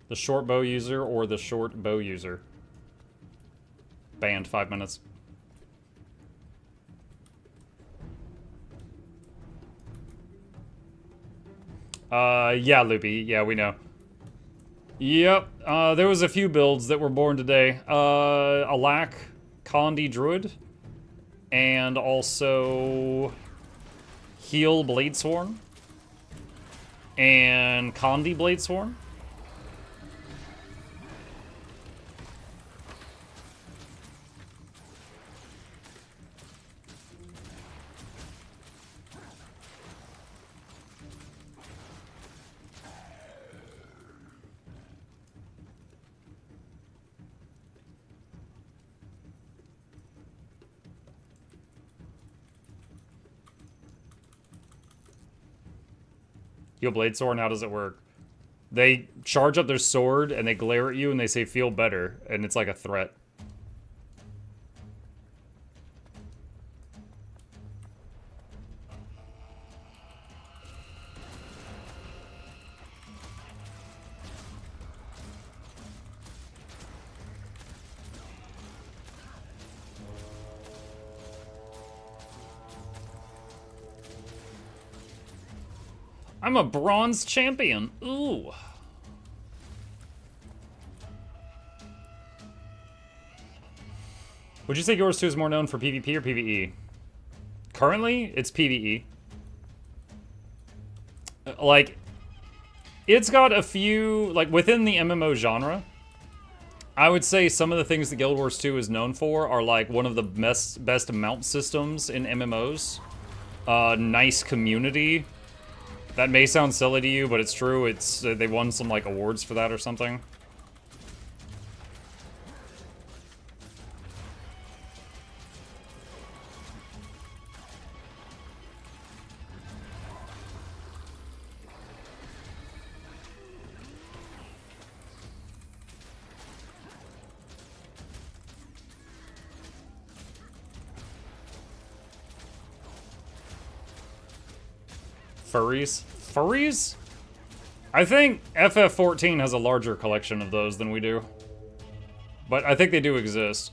The short bow user or the short bow user? Banned 5 minutes. Yeah, Loopy. Yeah, we know. Yep. There was a few builds that were born today. Alak, Condi Druid, and also Heal Bladesworn, and Condi Bladesworn. Heal Bladesworn, how does it work? They charge up their sword and they glare at you and they say feel better, and it's like a threat. I'm a bronze champion. Ooh. Would you say yours 2 is more known for PvP or PvE? Currently, it's PvE. Like, it's got a few, like, within the MMO genre, I would say some of the things that Guild Wars 2 is known for are, like, one of the best mount systems in MMOs. Nice community. That may sound silly to you, but it's true. It's they won some like awards for that or something. Furries? Furries? I think FF14 has a larger collection of those than we do. But I think they do exist.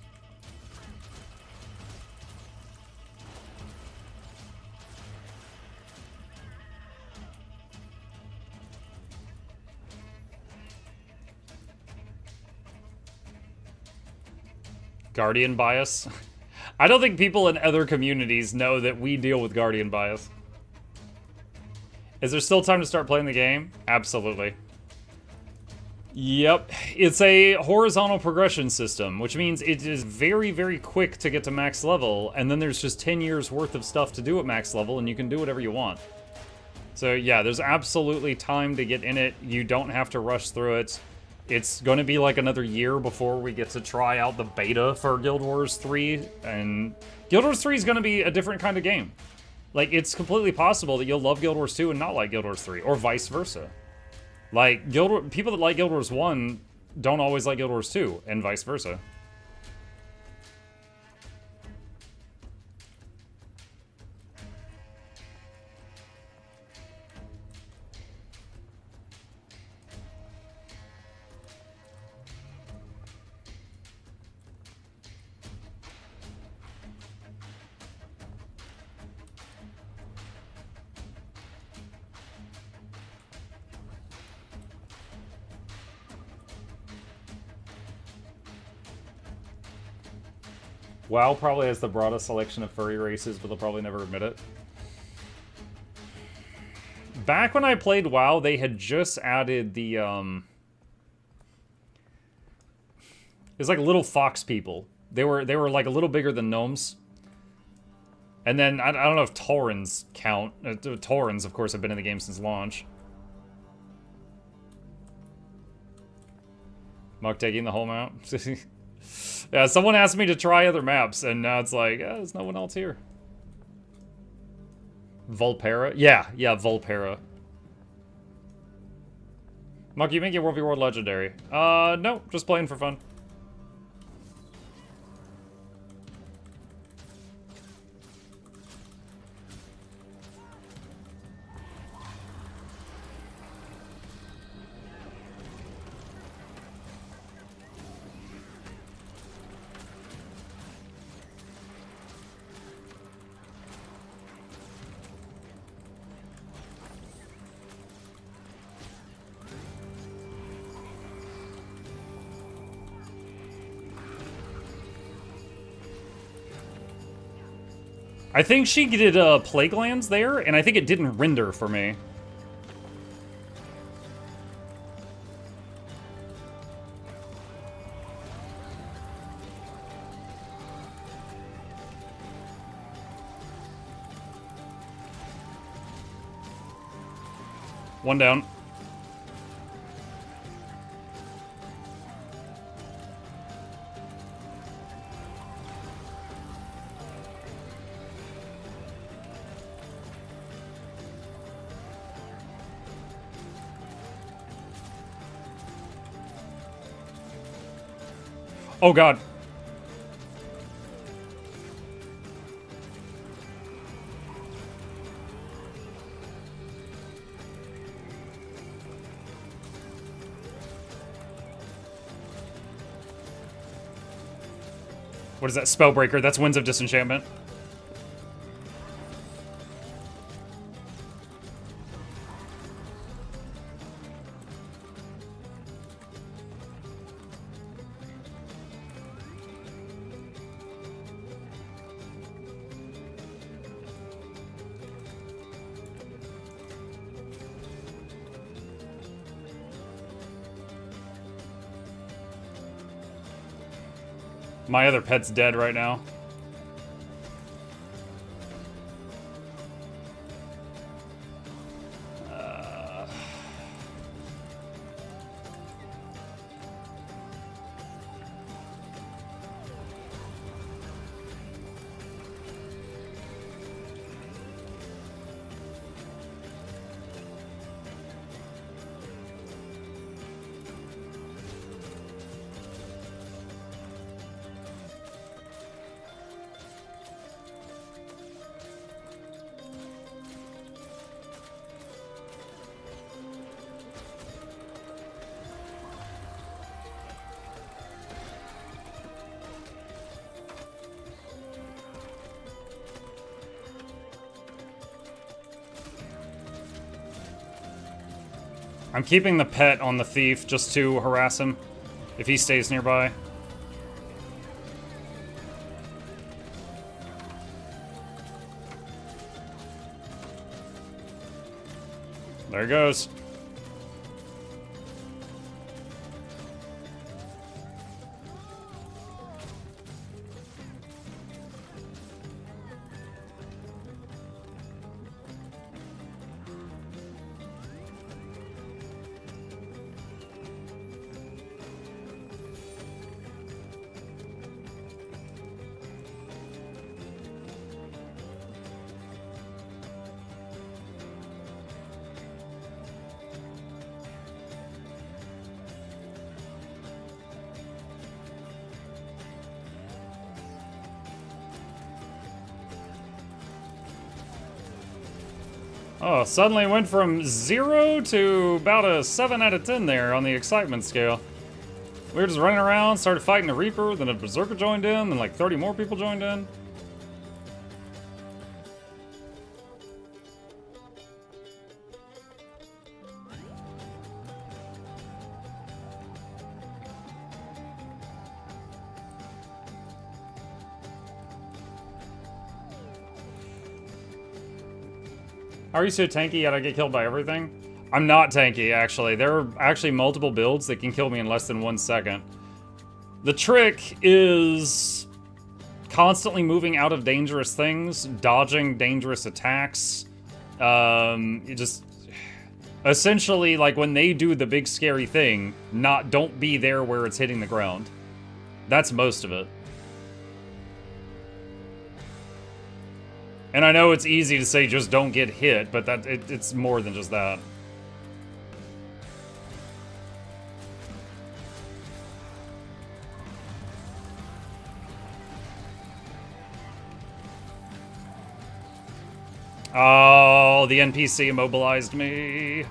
Guardian bias? I don't think people in other communities know that we deal with Guardian bias. Is there still time to start playing the game? Absolutely. Yep, it's a horizontal progression system, which means it is very, very quick to get to max level, and then there's just 10 years worth of stuff to do at max level, and you can do whatever you want. So yeah, there's absolutely time to get in it. You don't have to rush through it. It's going to be like another year before we get to try out the beta for Guild Wars 3, and Guild Wars 3 is going to be a different kind of game. Like, it's completely possible that you'll love Guild Wars 2 and not like Guild Wars 3, or vice versa. Like, people that like Guild Wars 1 don't always like Guild Wars 2, and vice versa. WoW probably has the broadest selection of furry races, but they'll probably never admit it. Back when I played WoW, they had just added the, it's like little fox people. They were like a little bigger than gnomes. And then, I don't know if Taurens count. Taurens, of course, have been in the game since launch. Muck taking the whole map. Yeah, someone asked me to try other maps, and now it's like, there's no one else here. Volpera? Yeah, Volpera. Muck, you make your World v World legendary. No, just playing for fun. I think she did Plague Lands there, and I think it didn't render for me. One down. Oh god. What is that? Spellbreaker. That's Winds of Disenchantment. My other pet's dead right now. I'm keeping the pet on the thief just to harass him if he stays nearby. There he goes. Oh, suddenly went from 0 to about a 7 out of 10 there on the excitement scale. We were just running around, started fighting a Reaper, then a Berserker joined in, then like 30 more people joined in. Are you so tanky yet I get killed by everything? I'm not tanky, actually. There are actually multiple builds that can kill me in less than 1 second. The trick is constantly moving out of dangerous things, dodging dangerous attacks. You just... Essentially, like, when they do the big scary thing, don't be there where it's hitting the ground. That's most of it. And I know it's easy to say just don't get hit, but it's more than just that. Oh, the NPC immobilized me.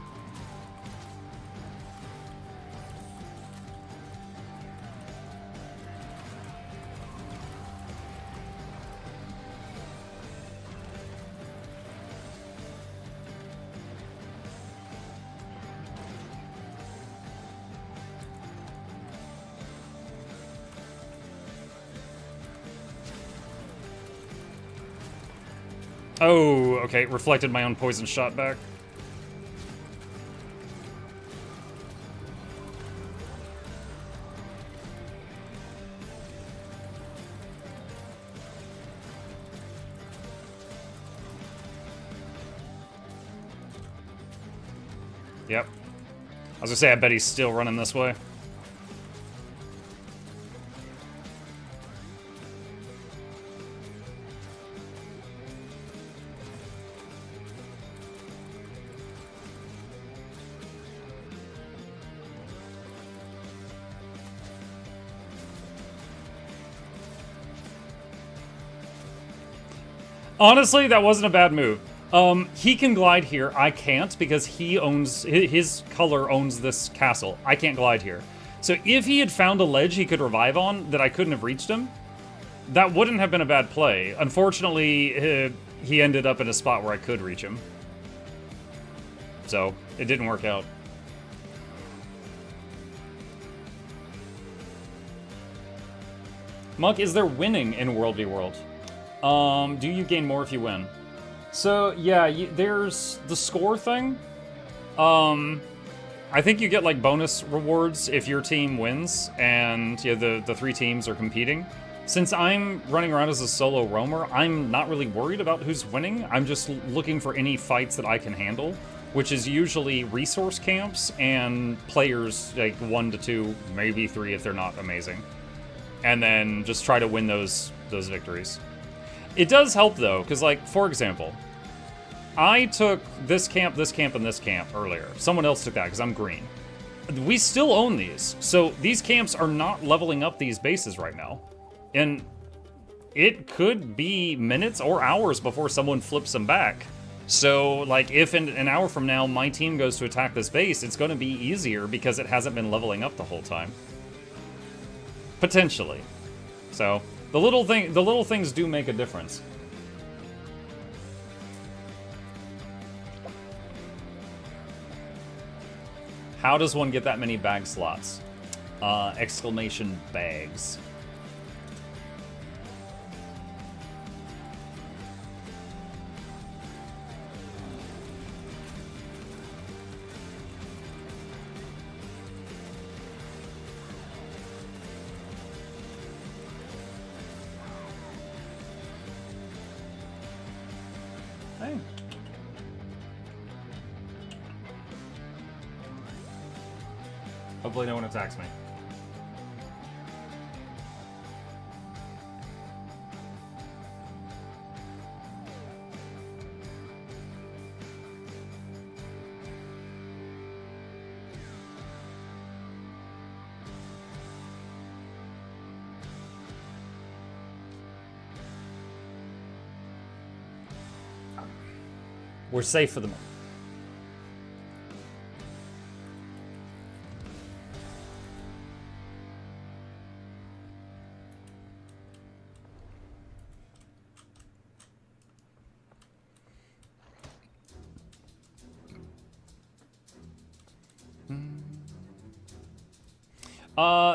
Oh, okay, reflected my own poison shot back. Yep. I was gonna say, I bet he's still running this way. Honestly, that wasn't a bad move. He can glide here. I can't because he owns... His color owns this castle. I can't glide here. So if he had found a ledge he could revive on that I couldn't have reached him, that wouldn't have been a bad play. Unfortunately, he ended up in a spot where I could reach him. So, it didn't work out. Monk, is there winning in World v World? Do you gain more if you win? So, yeah, there's the score thing. I think you get, like, bonus rewards if your team wins, and yeah, the 3 teams are competing. Since I'm running around as a solo roamer, I'm not really worried about who's winning. I'm just looking for any fights that I can handle, which is usually resource camps and players, like, 1 to 2, maybe 3 if they're not amazing. And then just try to win those victories. It does help, though, because, like, for example, I took this camp, and this camp earlier. Someone else took that, because I'm green. We still own these, so these camps are not leveling up these bases right now. And it could be minutes or hours before someone flips them back. So, like, if in an hour from now my team goes to attack this base, it's going to be easier because it hasn't been leveling up the whole time. Potentially. So... The little things do make a difference. How does one get that many bag slots? Exclamation bags. Hey. Hopefully no one attacks me. We're safe for the moment.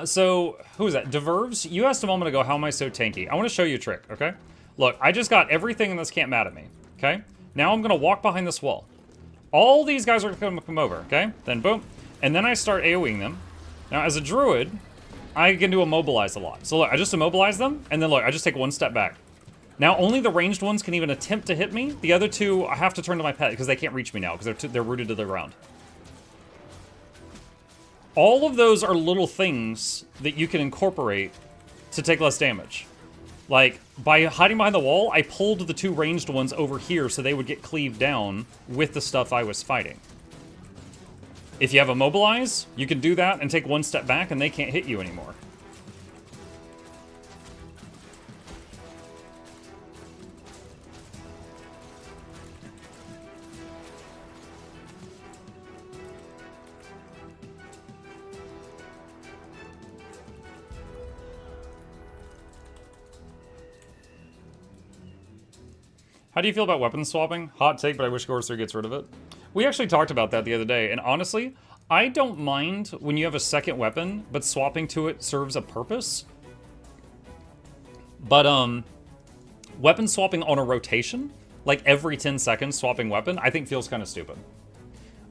So, who is that? Diverves? You asked a moment ago, how am I so tanky? I want to show you a trick, okay? Look, I just got everything in this camp mad at me, okay? Now I'm going to walk behind this wall. All these guys are going to come over, okay? Then boom. And then I start AoEing them. Now, as a druid, I can do immobilize a lot. So look, I just immobilize them, and then look, I just take one step back. Now, only the ranged ones can even attempt to hit me. The other two, I have to turn to my pet, because they can't reach me now, because they're rooted to the ground. All of those are little things that you can incorporate to take less damage. Like, by hiding behind the wall, I pulled the two ranged ones over here so they would get cleaved down with the stuff I was fighting. If you have immobilize, you can do that and take one step back and they can't hit you anymore. How do you feel about weapon swapping? Hot take, but I wish Gorse 3 gets rid of it. We actually talked about that the other day, and honestly, I don't mind when you have a second weapon, but swapping to it serves a purpose. But, weapon swapping on a rotation, like every 10 seconds swapping weapon, I think feels kind of stupid.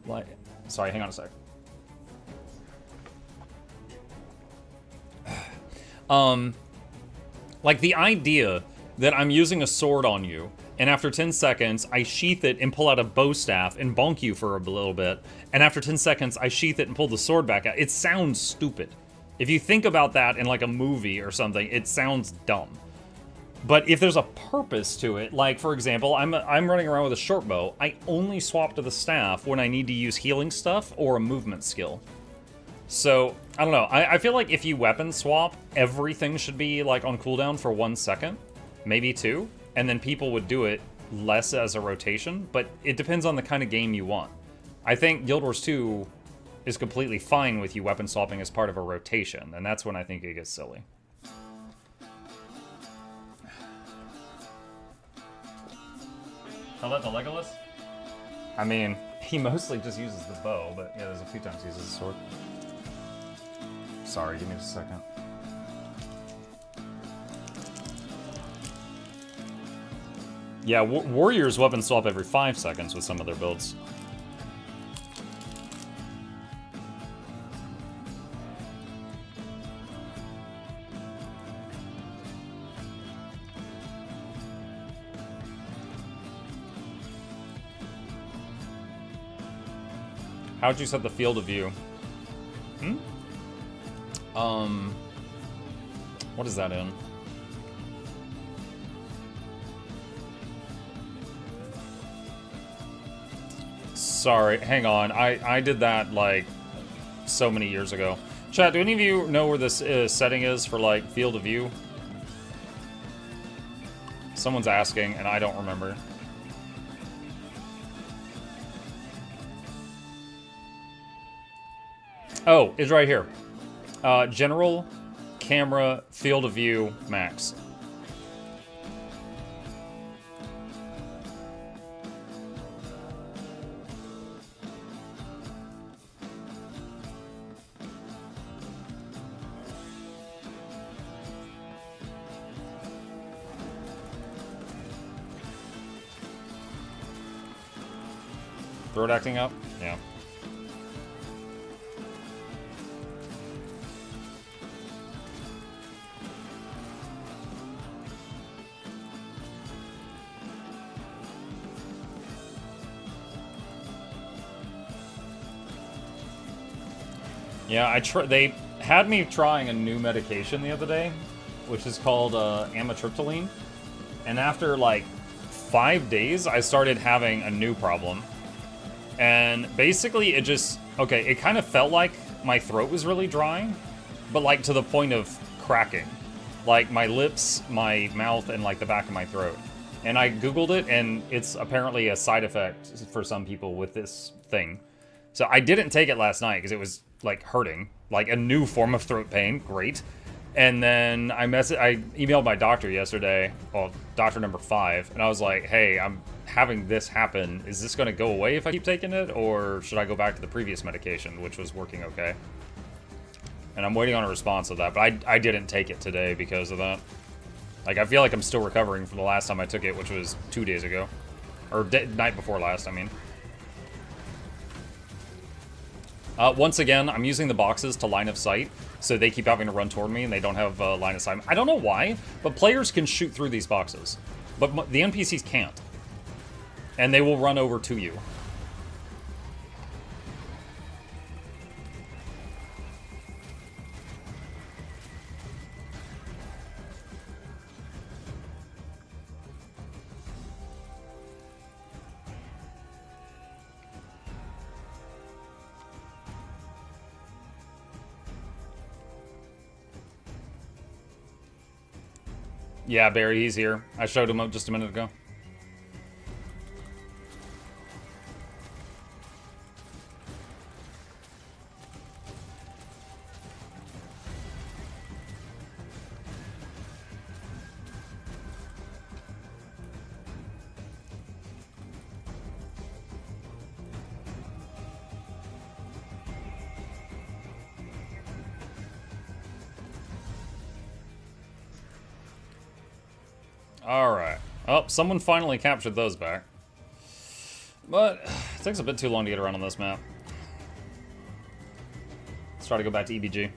Like, sorry, hang on a sec. Like the idea that I'm using a sword on you, and after 10 seconds, I sheath it and pull out a bow staff and bonk you for a little bit, and after 10 seconds, I sheath it and pull the sword back out. It sounds stupid. If you think about that in like a movie or something, it sounds dumb. But if there's a purpose to it, like for example, I'm running around with a short bow, I only swap to the staff when I need to use healing stuff or a movement skill. So, I don't know, I feel like if you weapon swap, everything should be like on cooldown for 1 second, maybe 2. And then people would do it less as a rotation, but it depends on the kind of game you want. I think Guild Wars 2 is completely fine with you weapon swapping as part of a rotation, and that's when I think it gets silly. Tell that to Legolas? I mean, he mostly just uses the bow, but yeah, there's a few times he uses the sword. Sorry, give me just a second. Yeah, warriors weapon swap every 5 seconds with some of their builds. How'd you set the field of view? What is that in? Sorry, hang on. I did that, like, so many years ago. Chat, do any of you know where this setting is for, like, field of view? Someone's asking, and I don't remember. Oh, it's right here. General, camera, field of view, max. Throat acting up? Yeah. Yeah, they had me trying a new medication the other day, which is called amitriptyline. And after like 5 days, I started having a new problem. And basically it just, okay, it kind of felt like my throat was really dry, but like to the point of cracking. Like my lips, my mouth, and like the back of my throat. And I Googled it, and it's apparently a side effect for some people with this thing. So I didn't take it last night because it was, like, hurting. Like, a new form of throat pain. Great. And then I emailed my doctor yesterday, well, doctor number 5, and I was like, hey, I'm having this happen. Is this going to go away if I keep taking it, or should I go back to the previous medication, which was working okay? And I'm waiting on a response of that, but I didn't take it today because of that. Like, I feel like I'm still recovering from the last time I took it, which was 2 days ago. Or night before last, I mean. Once again, I'm using the boxes to line of sight, so they keep having to run toward me, and they don't have line of sight. I don't know why, but players can shoot through these boxes. But the NPCs can't. And they will run over to you. Yeah, Barry, he's here. I showed him up just a minute ago. Alright. Oh, someone finally captured those back. But it takes a bit too long to get around on this map. Let's try to go back to EBG.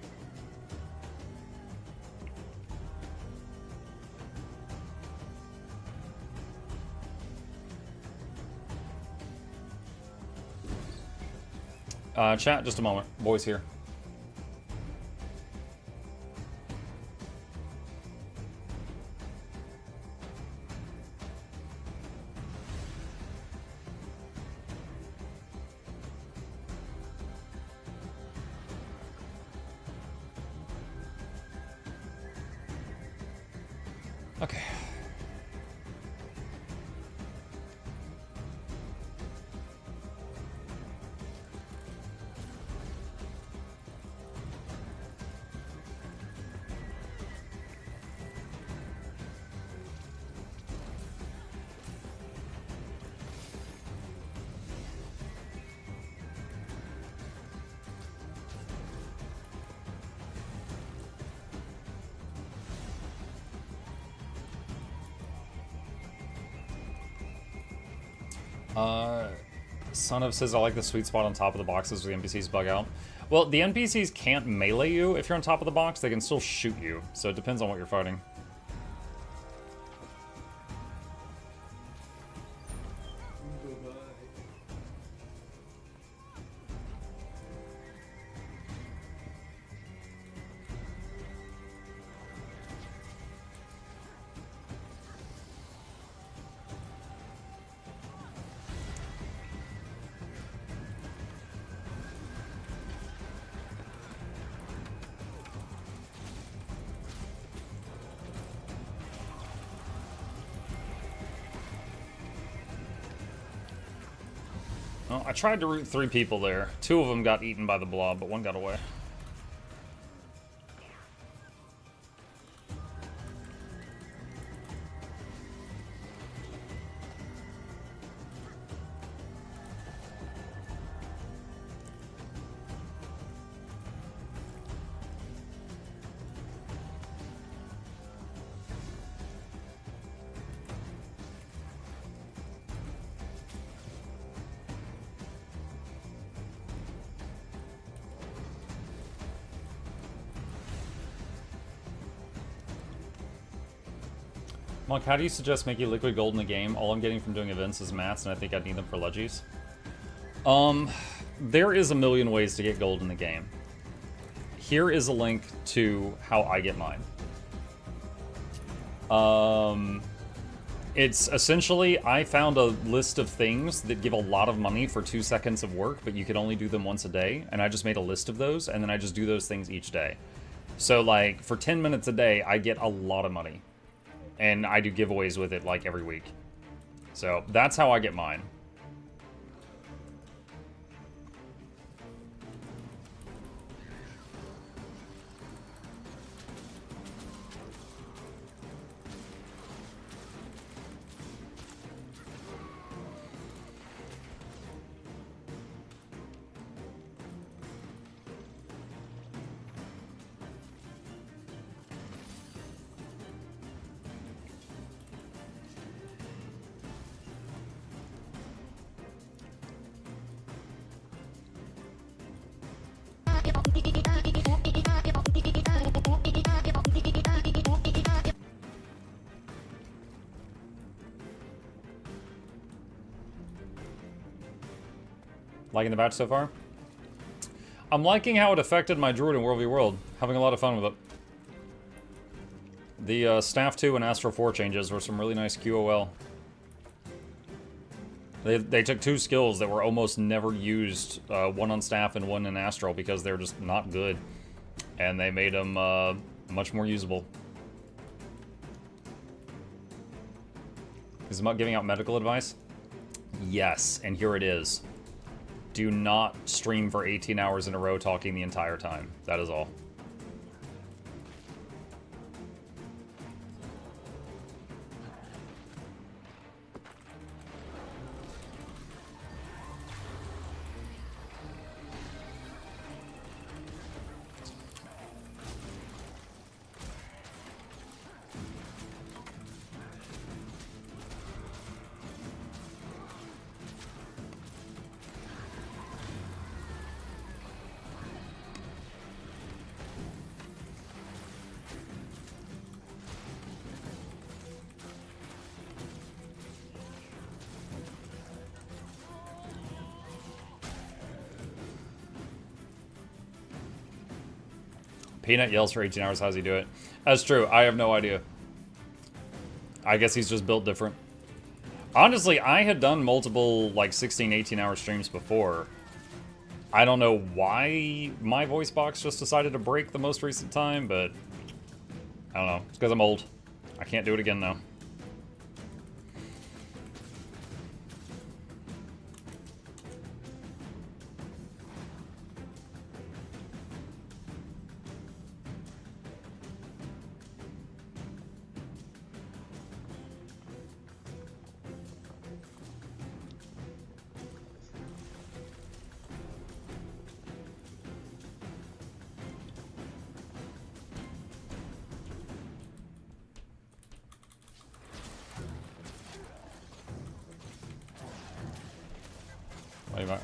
Chat, just a moment. Boys here. Okay. Son of says, I like the sweet spot on top of the boxes where the NPCs bug out. Well, the NPCs can't melee you if you're on top of the box. They can still shoot you, so it depends on what you're fighting. Well, I tried to root 3 people there. 2 of them got eaten by the blob, but 1 got away. Monk, how do you suggest making liquid gold in the game? All I'm getting from doing events is mats, and I think I'd need them for leggies. There is a million ways to get gold in the game. Here is a link to how I get mine. It's essentially, I found a list of things that give a lot of money for 2 seconds of work, but you can only do them once a day, and I just made a list of those, and then I just do those things each day. So, like, for 10 minutes a day, I get a lot of money. and I do giveaways with it like every week. So that's how I get mine. Liking the batch so far? I'm liking how it affected my Druid in World v World. Having a lot of fun with it. The Staff 2 and Astro 4 changes were some really nice QOL. They took two skills that were almost never used, one on Staff and one in Astral, because they're just not good. And they made them much more usable. Is it giving out medical advice? Yes, and here it is. Do not stream for 18 hours in a row talking the entire time. That is all. Peanut yells for 18 hours. How's he do it? That's true. I have no idea. I guess he's just built different. Honestly, I had done multiple, like, 16, 18-hour streams before. I don't know why my voice box just decided to break the most recent time, but I don't know. It's because I'm old. I can't do it again now.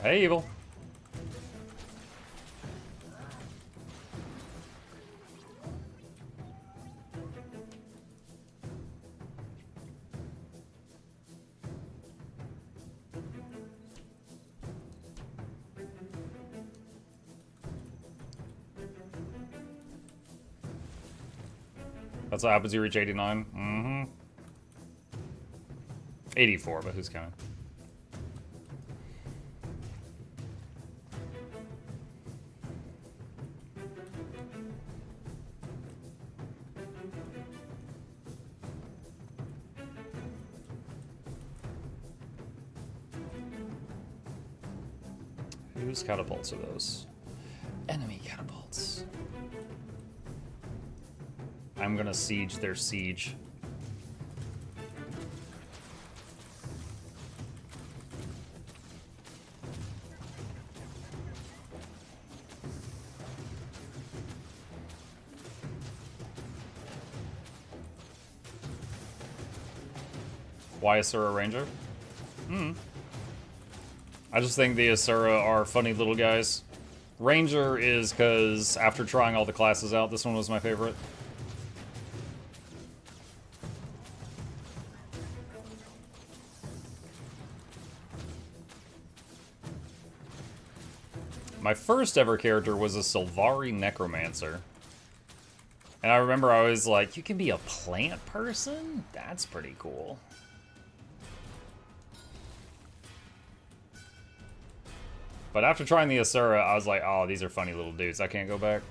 Hey, Evil. That's what happens, you reach 89. Mm-hmm. 84, but who's counting? Whose catapults are those? Enemy catapults. I'm gonna siege their siege. Why Asura Ranger? I just think the Asura are funny little guys. Ranger is because after trying all the classes out, this one was my favorite. My first ever character was a Sylvari Necromancer. And I remember I was like, you can be a plant person? That's pretty cool. But after trying the Asura, I was like, oh, these are funny little dudes. I can't go back.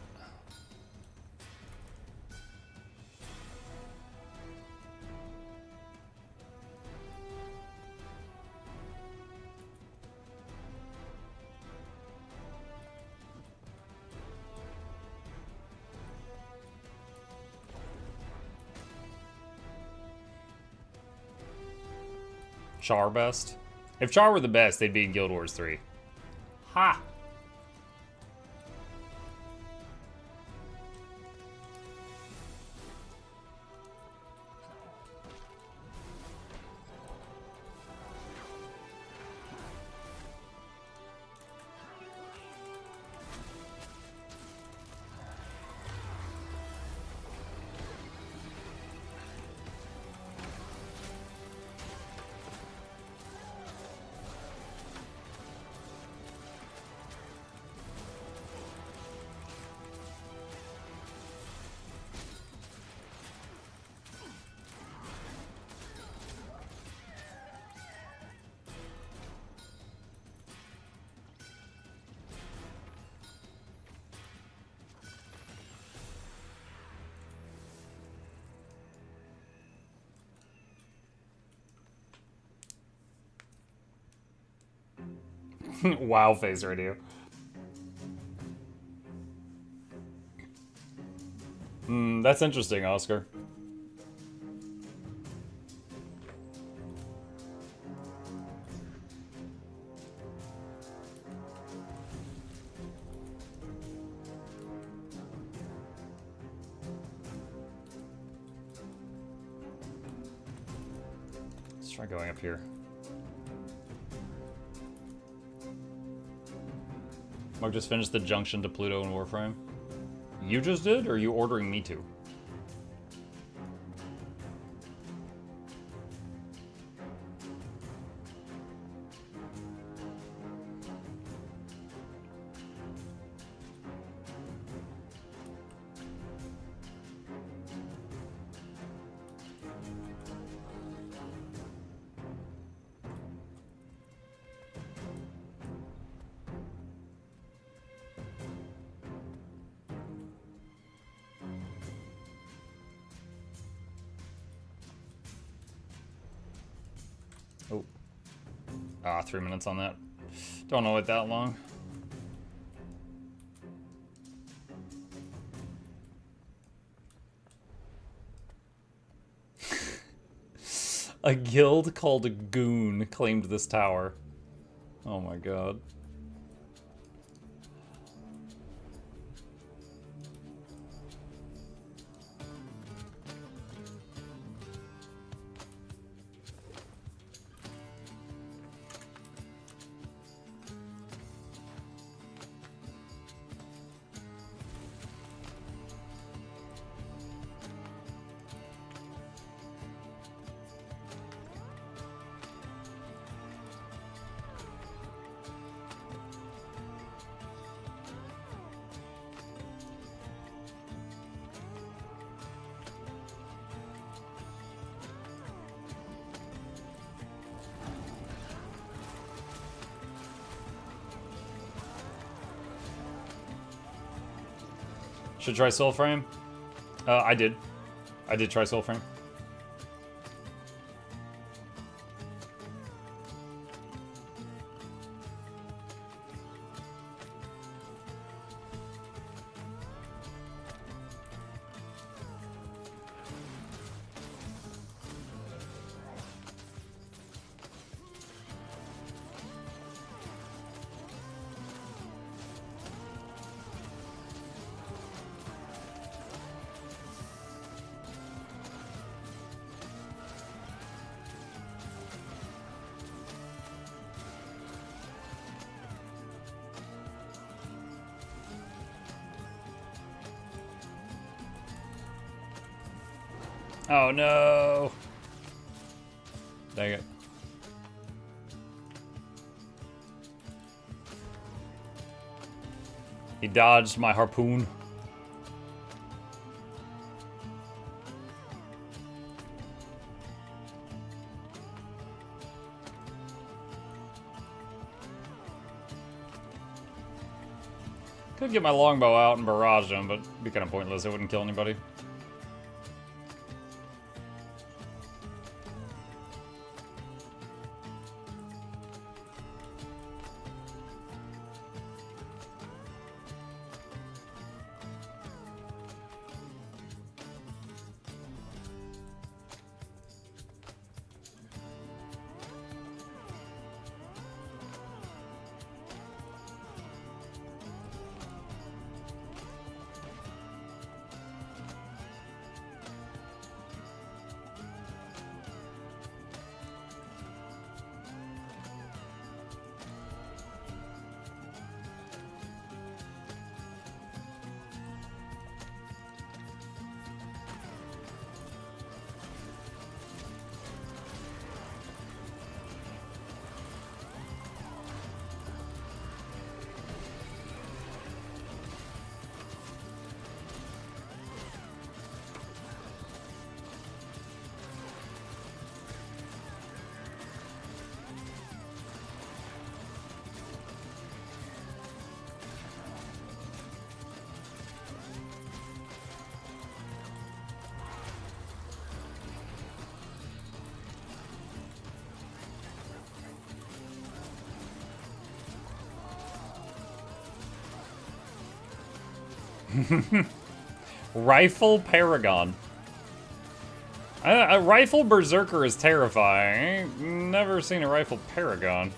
Char best? If Char were the best, they'd be in Guild Wars 3. Ha! Wow face radio. That's interesting, Oscar. Let's try going up here. Mark just finished the junction to Pluto and Warframe. You just did, or are you ordering me to? Oh. 3 minutes on that. Don't know it that long. A guild called a Goon claimed this tower. Oh my god. Should try Soulframe? I did. I did try Soulframe. Oh no! Dang it. He dodged my harpoon. Could get my longbow out and barrage him, but it'd be kind of pointless. It wouldn't kill anybody. Rifle Paragon. A rifle berserker is terrifying. I ain't never seen a rifle paragon.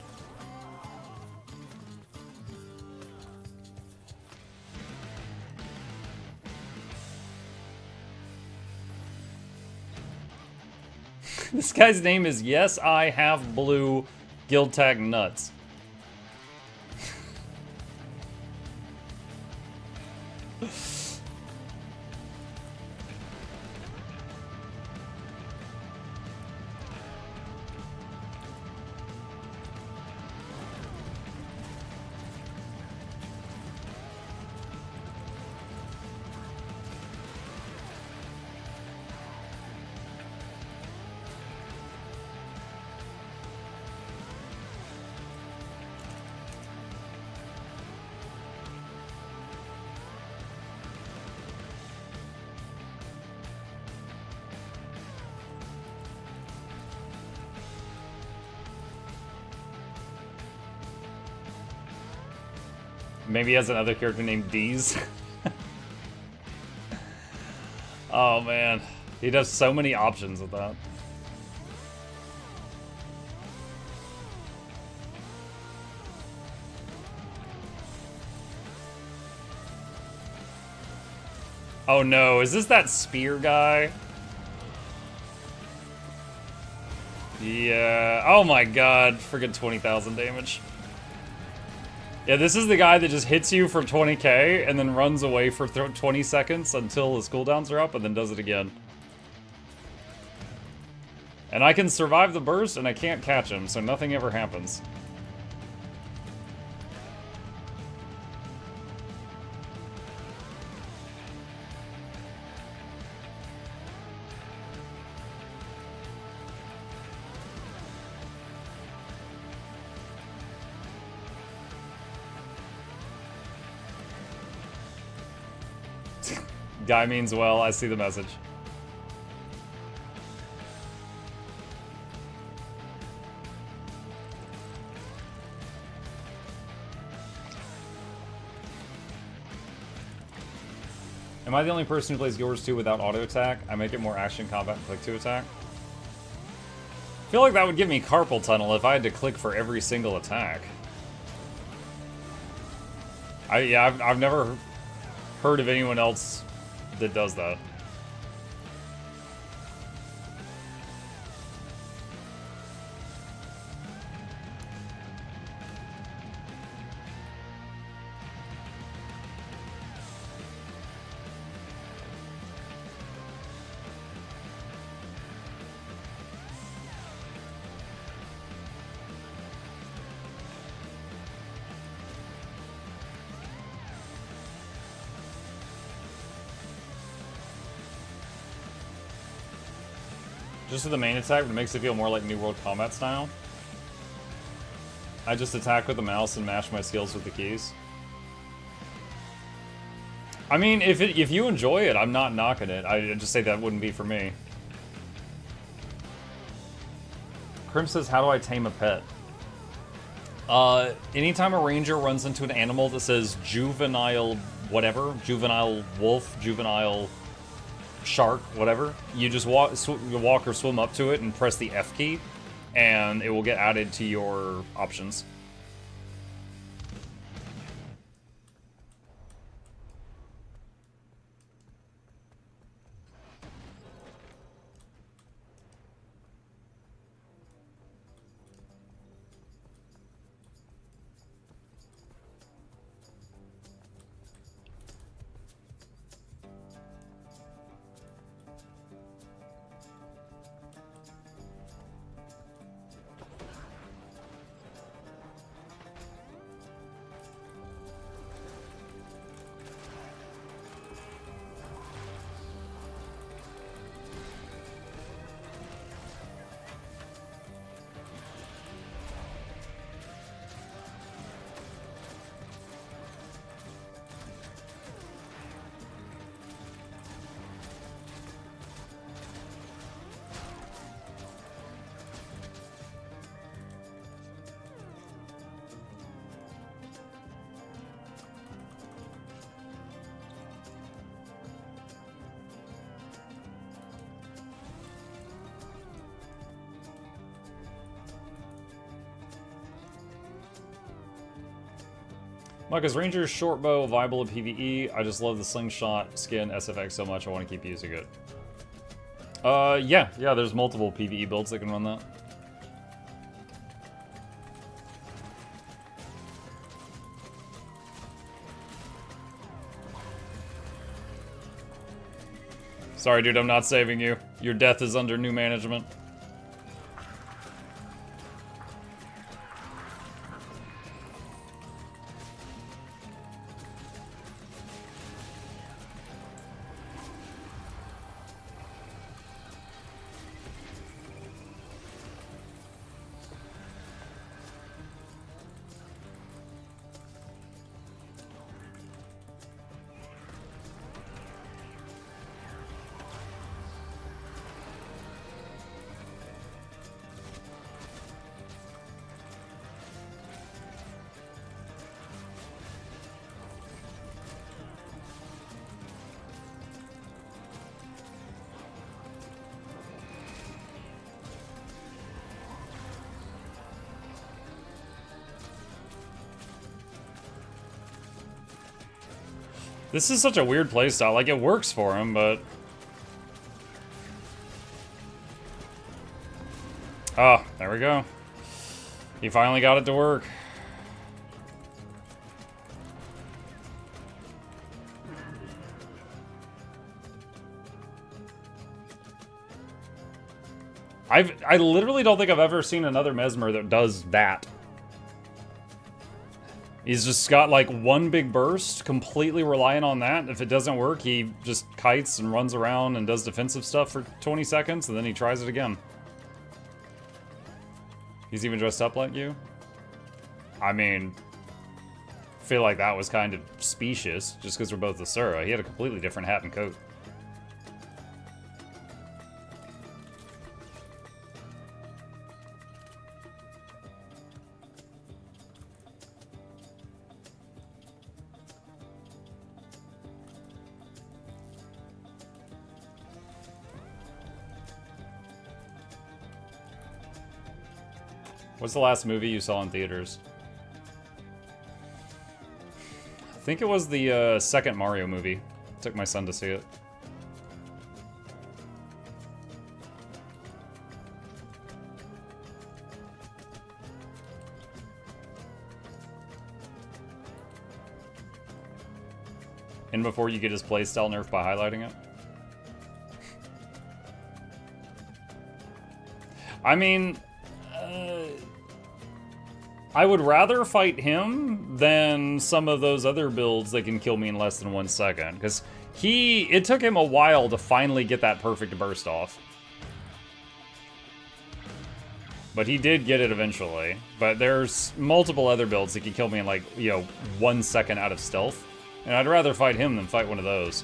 This guy's name is Yes I Have Blue Guild Tag Nuts. Maybe he has another character named Deez. Oh man, he does so many options with that. Oh no, is this that spear guy? Yeah, oh my god, friggin' 20,000 damage. Yeah, this is the guy that just hits you for 20k and then runs away for 20 seconds until his cooldowns are up and then does it again. And I can survive the burst and I can't catch him, so nothing ever happens. Guy means well, I see the message. Am I the only person who plays Yours 2 without auto attack? I make it more action combat and click to attack. I feel like that would give me carpal tunnel if I had to click for every single attack. I've never heard of anyone else that does that. Just with the main attack, but it makes it feel more like New World Combat style. I just attack with the mouse and mash my skills with the keys. I mean, if you enjoy it, I'm not knocking it. I just say that wouldn't be for me. Crim says, how do I tame a pet? Anytime a ranger runs into an animal that says juvenile whatever, juvenile wolf, juvenile shark, whatever, you just walk or swim up to it and press the F key, and it will get added to your options. Like, is Ranger's short bow viable in PvE? I just love the slingshot skin SFX so much, I want to keep using it. Yeah, there's multiple PvE builds that can run that. Sorry, dude, I'm not saving you. Your death is under new management. This is such a weird playstyle. Like, it works for him, but... Oh, there we go. He finally got it to work. I literally don't think I've ever seen another Mesmer that does that. He's just got like one big burst, completely reliant on that. If it doesn't work, he just kites and runs around and does defensive stuff for 20 seconds, and then he tries it again. He's even dressed up like you? I mean, I feel like that was kind of specious, just because we're both Asura. He had a completely different hat and coat. What's the last movie you saw in theaters? I think it was the second Mario movie. Took my son to see it. And before you get his playstyle nerfed by highlighting it? I mean... I would rather fight him than some of those other builds that can kill me in less than 1 second. Because it took him a while to finally get that perfect burst off. But he did get it eventually. But there's multiple other builds that can kill me in like, 1 second out of stealth. And I'd rather fight him than fight one of those.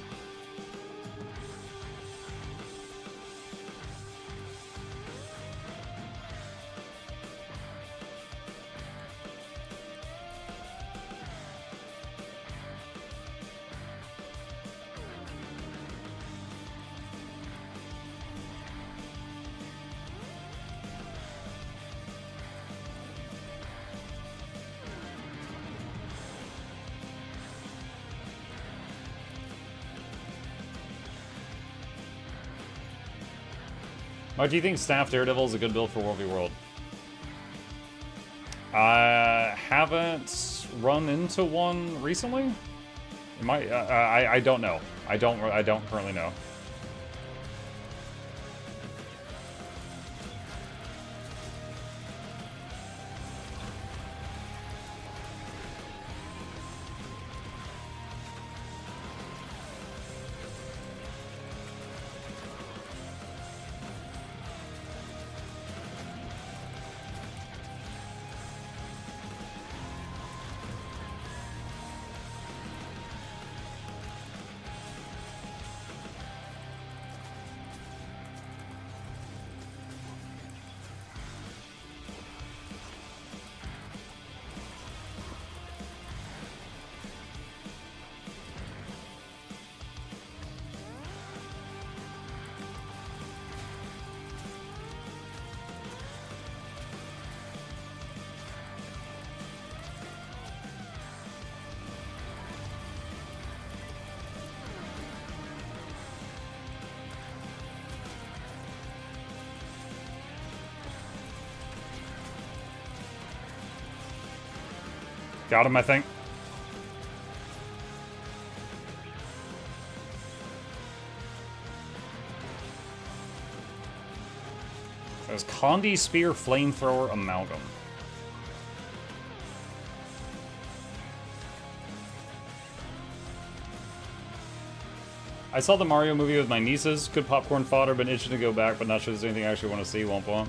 Why do you think Staff Daredevil is a good build for World v World? I haven't run into one recently. It might. I don't know. I don't currently know. Got him, I think. There's Condi Spear Flamethrower Amalgam. I saw the Mario movie with my nieces. Good popcorn fodder, been itching to go back, but not sure there's anything I actually want to see. Womp womp.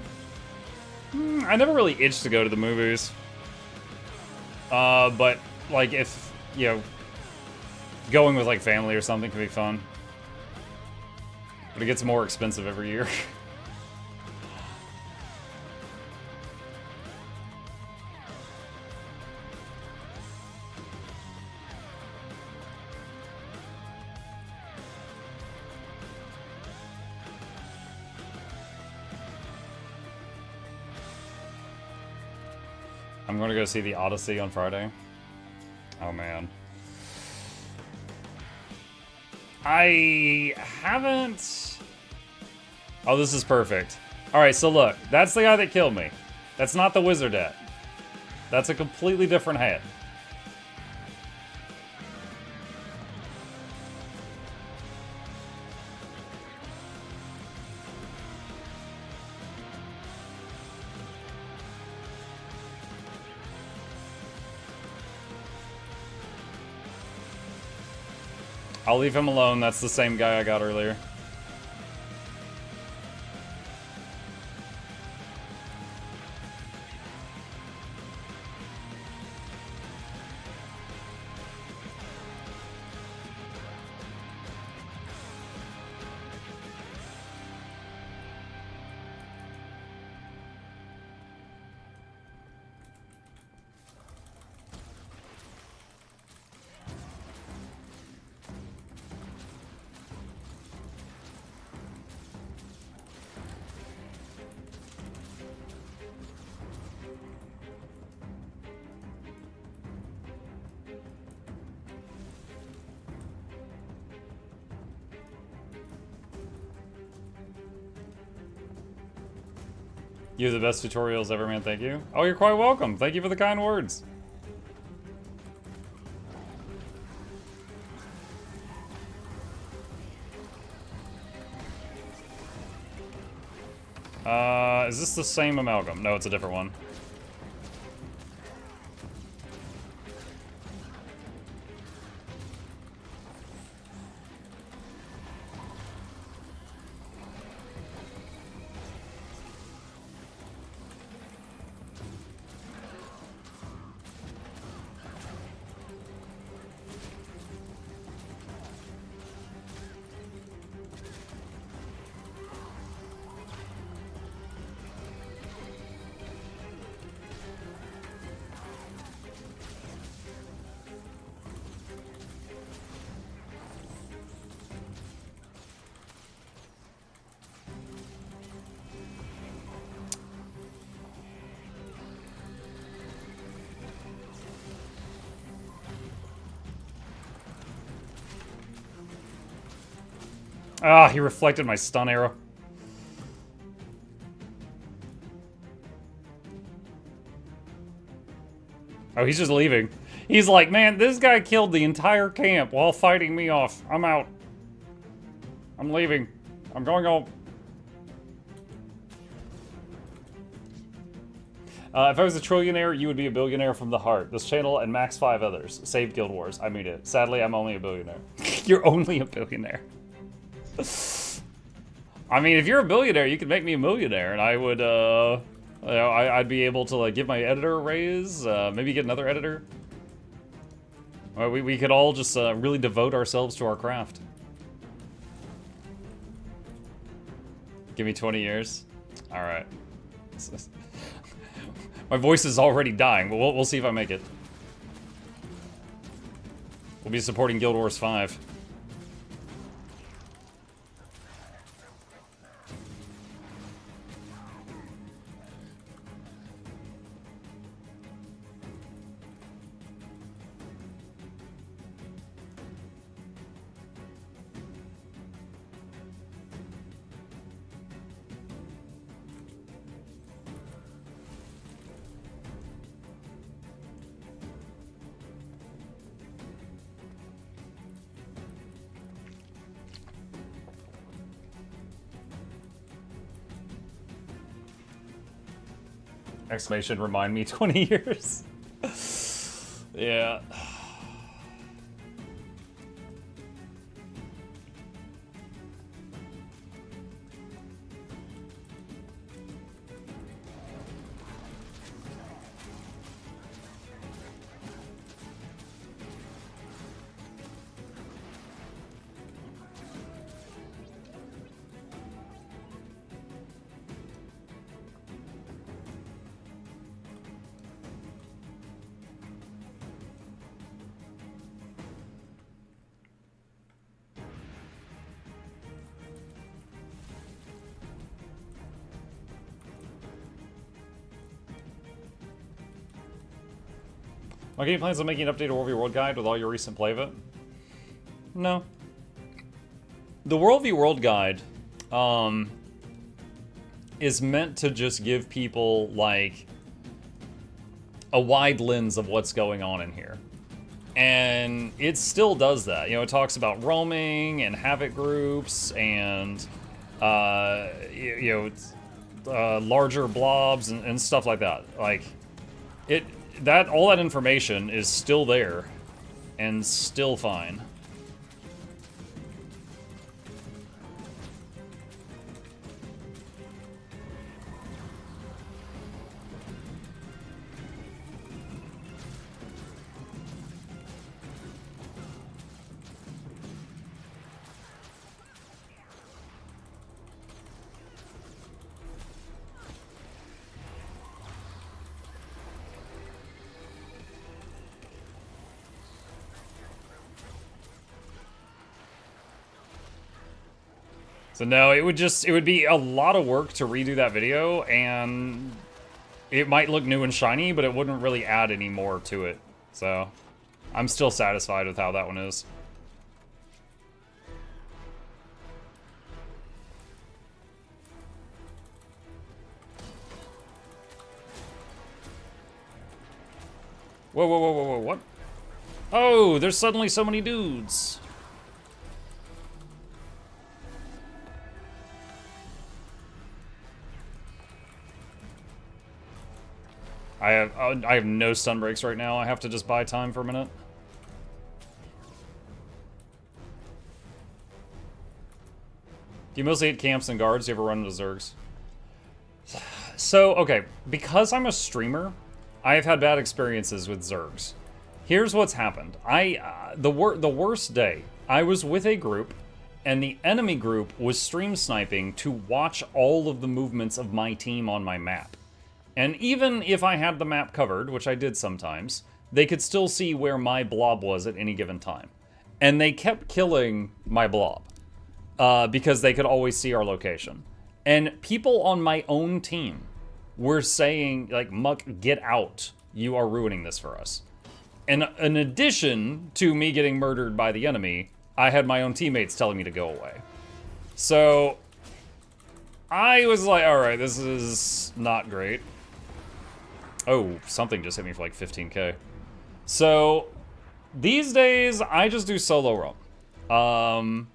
I never really itched to go to the movies. But, like, if, you know, going with, like, family or something can be fun. But it gets more expensive every year. I'm gonna go see the Odyssey on Friday. Oh man. I haven't... Oh, this is perfect. Alright, so look. That's the guy that killed me. That's not the wizard hat. That's a completely different hat. I'll leave him alone. That's the same guy I got earlier. You have the best tutorials ever, man. Thank you. Oh, you're quite welcome. Thank you for the kind words. Is this the same amalgam? No, it's a different one. Ah, he reflected my stun arrow. Oh, he's just leaving. He's like, man, this guy killed the entire camp while fighting me off. I'm out. I'm leaving. I'm going home. If I was a trillionaire, you would be a billionaire from the heart. This channel and max 5 others. Save Guild Wars. I mean it. Sadly, I'm only a billionaire. You're only a billionaire. I mean, if you're a billionaire, you could make me a millionaire, and I would, you know, I'd be able to, like, give my editor a raise, maybe get another editor. Or we could all just really devote ourselves to our craft. Give me 20 years. All right. My voice is already dying, but we'll see if I make it. We'll be supporting Guild Wars 5. Exclamation, remind me 20 years. Yeah. My game plans on making an updated World v World guide with all your recent play of it? No. The World v World guide is meant to just give people, like, a wide lens of what's going on in here. And it still does that. You know, it talks about roaming and havoc groups and, larger blobs and stuff like that. Like, all that information is still there and still fine. So no, it would be a lot of work to redo that video, and it might look new and shiny, but it wouldn't really add any more to it. So I'm still satisfied with how that one is. Whoa, whoa, whoa, whoa, whoa, what? Oh, there's suddenly so many dudes. I have no stun breaks right now. I have to just buy time for a minute. Do you mostly hit camps and guards? Do you ever run into Zergs? So, okay, because I'm a streamer, I have had bad experiences with Zergs. Here's what's happened. The worst day, I was with a group, and the enemy group was stream sniping to watch all of the movements of my team on my map. And even if I had the map covered, which I did sometimes, they could still see where my blob was at any given time. And they kept killing my blob, because they could always see our location. And people on my own team were saying, like, Muck, get out. You are ruining this for us. And in addition to me getting murdered by the enemy, I had my own teammates telling me to go away. So I was like, alright, this is not great. Oh, something just hit me for like 15k. So these days, I just do solo roam.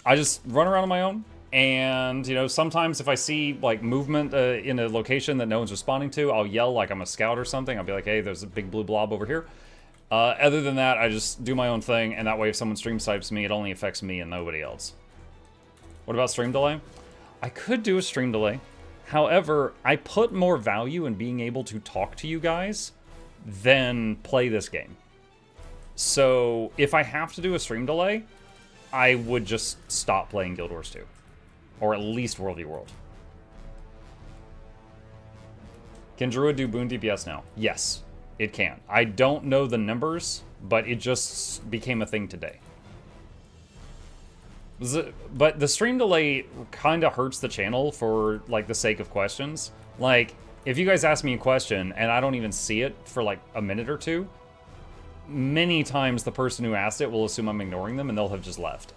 I just run around on my own. And, you know, sometimes if I see, like, movement in a location that no one's responding to, I'll yell like I'm a scout or something. I'll be like, hey, there's a big blue blob over here. Other than that, I just do my own thing, and that way if someone stream snipes me, it only affects me and nobody else. What about stream delay? I could do a stream delay. However, I put more value in being able to talk to you guys than play this game. So if I have to do a stream delay, I would just stop playing Guild Wars 2. Or at least World v World. Can Druid do boon DPS now? Yes, it can. I don't know the numbers, but it just became a thing today. But the stream delay kind of hurts the channel for, like, the sake of questions. Like, if you guys ask me a question and I don't even see it for, like, a minute or two, many times the person who asked it will assume I'm ignoring them and they'll have just left.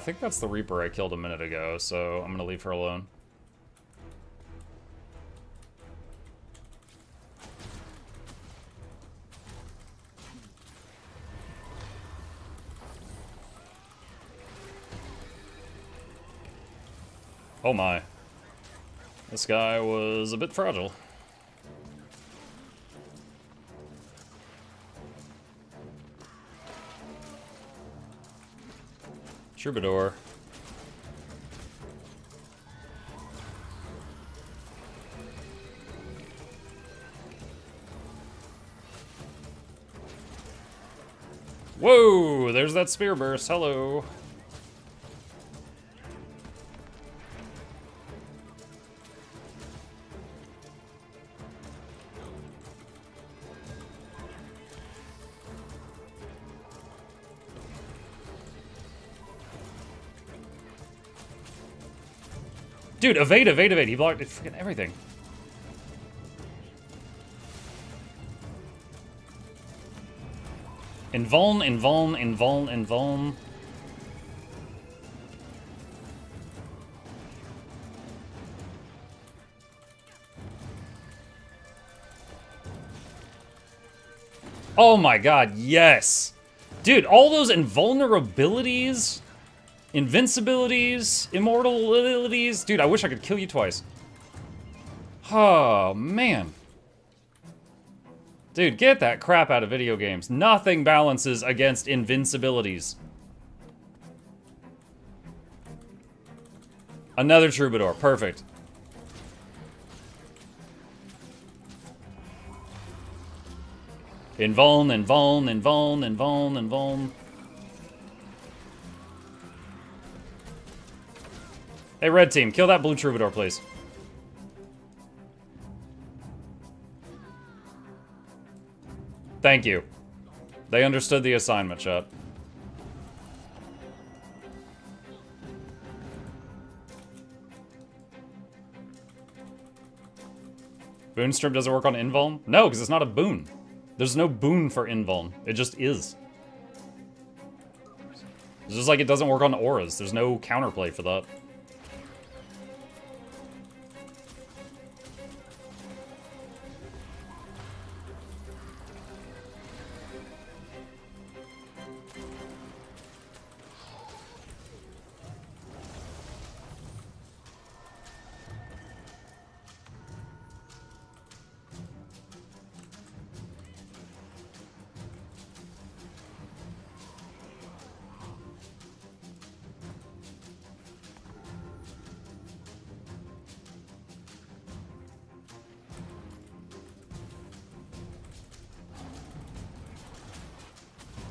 think that's the Reaper I killed a minute ago, so I'm gonna leave her alone. Oh my. This guy was a bit fragile. Troubadour. Whoa, there's that spear burst. Hello. Dude, evade, evade, evade. He blocked freaking everything. Invuln, invuln, invuln, invuln. Oh my god, yes! Dude, all those invulnerabilities, invincibilities, immortalities. Dude, I wish I could kill you twice. Oh, man. Dude, get that crap out of video games. Nothing balances against invincibilities. Another Troubadour. Perfect. Invuln, invuln, invuln, invuln, invuln. Hey, red team, kill that blue Troubadour, please. Thank you. They understood the assignment, chat. Boon strip doesn't work on invuln? No, because it's not a boon. There's no boon for invuln. It just is. It's just like it doesn't work on auras. There's no counterplay for that.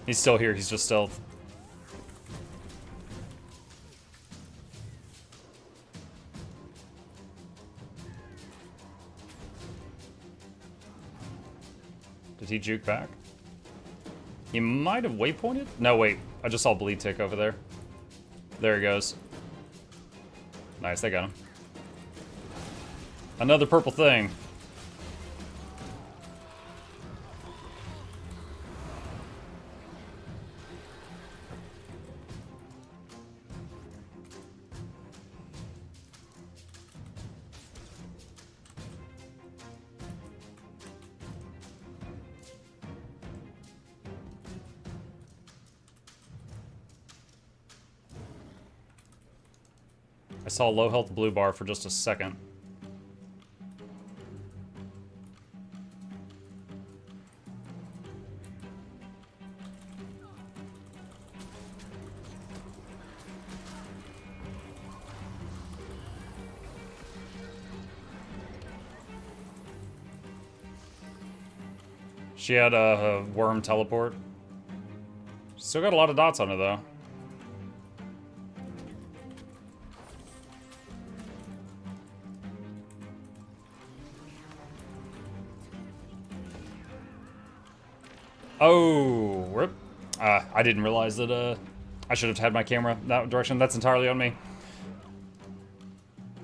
He's still here, he's just stealth. Did he juke back? He might have waypointed? No, wait. I just saw bleed tick over there. There he goes. Nice, they got him. Another purple thing. I saw low health blue bar for just a second. She had a worm teleport. Still got a lot of dots on her though. Oh, rip. I didn't realize that I should have had my camera that direction. That's entirely on me.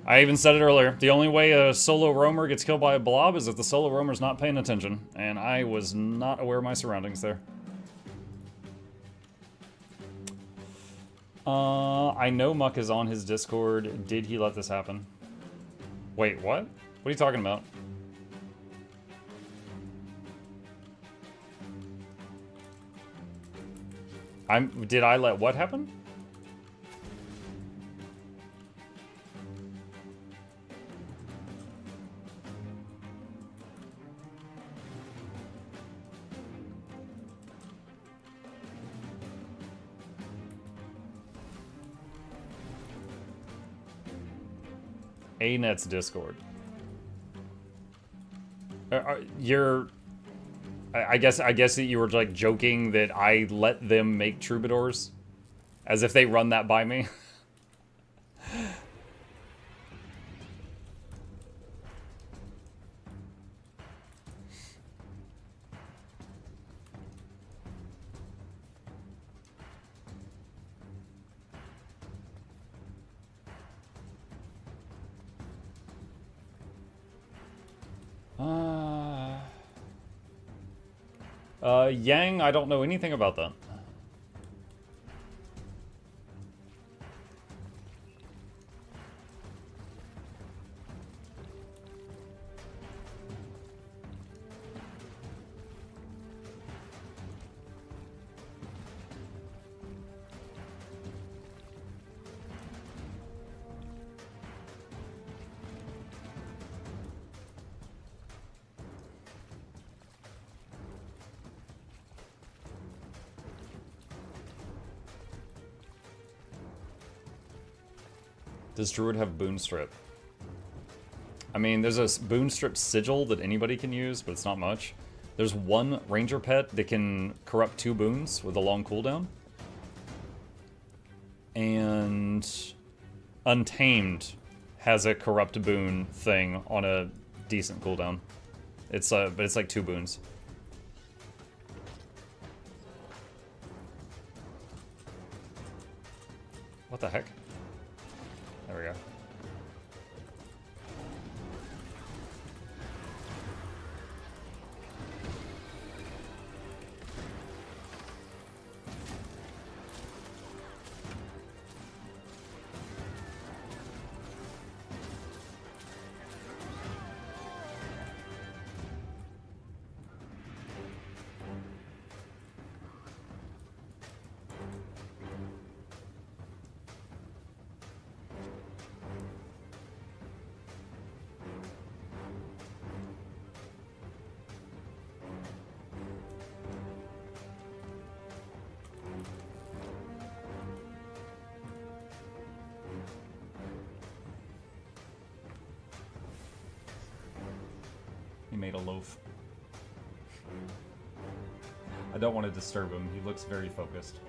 I even said it earlier. The only way a solo roamer gets killed by a blob is if the solo roamer's not paying attention. And I was not aware of my surroundings there. I know Muck is on his Discord. Did he let this happen? Wait, what? What are you talking about? Did I let what happen? A-Net's Discord. You're... I guess that you were like joking that I let them make troubadours, as if they run that by me. Yang, I don't know anything about that. Does Druid have Boon Strip? I mean, there's a Boon Strip sigil that anybody can use, but it's not much. There's one Ranger pet that can corrupt 2 boons with a long cooldown. And Untamed has a corrupt boon thing on a decent cooldown. It's but it's like 2 boons. What the heck? There we go. He made a loaf. I don't want to disturb him. He looks very focused.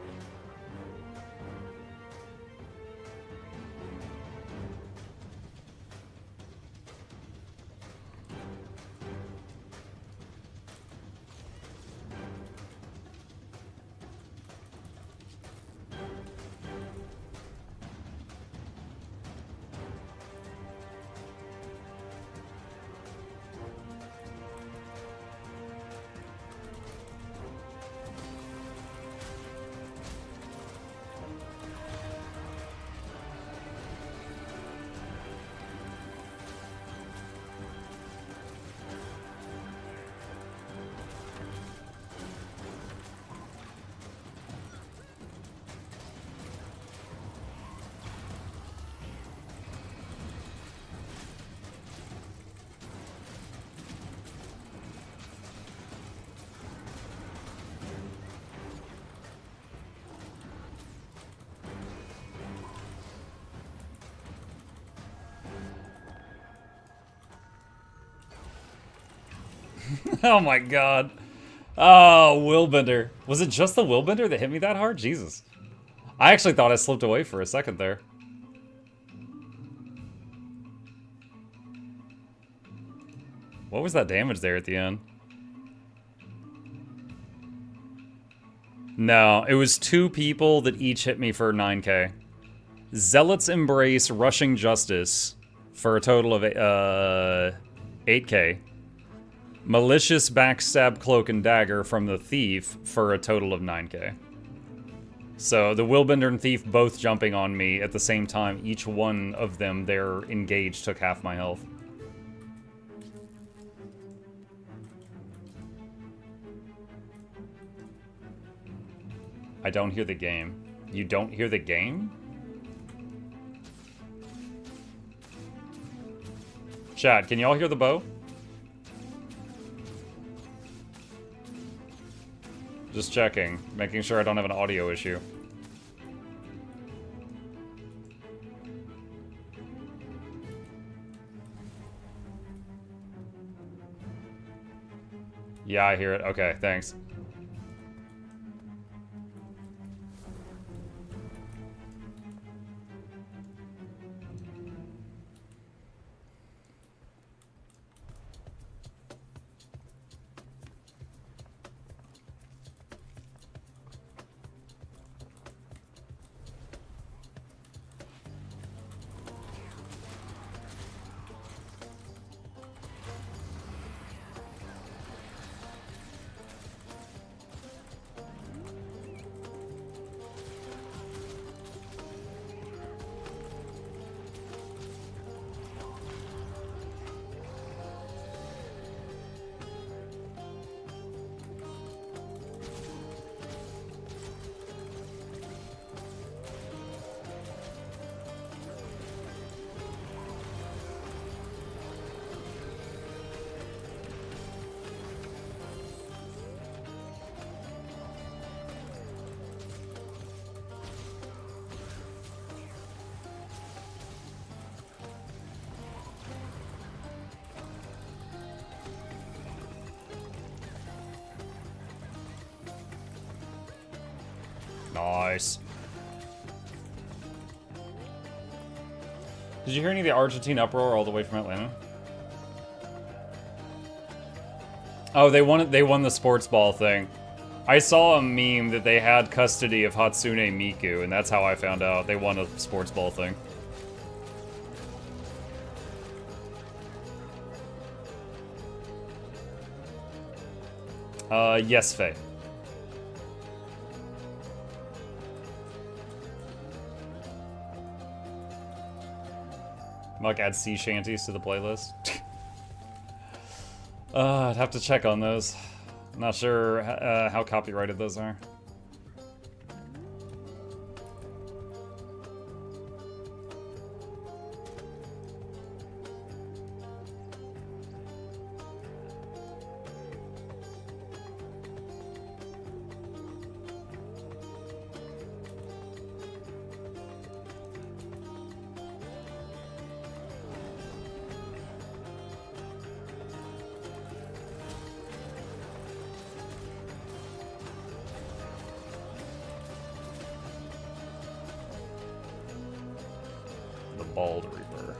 Oh my god. Oh, Willbender. Was it just the Willbender that hit me that hard? Jesus. I actually thought I slipped away for a second there. What was that damage there at the end? No, it was 2 people that each hit me for 9k. Zealot's Embrace, Rushing Justice for a total of 8k. Malicious Backstab Cloak and Dagger from the Thief for a total of 9k. So the Willbender and Thief both jumping on me at the same time. Each one of them, they're engaged, took half my health. I don't hear the game. You don't hear the game? Chat, can y'all hear the bow? Just checking, making sure I don't have an audio issue. Yeah, I hear it. Okay, thanks. Nice. Did you hear any of the Argentine uproar all the way from Atlanta? Oh, they won the sports ball thing. I saw a meme that they had custody of Hatsune Miku, and that's how I found out they won a sports ball thing. Yes, Faye. Muck add sea shanties to the playlist. I'd have to check on those. Not sure how copyrighted those are. Bald Reaper.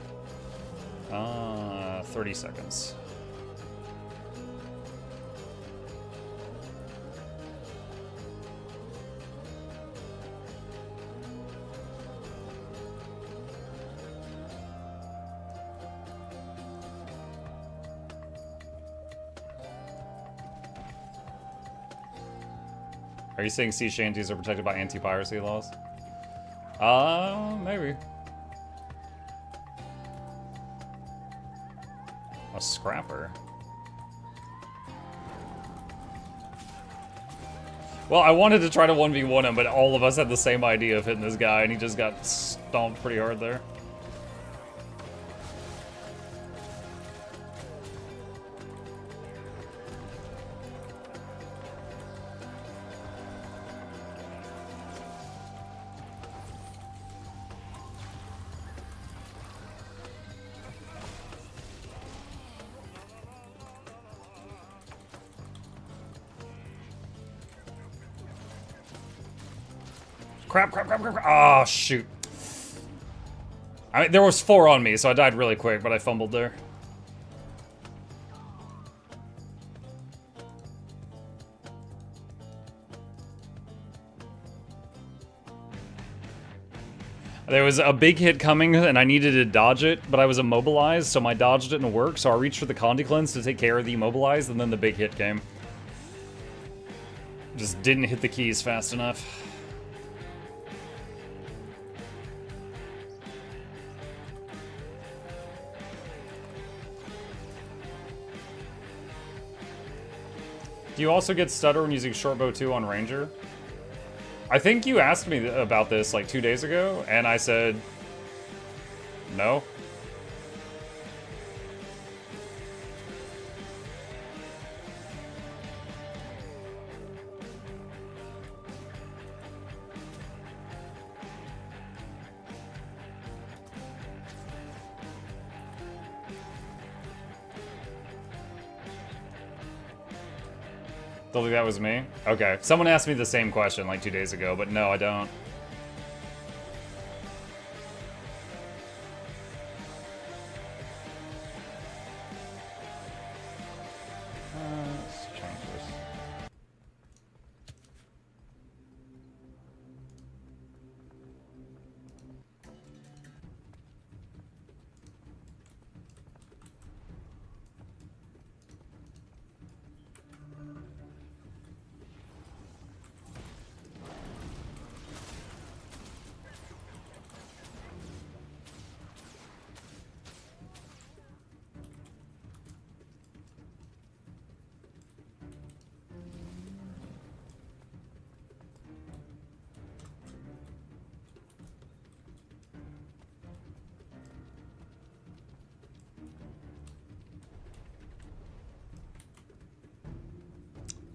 30 seconds. Are you saying sea shanties are protected by anti-piracy laws? Maybe. A scrapper. Well, I wanted to try to 1v1 him, but all of us had the same idea of hitting this guy, and he just got stomped pretty hard there. Crap. Oh, shoot. I mean, there was 4 on me, so I died really quick, but I fumbled there. There was a big hit coming, and I needed to dodge it, but I was immobilized, so my dodge didn't work, so I reached for the Condi Cleanse to take care of the immobilized, and then the big hit came. Just didn't hit the keys fast enough. Do you also get stutter when using shortbow 2 on Ranger? I think you asked me about this like 2 days ago, and I said no. Don't think that was me? Okay. Someone asked me the same question like 2 days ago, but no, I don't. Let's change this.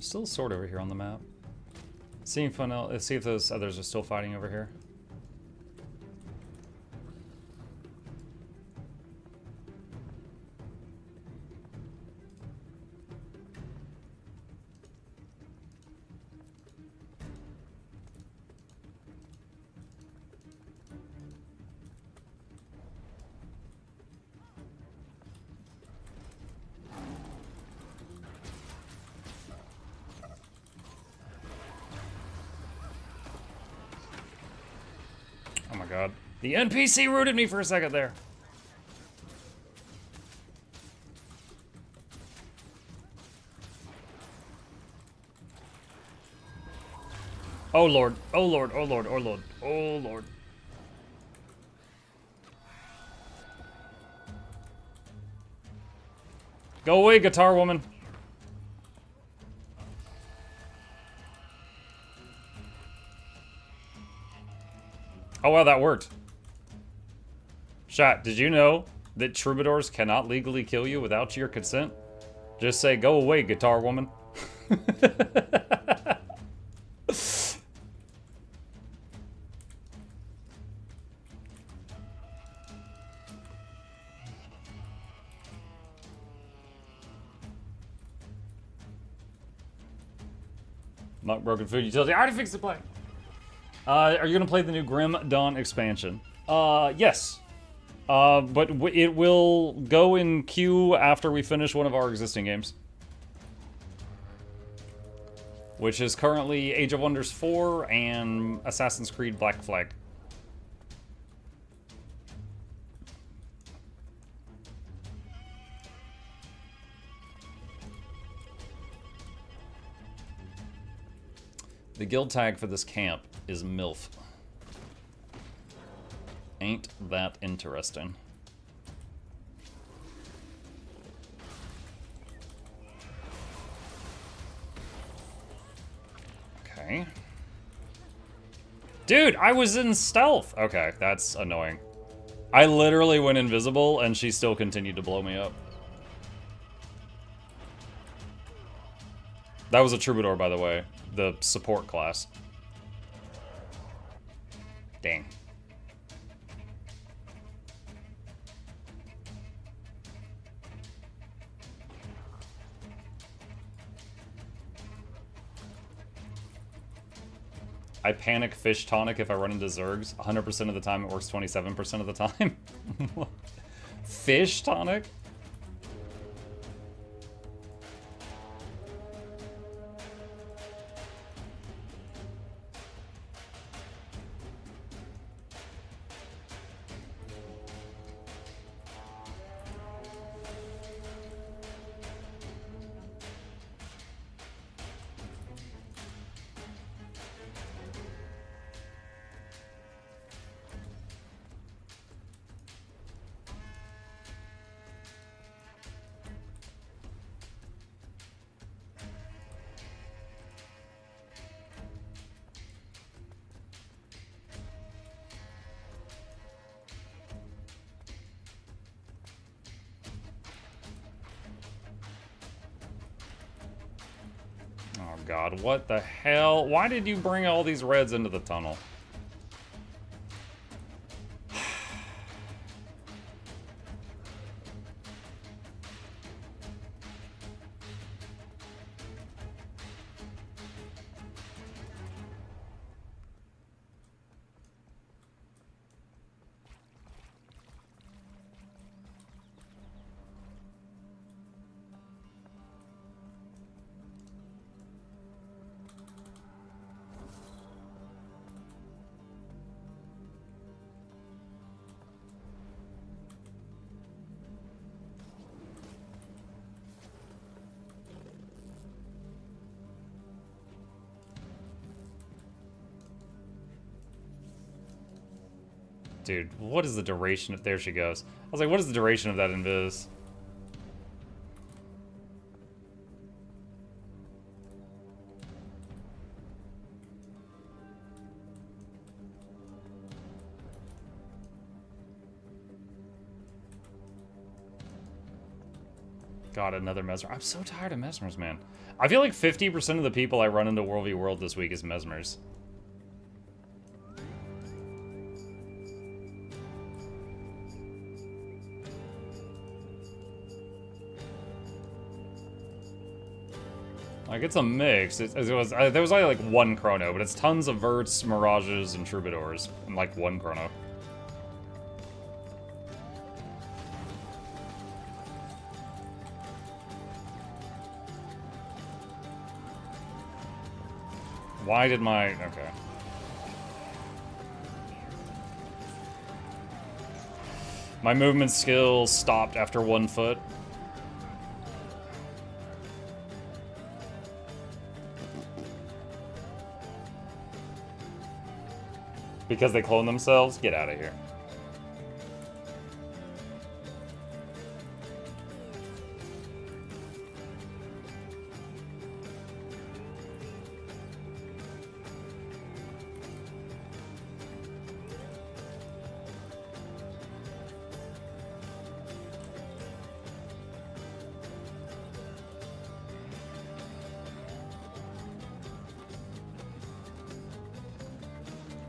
Still a sword over here on the map. See if those others are still fighting over here. Oh my god. The NPC rooted me for a second there. Oh lord. Oh lord. Oh lord. Oh lord. Oh lord. Go away, guitar woman. Oh wow, that worked. Chat, did you know that troubadours cannot legally kill you without your consent? Just say, go away, guitar woman. Not broken food utility. I already fixed the play. Are you gonna play the new Grim Dawn expansion? Yes. But it will go in queue after we finish one of our existing games. Which is currently Age of Wonders 4 and Assassin's Creed Black Flag. The guild tag for this camp is MILF. Ain't that interesting? Okay. Dude, I was in stealth! Okay, that's annoying. I literally went invisible and she still continued to blow me up. That was a troubadour, by the way. The support class. Dang. I panic fish tonic if I run into Zergs. 100% of the time it works 27% of the time. Fish tonic? God, what the hell? Why did you bring all these reds into the tunnel? Dude, what is the duration of... There she goes. I was like, what is the duration of that invis? God, another Mesmer. I'm so tired of Mesmers, man. I feel like 50% of the people I run into World v World this week is Mesmers. Like, it's a mix. There was only like one chrono, but it's tons of verts, mirages, and troubadours, and like one chrono. Why did my... Okay. My movement skill stopped after 1 foot. Because they clone themselves? Get out of here.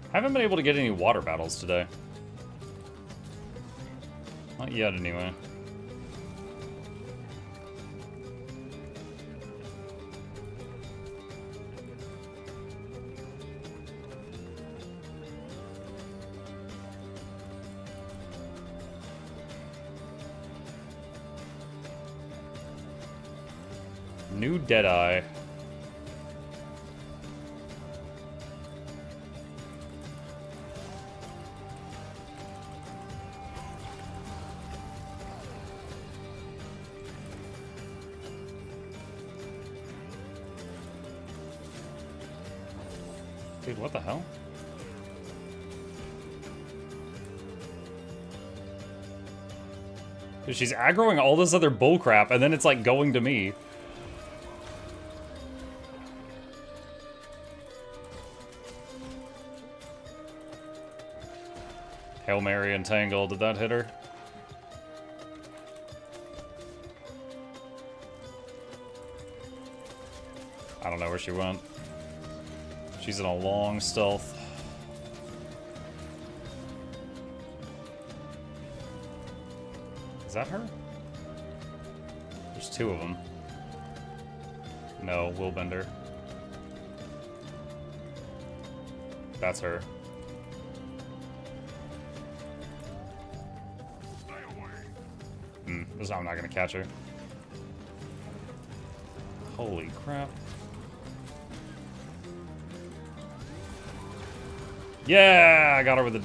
I haven't been able to get any water battles today. Not yet, anyway. New Deadeye. Dude, what the hell? Dude, she's aggroing all this other bullcrap, and then it's like going to me. Hail Mary and Tangle, did that hit her? I don't know where she went. She's in a long stealth. Is that her? There's 2 of them. No, Willbender. That's her. I'm not gonna catch her. Holy crap. Yeah, I got her with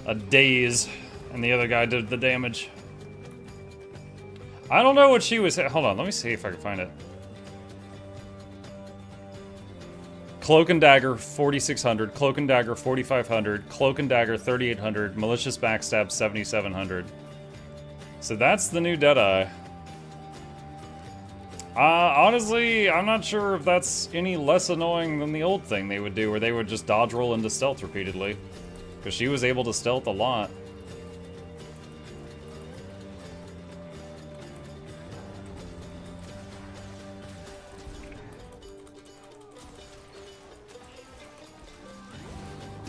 a daze, and the other guy did the damage. I don't know what she was... Hold on, let me see if I can find it. Cloak and Dagger, 4,600. Cloak and Dagger, 4,500. Cloak and Dagger, 3,800. Malicious Backstab, 7,700. So that's the new Deadeye. Honestly, I'm not sure if that's any less annoying than the old thing they would do, where they would just dodge roll into stealth repeatedly. Because she was able to stealth a lot.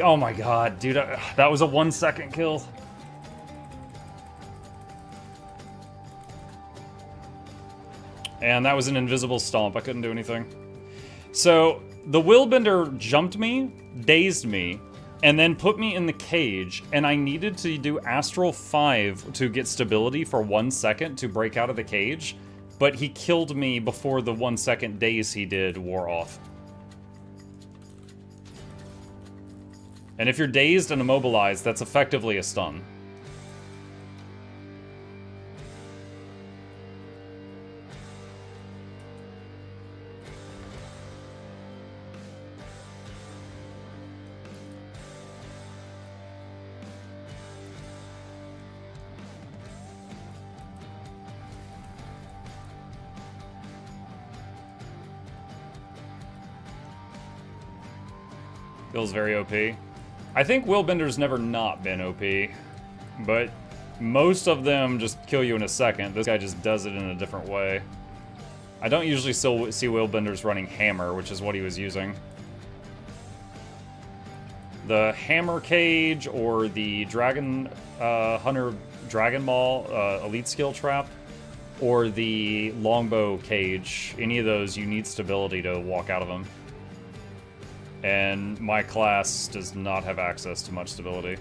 Oh my god, dude, that was a 1 second kill. And that was an invisible stomp. I couldn't do anything. So, the Willbender jumped me, dazed me, and then put me in the cage, and I needed to do Astral 5 to get stability for 1 second to break out of the cage, but he killed me before the 1 second daze he did wore off. And if you're dazed and immobilized, that's effectively a stun. Feels very OP. I think Willbender's never not been OP, but most of them just kill you in a second. This guy just does it in a different way. I don't usually still see Willbenders running Hammer, which is what he was using. The Hammer Cage or the Dragon Hunter Dragon Ball Elite Skill Trap or the Longbow Cage, any of those, you need stability to walk out of them. And my class does not have access to much stability.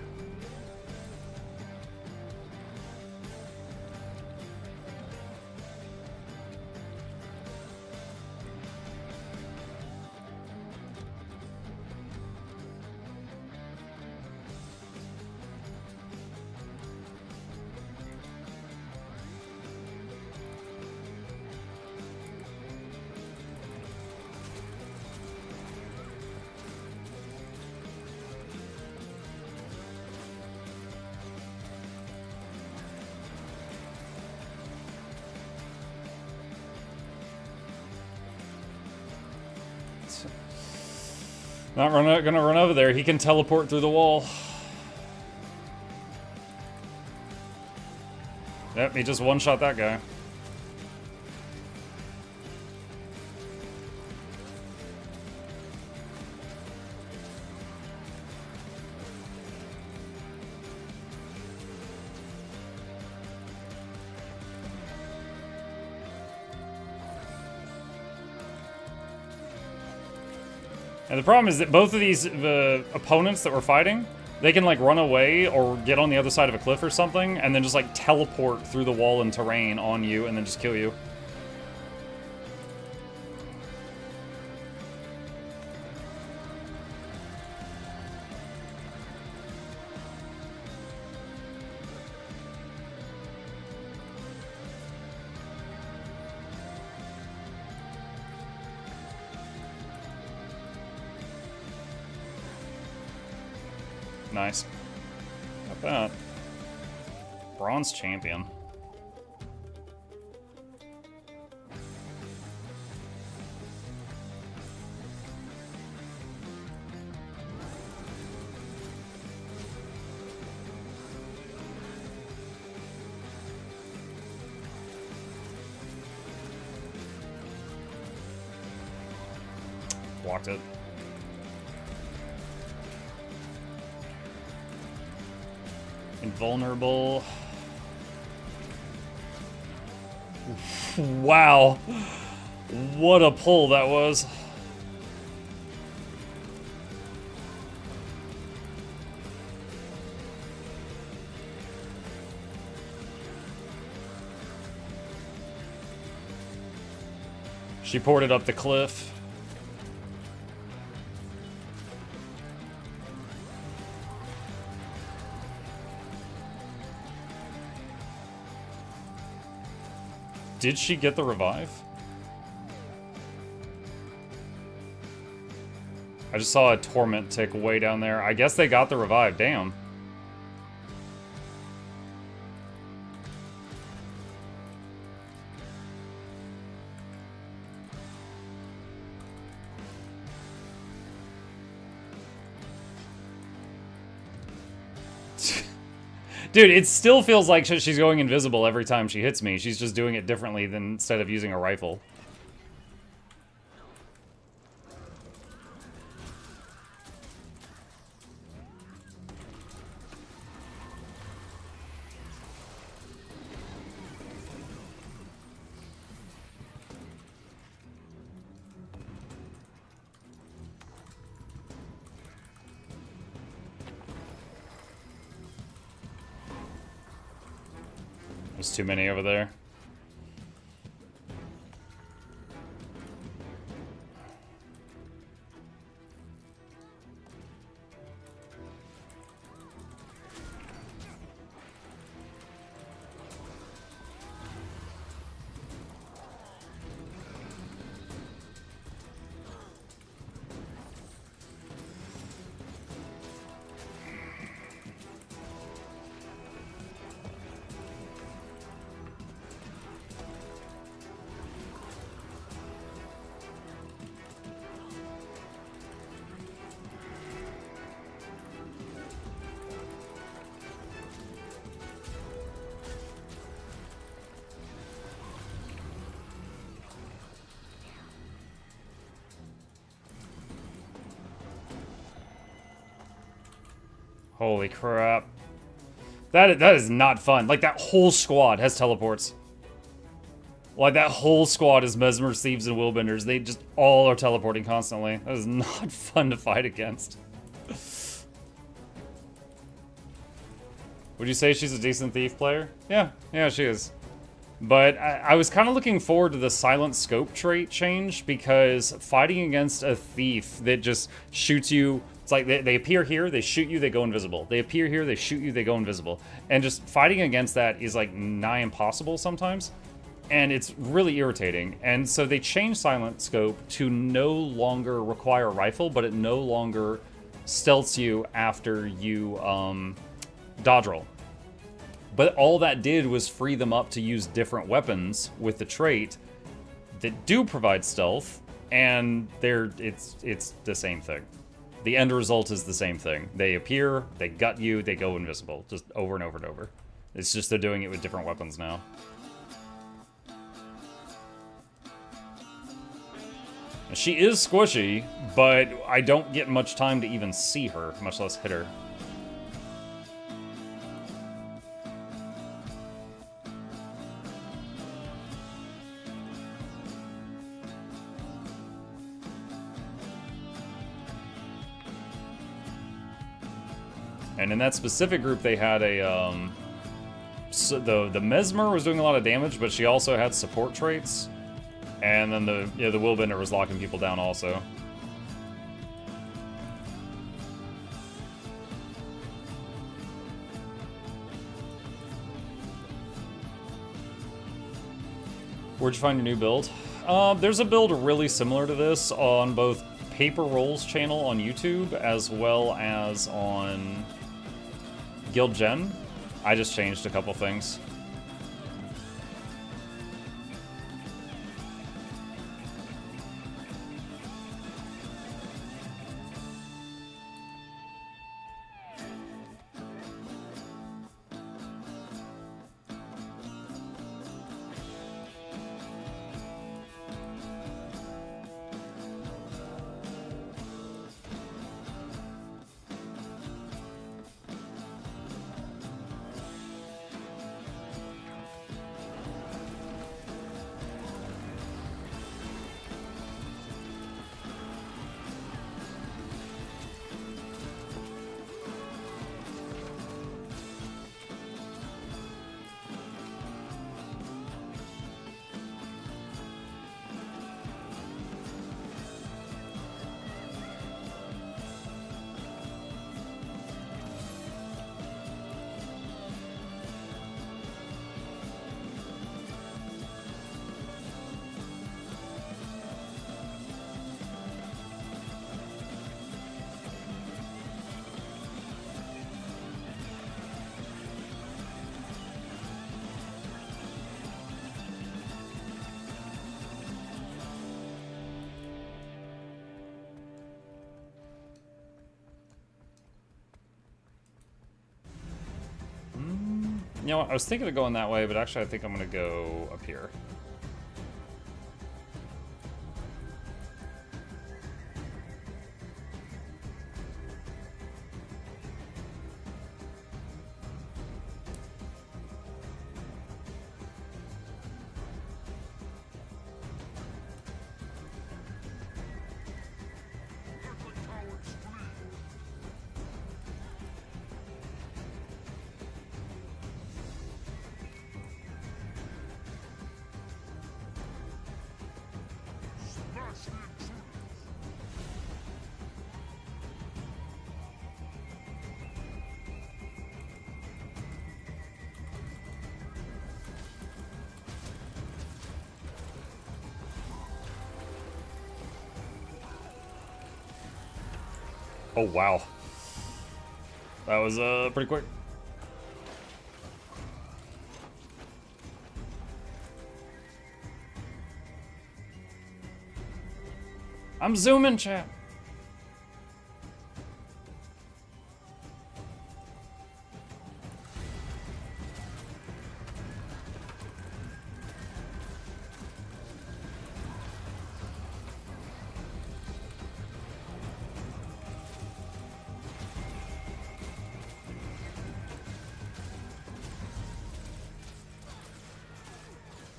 Not gonna run over there. He can teleport through the wall. Yep, he just one-shot that guy. And the problem is that both of these opponents that we're fighting, they can like run away or get on the other side of a cliff or something and then just like teleport through the wall and terrain on you and then just kill you. Nice. Not bad. Bronze champion. Blocked it. Invulnerable. Wow. What a pull that was. She poured it up the cliff. Did she get the revive? I just saw a torment tick way down there. I guess they got the revive. Damn. Dude, it still feels like she's going invisible every time she hits me. She's just doing it differently than instead of using a rifle. There's too many over there. Holy crap. That is not fun. Like, that whole squad has teleports. Like, that whole squad is Mesmers, Thieves, and Willbenders. They just all are teleporting constantly. That is not fun to fight against. Would you say she's a decent thief player? Yeah, she is. But I was kind of looking forward to the silent scope trait change, because fighting against a thief that just shoots you... It's like they appear here, they shoot you, they go invisible. They appear here, they shoot you, they go invisible. And just fighting against that is like nigh impossible sometimes. And it's really irritating. And so they changed silent scope to no longer require a rifle, but it no longer stealths you after you dodge roll. But all that did was free them up to use different weapons with the trait that do provide stealth, and it's the same thing. The end result is the same thing. They appear, they gut you, they go invisible, just over and over and over. It's just they're doing it with different weapons now. She is squishy, but I don't get much time to even see her, much less hit her. And in that specific group, they had a, so the Mesmer was doing a lot of damage, but she also had support traits. And then the Willbender was locking people down also. Where'd you find your new build? There's a build really similar to this on both Paper Rolls channel on YouTube as well as on Guild Gen. I just changed a couple things. You know what, I was thinking of going that way, but actually I think I'm gonna go up here. Oh, wow. That was pretty quick. I'm zooming, chat.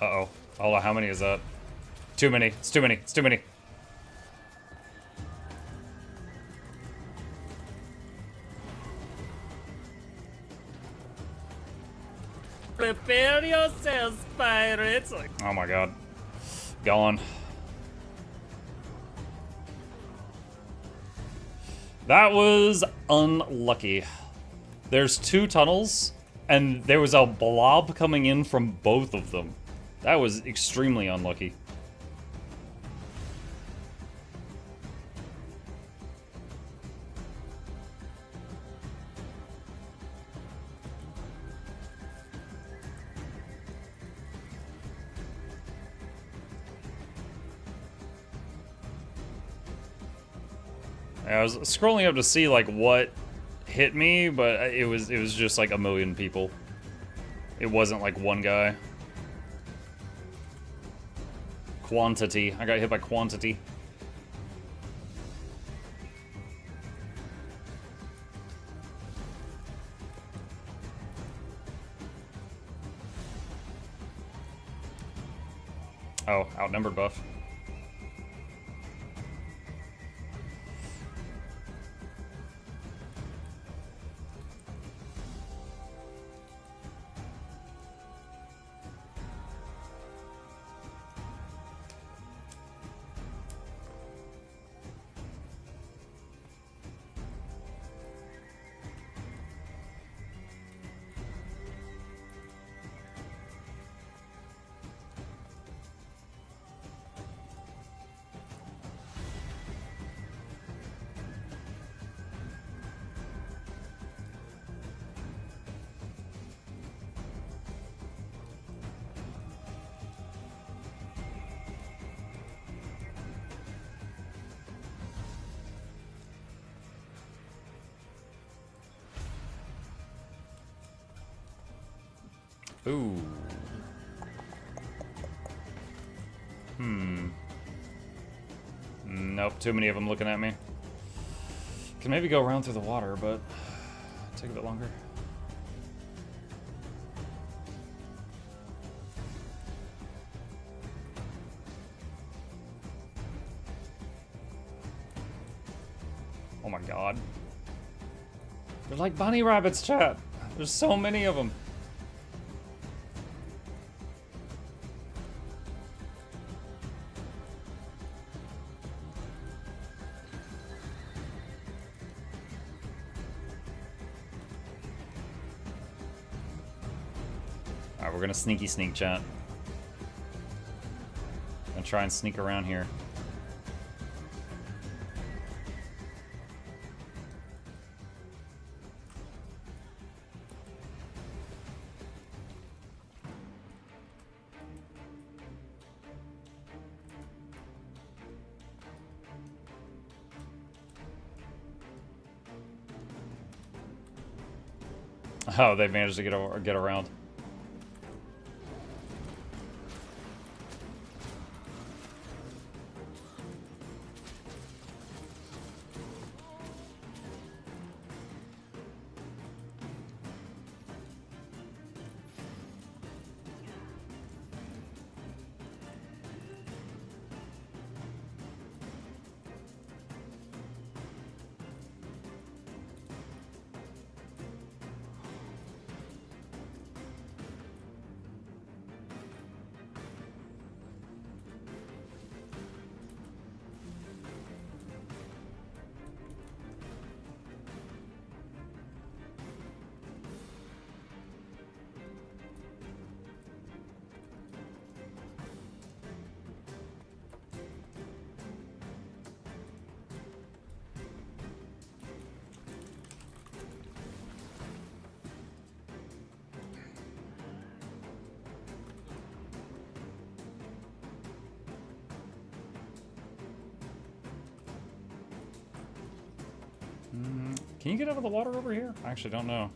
Uh-oh. Hold on, how many is that? Too many. It's too many. It's too many. Prepare yourselves, pirates! Oh my god. Gone. That was unlucky. There's 2 tunnels, and there was a blob coming in from both of them. That was extremely unlucky. I was scrolling up to see like what hit me, but it was just like a million people. It wasn't like one guy. Quantity. I got hit by quantity. Oh, outnumbered buff. Ooh. Nope, too many of them looking at me. Can maybe go around through the water, but take a bit longer. Oh my god. They're like bunny rabbits, chat. There's so many of them. Alright, we're gonna sneaky sneak, chat. Gonna try and sneak around here. Oh, they managed to get around. Can you get out of the water over here? I actually don't know.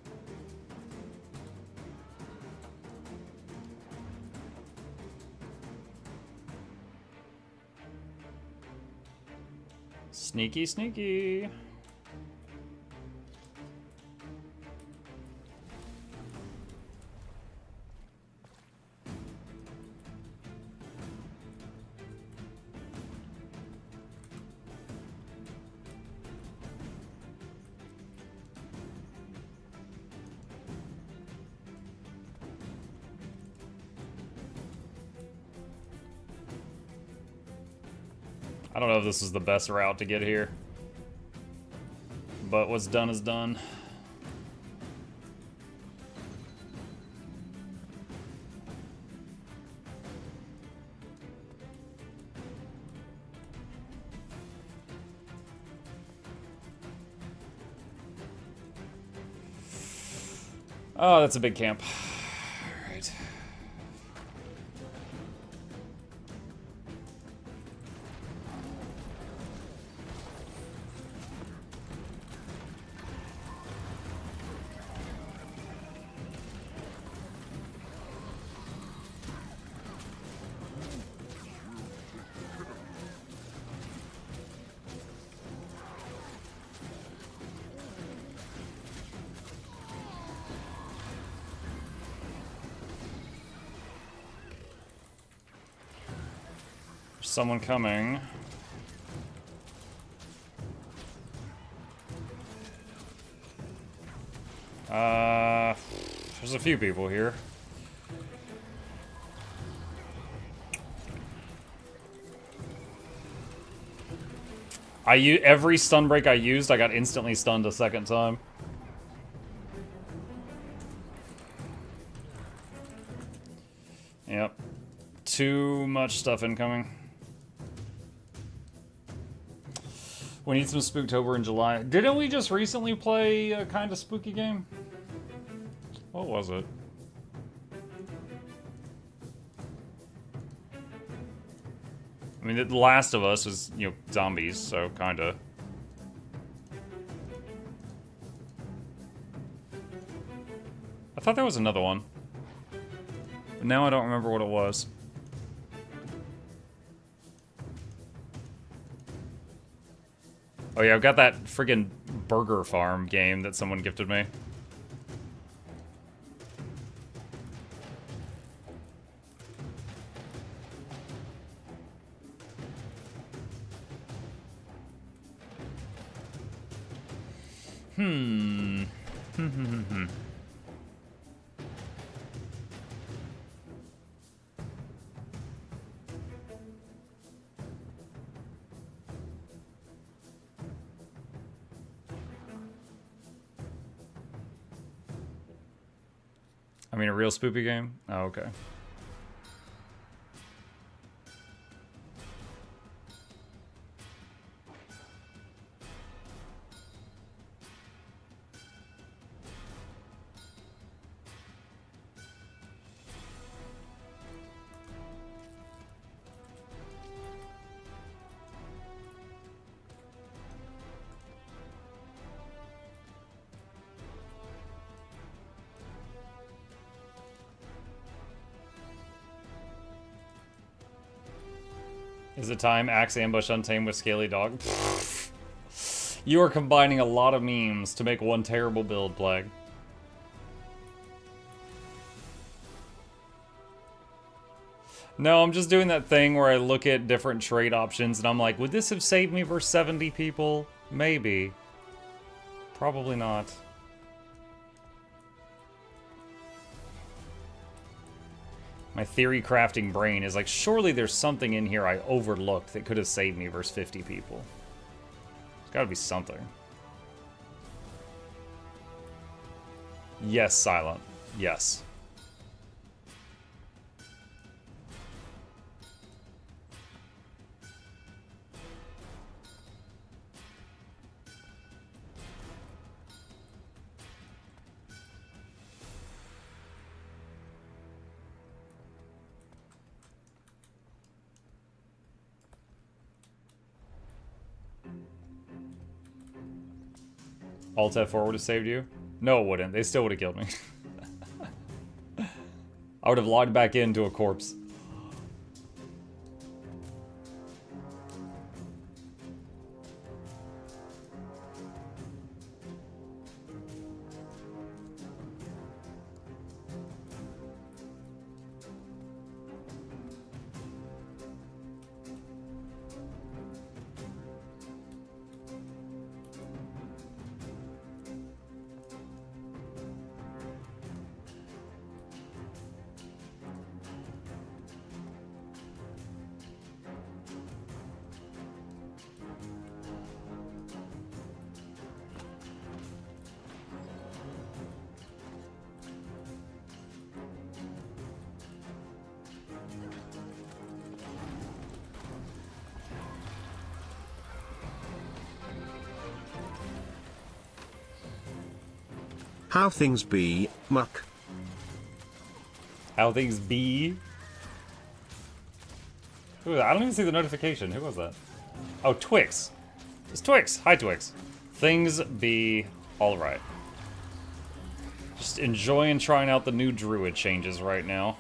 Sneaky, sneaky. I don't know if this is the best route to get here, but what's done is done. Oh, that's a big camp. Right. Someone coming. There's a few people here. Every stun break I used, I got instantly stunned a second time. Yep. Too much stuff incoming. We need some Spooktober in July. Didn't we just recently play a kind of spooky game? What was it? I mean, The Last of Us was, you know, zombies, so kinda. I thought there was another one. But now I don't remember what it was. Oh yeah, I've got that friggin' Burger Farm game that someone gifted me. I mean, a real spoopy game? Oh, okay. Is it time? Axe ambush untamed with scaly dog? You are combining a lot of memes to make one terrible build, Plague. No, I'm just doing that thing where I look at different trade options and I'm like, would this have saved me versus 70 people? Maybe. Probably not. My theory crafting brain is like, surely there's something in here I overlooked that could have saved me versus 50 people. There's gotta be something. Yes, Silent. Yes. Alt F4 would have saved you? No, it wouldn't. They still would have killed me. I would have logged back into a corpse. How things be, Muck? How things be? Who, I don't even see the notification. Who was that? Oh, Twix. It's Twix. Hi, Twix. Things be alright. Just enjoying trying out the new Druid changes right now.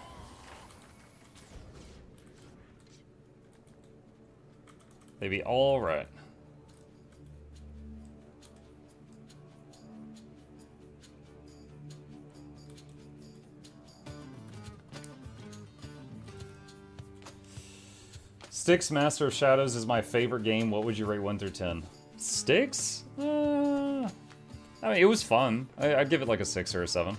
They be alright. Styx Master of Shadows is my favorite game. What would you rate 1 through 10? Styx? I mean, it was fun. I'd give it like a 6 or a 7.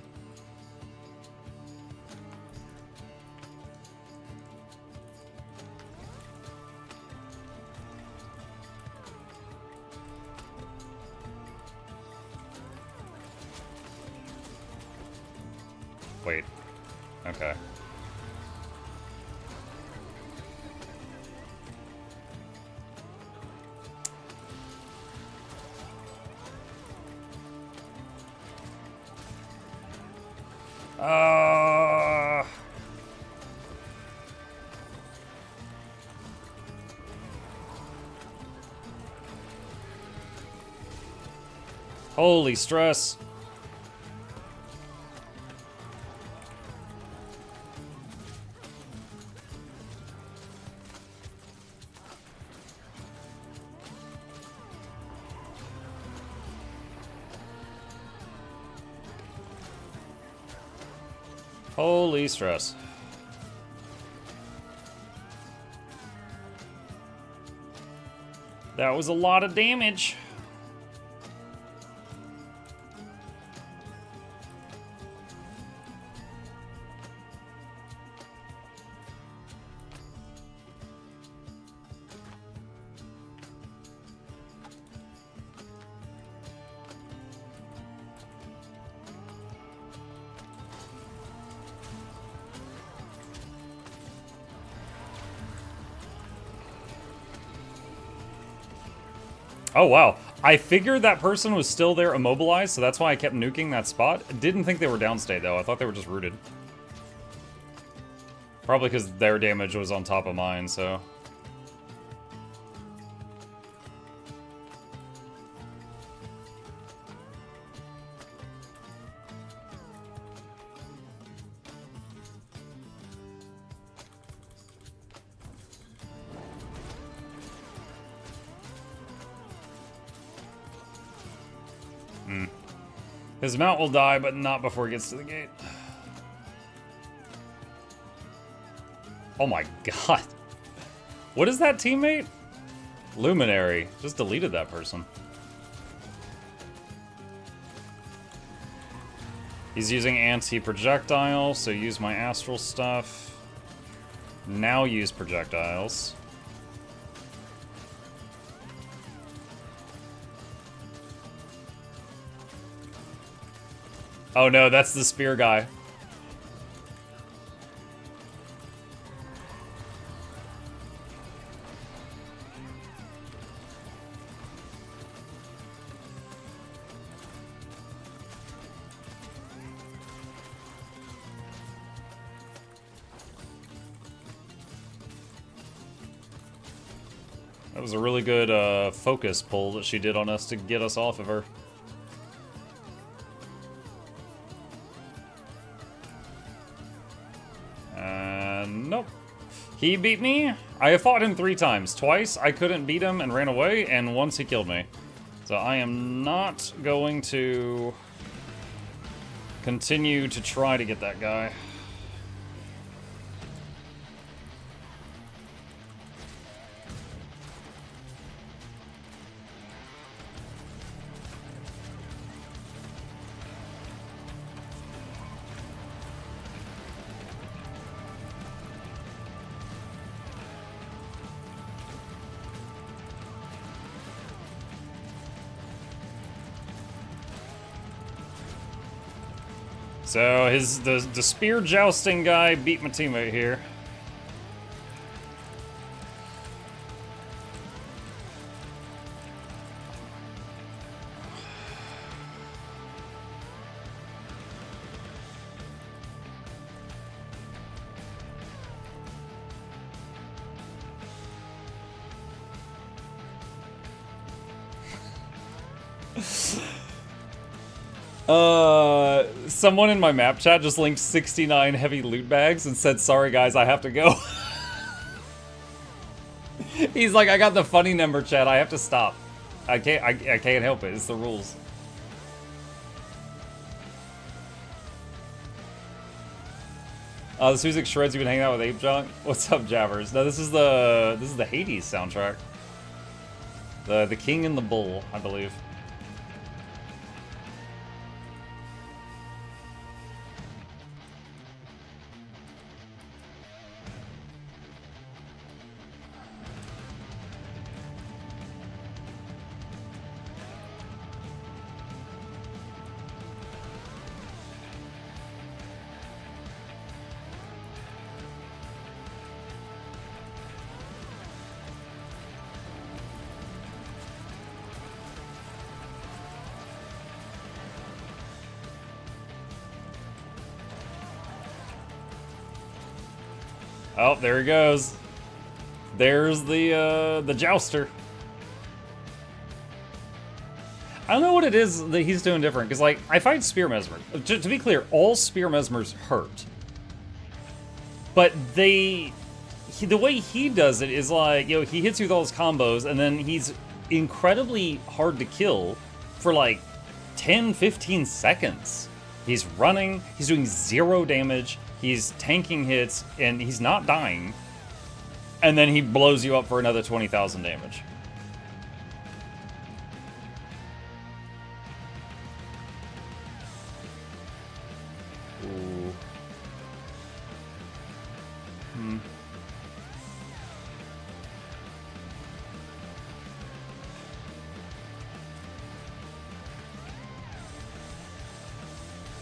Wait. Okay. Holy stress. Holy stress. That was a lot of damage. Oh, wow. I figured that person was still there immobilized, so that's why I kept nuking that spot. Didn't think they were downstate, though. I thought they were just rooted. Probably because their damage was on top of mine, so... His mount will die, but not before he gets to the gate. Oh my god. What is that teammate? Luminary. Just deleted that person. He's using anti-projectile, so use my astral stuff. Now use projectiles. Oh no, that's the spear guy. That was a really good focus pull that she did on us to get us off of her. He beat me. I have fought him 3 times. Twice I couldn't beat him and ran away, and once he killed me. So I am not going to continue to try to get that guy. So the spear jousting guy beat my teammate here. Someone in my map chat just linked 69 heavy loot bags and said, sorry guys, I have to go. He's like, I got the funny number, chat, I have to stop. I can't help it, it's the rules. The Suzik Shreds, you've been hanging out with Ape Junk? What's up, Jabbers? No, this is the Hades soundtrack. The King and the Bull, I believe. Oh, there he goes. There's the jouster. I don't know what it is that he's doing different, because, like, I fight Spear Mesmer. To be clear, all Spear Mesmers hurt. But the way he does it is like, you know, he hits you with all his combos, and then he's incredibly hard to kill for, like, 10, 15 seconds. He's running, he's doing 0 damage, he's tanking hits, and he's not dying. And then he blows you up for another 20,000 damage. Ooh.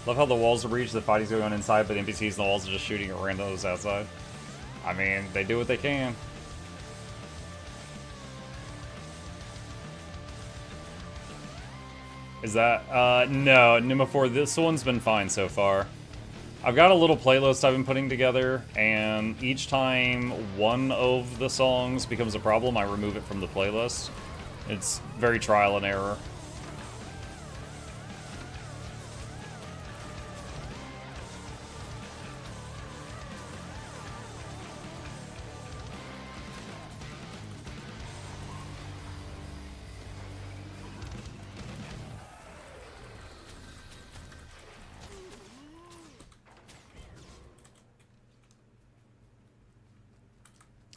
Love how the walls are breached, the fighting's going on inside, but NPCs and the walls are just shooting at randos outside. I mean, they do what they can. Is that, no, Nima4, this one's been fine so far. I've got a little playlist I've been putting together, and each time one of the songs becomes a problem, I remove it from the playlist. It's very trial and error.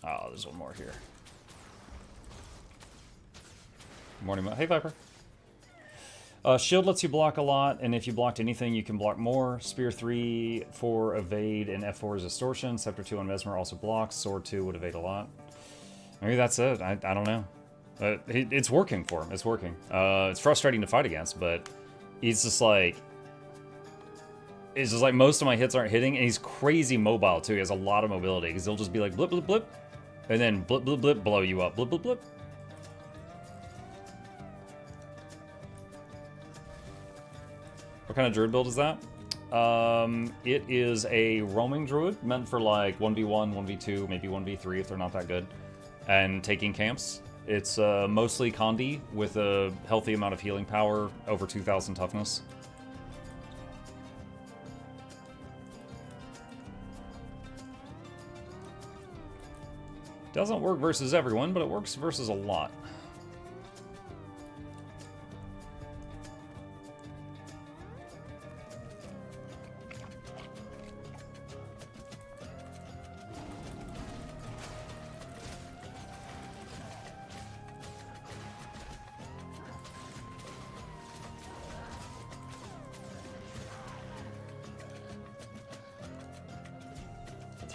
Oh, there's one more here. Morning, hey Viper. Shield lets you block a lot, and if you blocked anything, you can block more. Spear 3 for evade, and F4 is distortion. Scepter 2 on Mesmer also blocks. Sword 2 would evade a lot. Maybe that's it. I don't know. It's working for him. It's working. It's frustrating to fight against, but he's just like... It's just like most of my hits aren't hitting, and he's crazy mobile too. He has a lot of mobility, because he'll just be like blip, blip, blip, and then blip, blip, blip, blow you up. Blip, blip, blip. What kind of druid build is that? It is a roaming druid, meant for like 1v1, 1v2, maybe 1v3 if they're not that good, and taking camps. It's mostly Condi with a healthy amount of healing power, over 2,000 toughness. Doesn't work versus everyone, but it works versus a lot.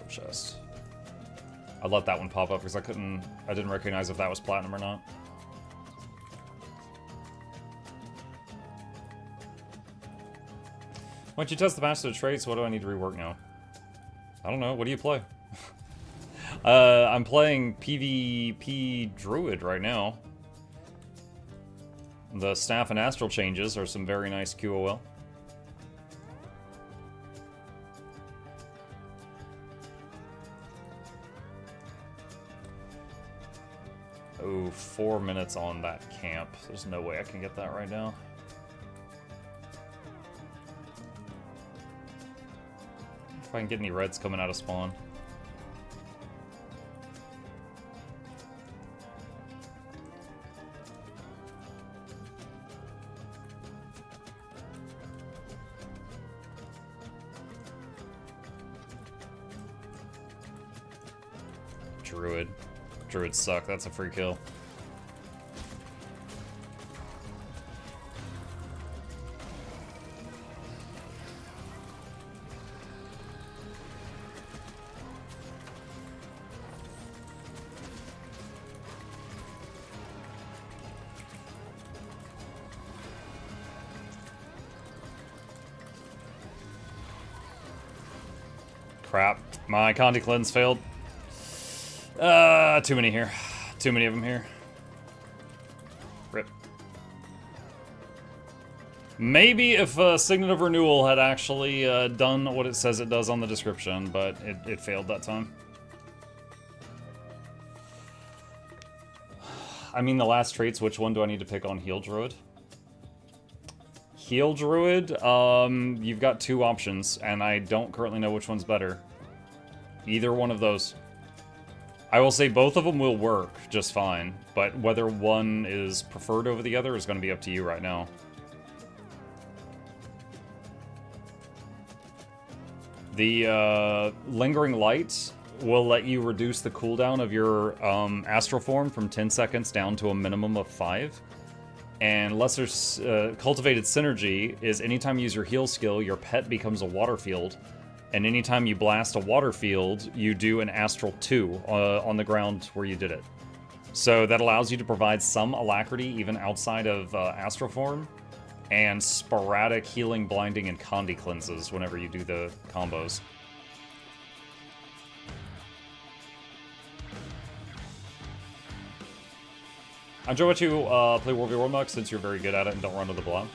Chest. I let that one pop up because I didn't recognize if that was platinum or not. Once you test the master of traits, what do I need to rework now? I don't know. What do you play? I'm playing PvP Druid right now. The staff and astral changes are some very nice QOL. Oh, 4 minutes on that camp. There's no way I can get that right now. If I can get any reds coming out of spawn. Druid. Druids suck, that's a free kill. Crap, my Conti cleanse failed. Too many here. Too many of them here. Rip. Maybe if Signet of Renewal had actually done what it says it does on the description, but it failed that time. I mean, the last traits, which one do I need to pick on Heal Druid? Heal Druid, you've got two options, and I don't currently know which one's better. Either one of those. I will say both of them will work just fine, but whether one is preferred over the other is going to be up to you right now. The Lingering Light will let you reduce the cooldown of your Astral Form from 10 seconds down to a minimum of 5. And Lesser Cultivated Synergy is anytime you use your heal skill, your pet becomes a water field. And anytime you blast a water field, you do an Astral 2 on the ground where you did it. So that allows you to provide some alacrity even outside of Astral Form, and sporadic healing, blinding, and Condi cleanses whenever you do the combos. I enjoy what you play World v World Muck since you're very good at it and don't run to the blob.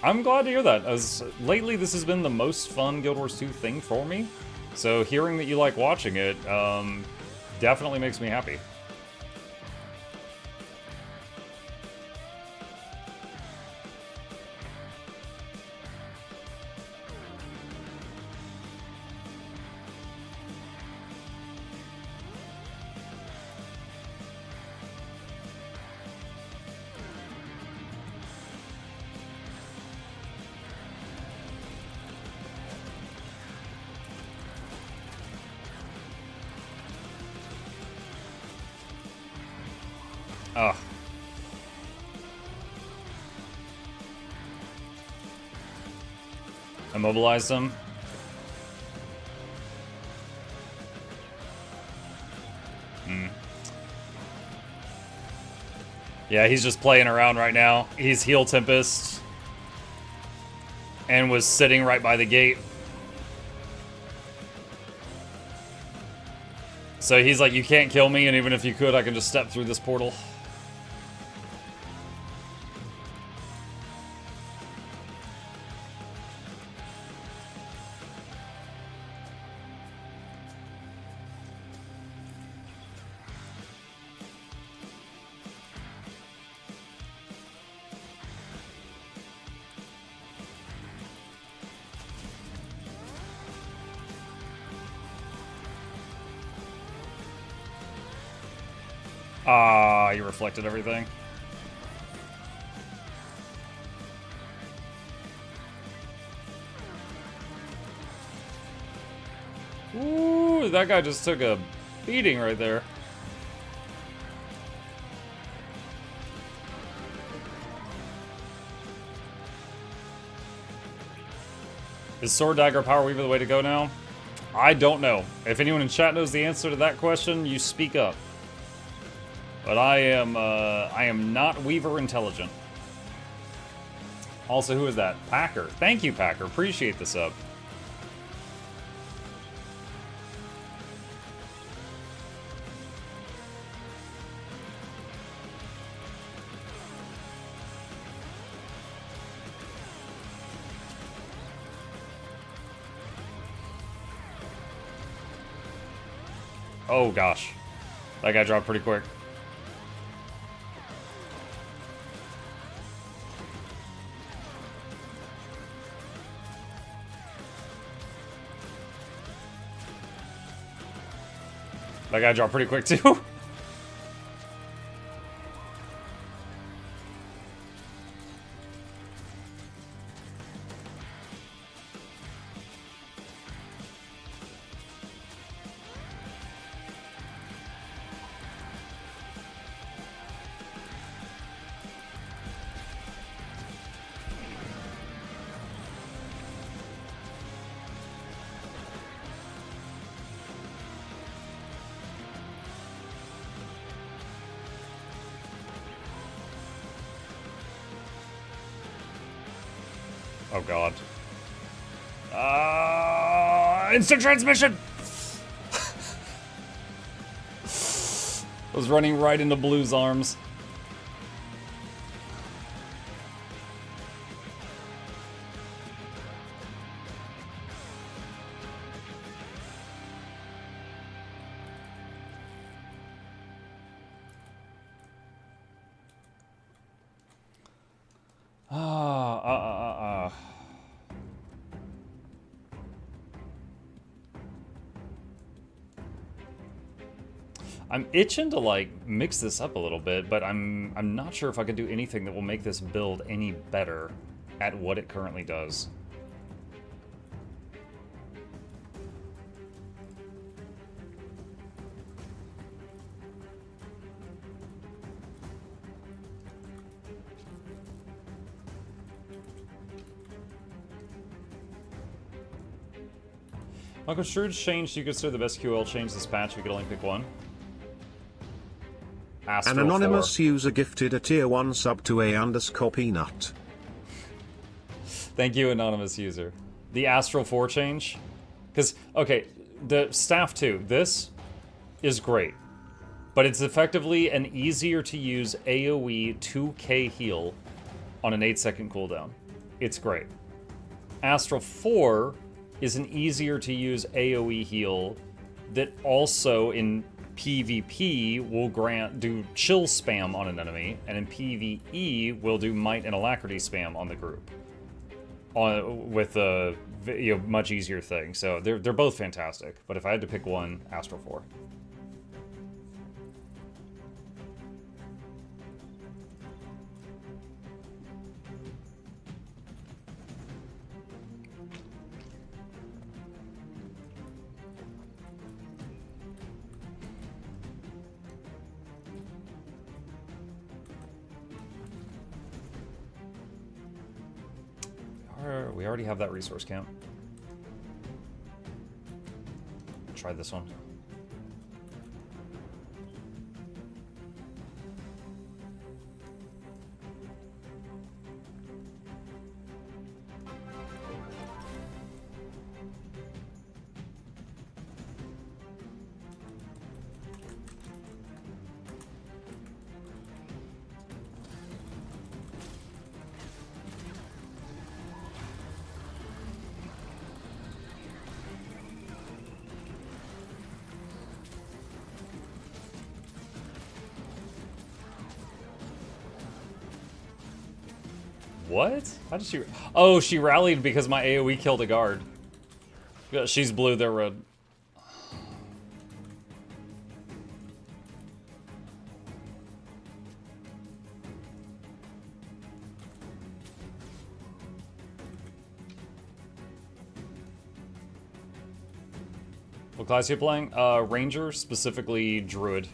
I'm glad to hear that, as lately this has been the most fun Guild Wars 2 thing for me. So hearing that you like watching it definitely makes me happy. Ugh. Immobilized him. Yeah, he's just playing around right now. He's Heal Tempest. And was sitting right by the gate. So he's like, you can't kill me, and even if you could, I can just step through this portal. Ah, you reflected everything. Ooh, that guy just took a beating right there. Is Sword Dagger Power Weaver the way to go now? I don't know. If anyone in chat knows the answer to that question, you speak up. But I am not Weaver intelligent. Also, who is that? Packer. Thank you, Packer. Appreciate the sub. Oh gosh. That guy dropped pretty quick. That guy dropped pretty quick too. Oh god. Instant transmission! I was running right into Blue's arms. I'm itching to like mix this up a little bit, but I'm not sure if I can do anything that will make this build any better at what it currently does. Uncle Shrewd's change, do you consider the best QL change this patch? We could only pick one. An anonymous user gifted a tier 1 sub to A_peanut. Thank you, anonymous user. The Astral 4 change? Because, okay, the Staff 2, this is great. But it's effectively an easier to use AoE 2k heal on an 8-second cooldown. It's great. Astral 4 is an easier to use AoE heal that also in PvP will do chill spam on an enemy, and in PvE will do might and alacrity spam on the group, with a much easier thing. So they're both fantastic. But if I had to pick one, Astral 4. We already have that resource camp. Try this one. What? How did she... Oh, she rallied because my AoE killed a guard. Yeah, she's blue, they're red. What class are you playing? Ranger, specifically Druid.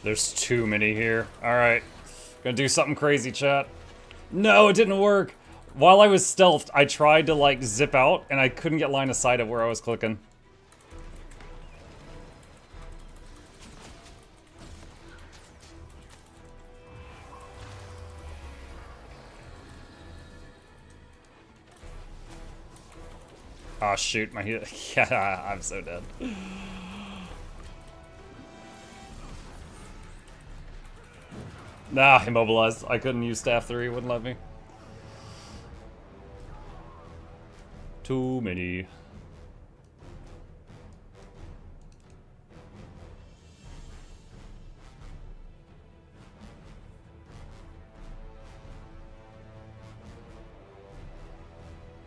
There's too many here. Alright. Gonna do something crazy, chat. No, it didn't work. While I was stealthed, I tried to, like, zip out, and I couldn't get line of sight of where I was clicking. Oh, shoot, my heel. Yeah, I'm so dead. Nah, immobilized. I couldn't use staff 3, wouldn't let me. Too many.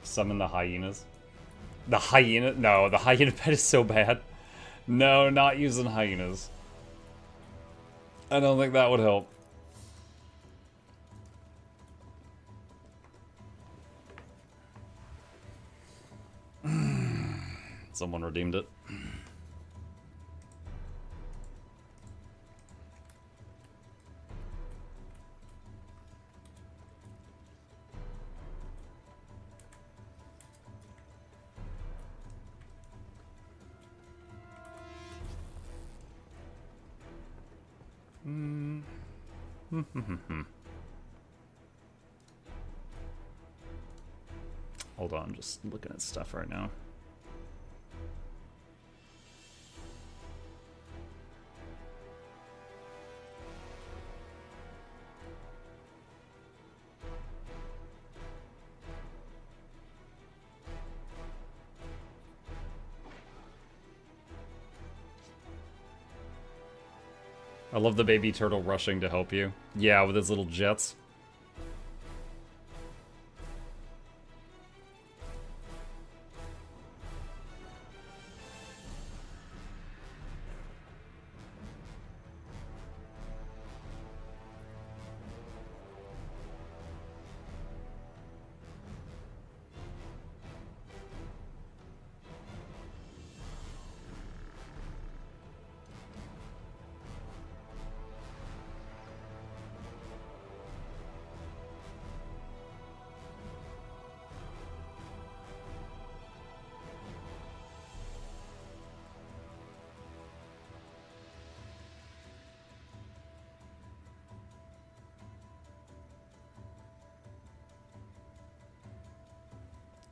Summon the hyenas. The hyena? No, the hyena pet is so bad. No, not using hyenas. I don't think that would help. Someone redeemed it. Hold on, I'm just looking at stuff right now. I love the baby turtle rushing to help you. Yeah, with his little jets.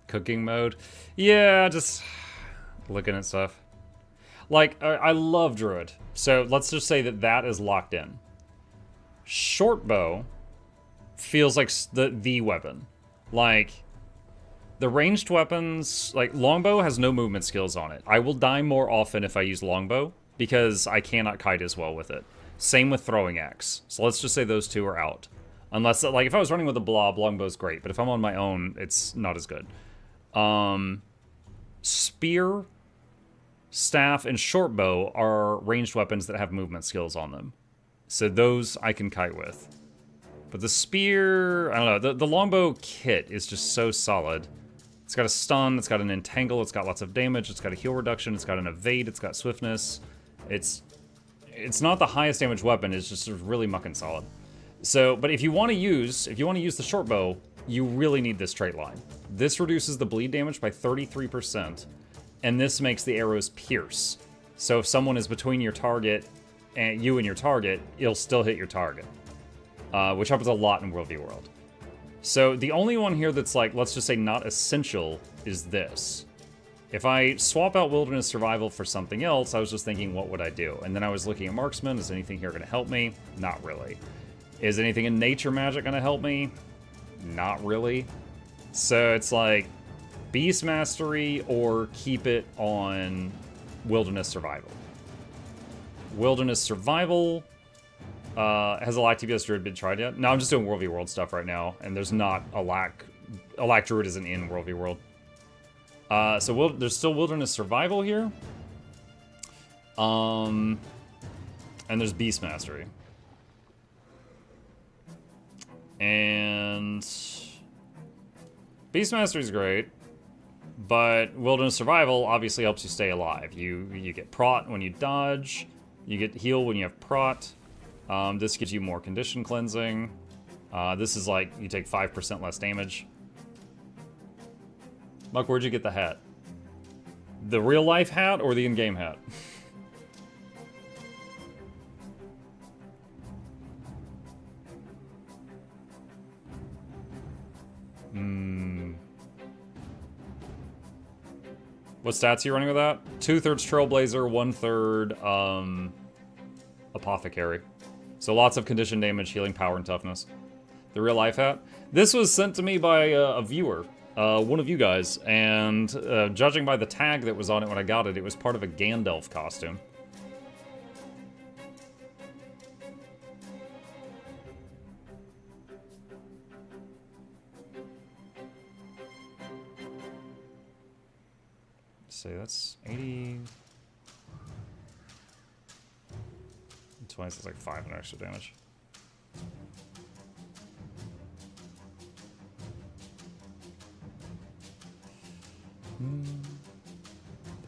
Cooking mode. Yeah, just looking at stuff. Like, I love Druid. So let's just say that that is locked in. Short bow feels like the weapon. Like, the ranged weapons, like longbow has no movement skills on it. I will die more often if I use longbow because I cannot kite as well with it. Same with throwing axe. So let's just say those two are out. Unless, like, if I was running with a blob, longbow's great. But if I'm on my own, it's not as good. Spear, staff, and short bow are ranged weapons that have movement skills on them. So those I can kite with. But the spear, I don't know, the longbow kit is just so solid. It's got a stun, it's got an entangle, it's got lots of damage, it's got a heal reduction, it's got an evade, it's got swiftness. It's not the highest damage weapon, it's just really mucking solid. So, but if you want to use the short bow, you really need this trait line. This reduces the bleed damage by 33%, and this makes the arrows pierce. So if someone is between your target and you and your target, it'll still hit your target. Which happens a lot in World v World. So the only one here that's like, let's just say not essential is this. If I swap out Wilderness Survival for something else, I was just thinking, what would I do? And then I was looking at Marksman. Is anything here going to help me? Not really. Is anything in Nature Magic going to help me? Not really. So it's like Beast Mastery or keep it on Wilderness Survival. Wilderness Survival has a lack TPS Druid been tried yet? No, I'm just doing World v World stuff right now, and there's not a lack Druid isn't in World v World. So there's still Wilderness Survival here. And there's Beast Mastery. And Beast Mastery is great, but Wilderness Survival obviously helps you stay alive. You get prot when you dodge, you get heal when you have prot. This gives you more condition cleansing. This is like, you take 5% less damage. Muck, where'd you get the hat? The real life hat or the in-game hat? What stats are you running with that? 2/3 Trailblazer, 1/3 Apothecary. So lots of condition damage, healing power, and toughness. The real life hat. This was sent to me by a viewer, one of you guys, and judging by the tag that was on it when I got it, it was part of a Gandalf costume. So that's 80... Twice is like 5 and extra damage.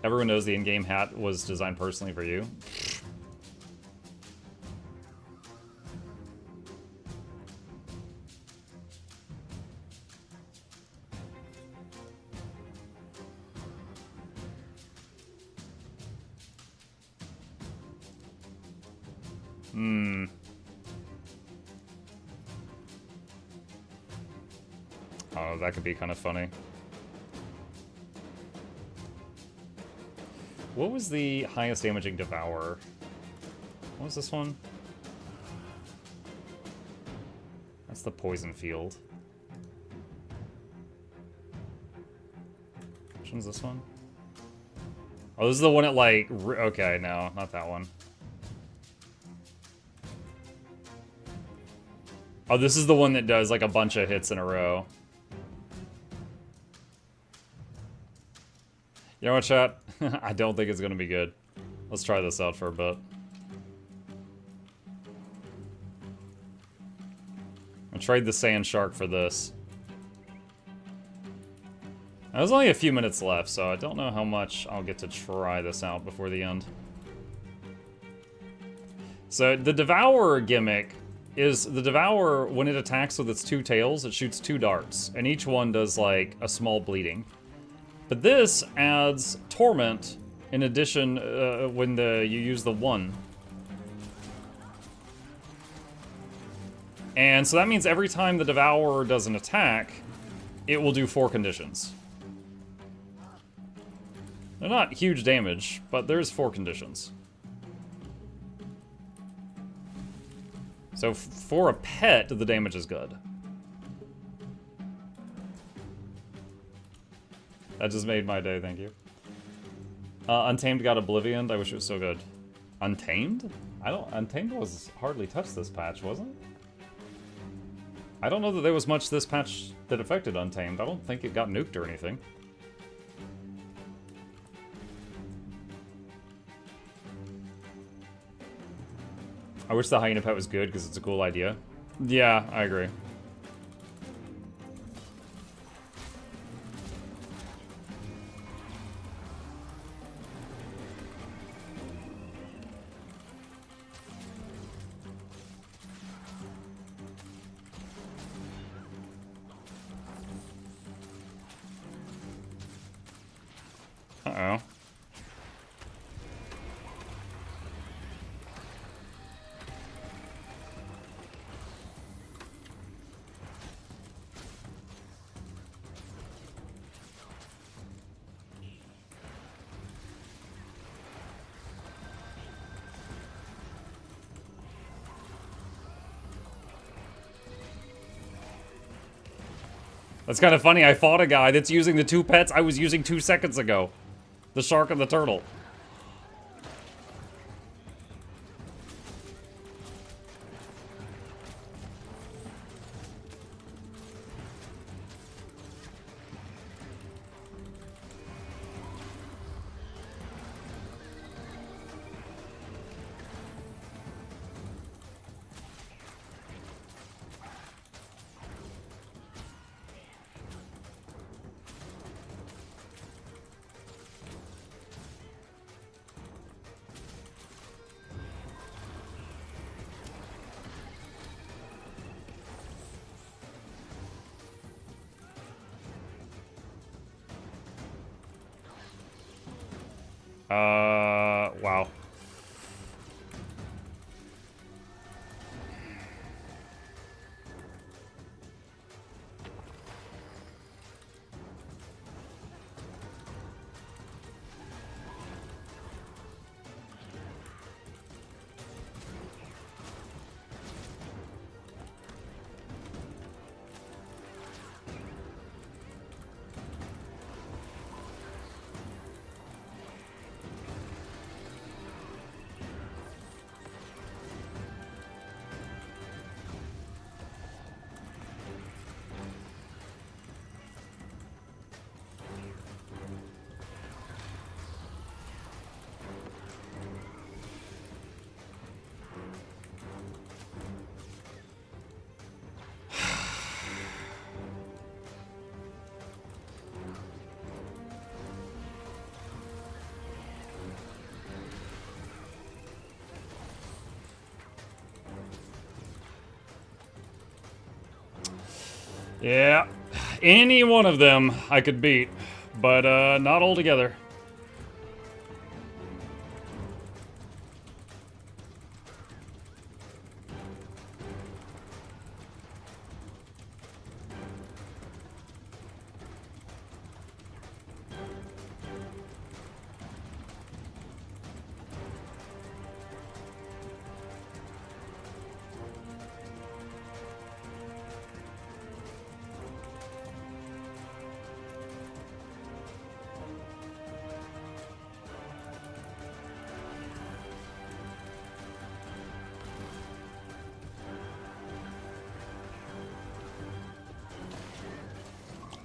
Everyone knows the in-game hat was designed personally for you. Oh, that could be kind of funny. What was the highest damaging Devourer? What was this one? That's the Poison Field. Which one's this one? Oh, this is the one at like... Okay, no, not that one. Oh, this is the one that does like a bunch of hits in a row. You know what, chat? I don't think it's going to be good. Let's try this out for a bit. I'll trade the Sand Shark for this. There's only a few minutes left, so I don't know how much I'll get to try this out before the end. So the Devourer gimmick is the Devourer, when it attacks with its 2 tails, it shoots 2 darts, and each one does like a small bleeding. But this adds Torment in addition when you use the 1. And so that means every time the Devourer does an attack, it will do 4 conditions. They're not huge damage, but there's 4 conditions. So for a pet, the damage is good. That just made my day, thank you. Untamed got Oblivioned. I wish it was so good. Untamed? Untamed was hardly touched this patch, wasn't it? I don't know that there was much this patch that affected Untamed. I don't think it got nuked or anything. I wish the hyena pet was good because it's a cool idea. Yeah, I agree. Uh-oh. That's kind of funny. I fought a guy that's using the 2 pets I was using 2 seconds ago. The shark and the turtle. Wow. Yeah, any one of them I could beat, but not all together.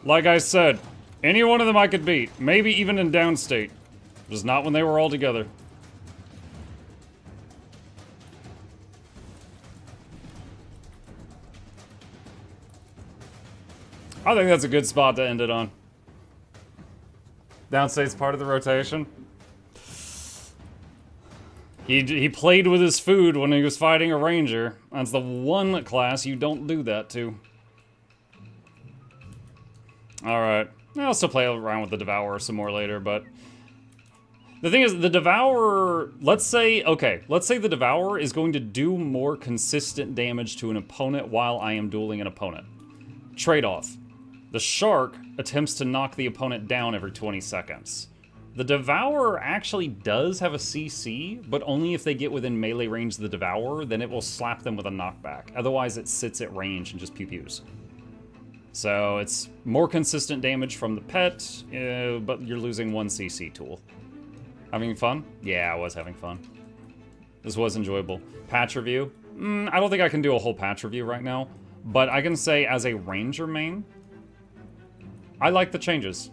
Like I said, any one of them I could beat, maybe even in downstate. Just not when they were all together. I think that's a good spot to end it on. Downstate's part of the rotation. He played with his food when he was fighting a ranger. That's the one class you don't do that to. Alright. I'll still play around with the Devourer some more later, but... The thing is, the Devourer... Let's say the Devourer is going to do more consistent damage to an opponent while I am dueling an opponent. Trade-off. The Shark attempts to knock the opponent down every 20 seconds. The Devourer actually does have a CC, but only if they get within melee range of the Devourer, then it will slap them with a knockback. Otherwise, it sits at range and just pew-pews. So it's more consistent damage from the pet, but you're losing one CC tool. Having fun? Yeah, I was having fun. This was enjoyable. Patch review? I don't think I can do a whole patch review right now, but I can say as a Ranger main, I like the changes.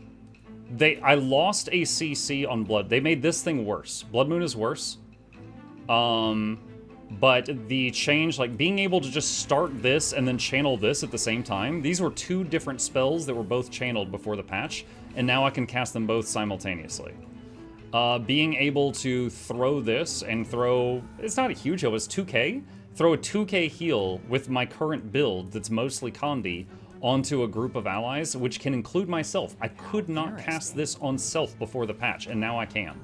I lost a CC on Blood. They made this thing worse. Blood Moon is worse. But the change, like being able to just start this and then channel this at the same time, these were two different spells that were both channeled before the patch, and now I can cast them both simultaneously. Being able to throw this and throw, it's not a huge heal, it's 2k, throw a 2k heal with my current build that's mostly Condi onto a group of allies, which can include myself. I could not cast this on self before the patch, and now I can.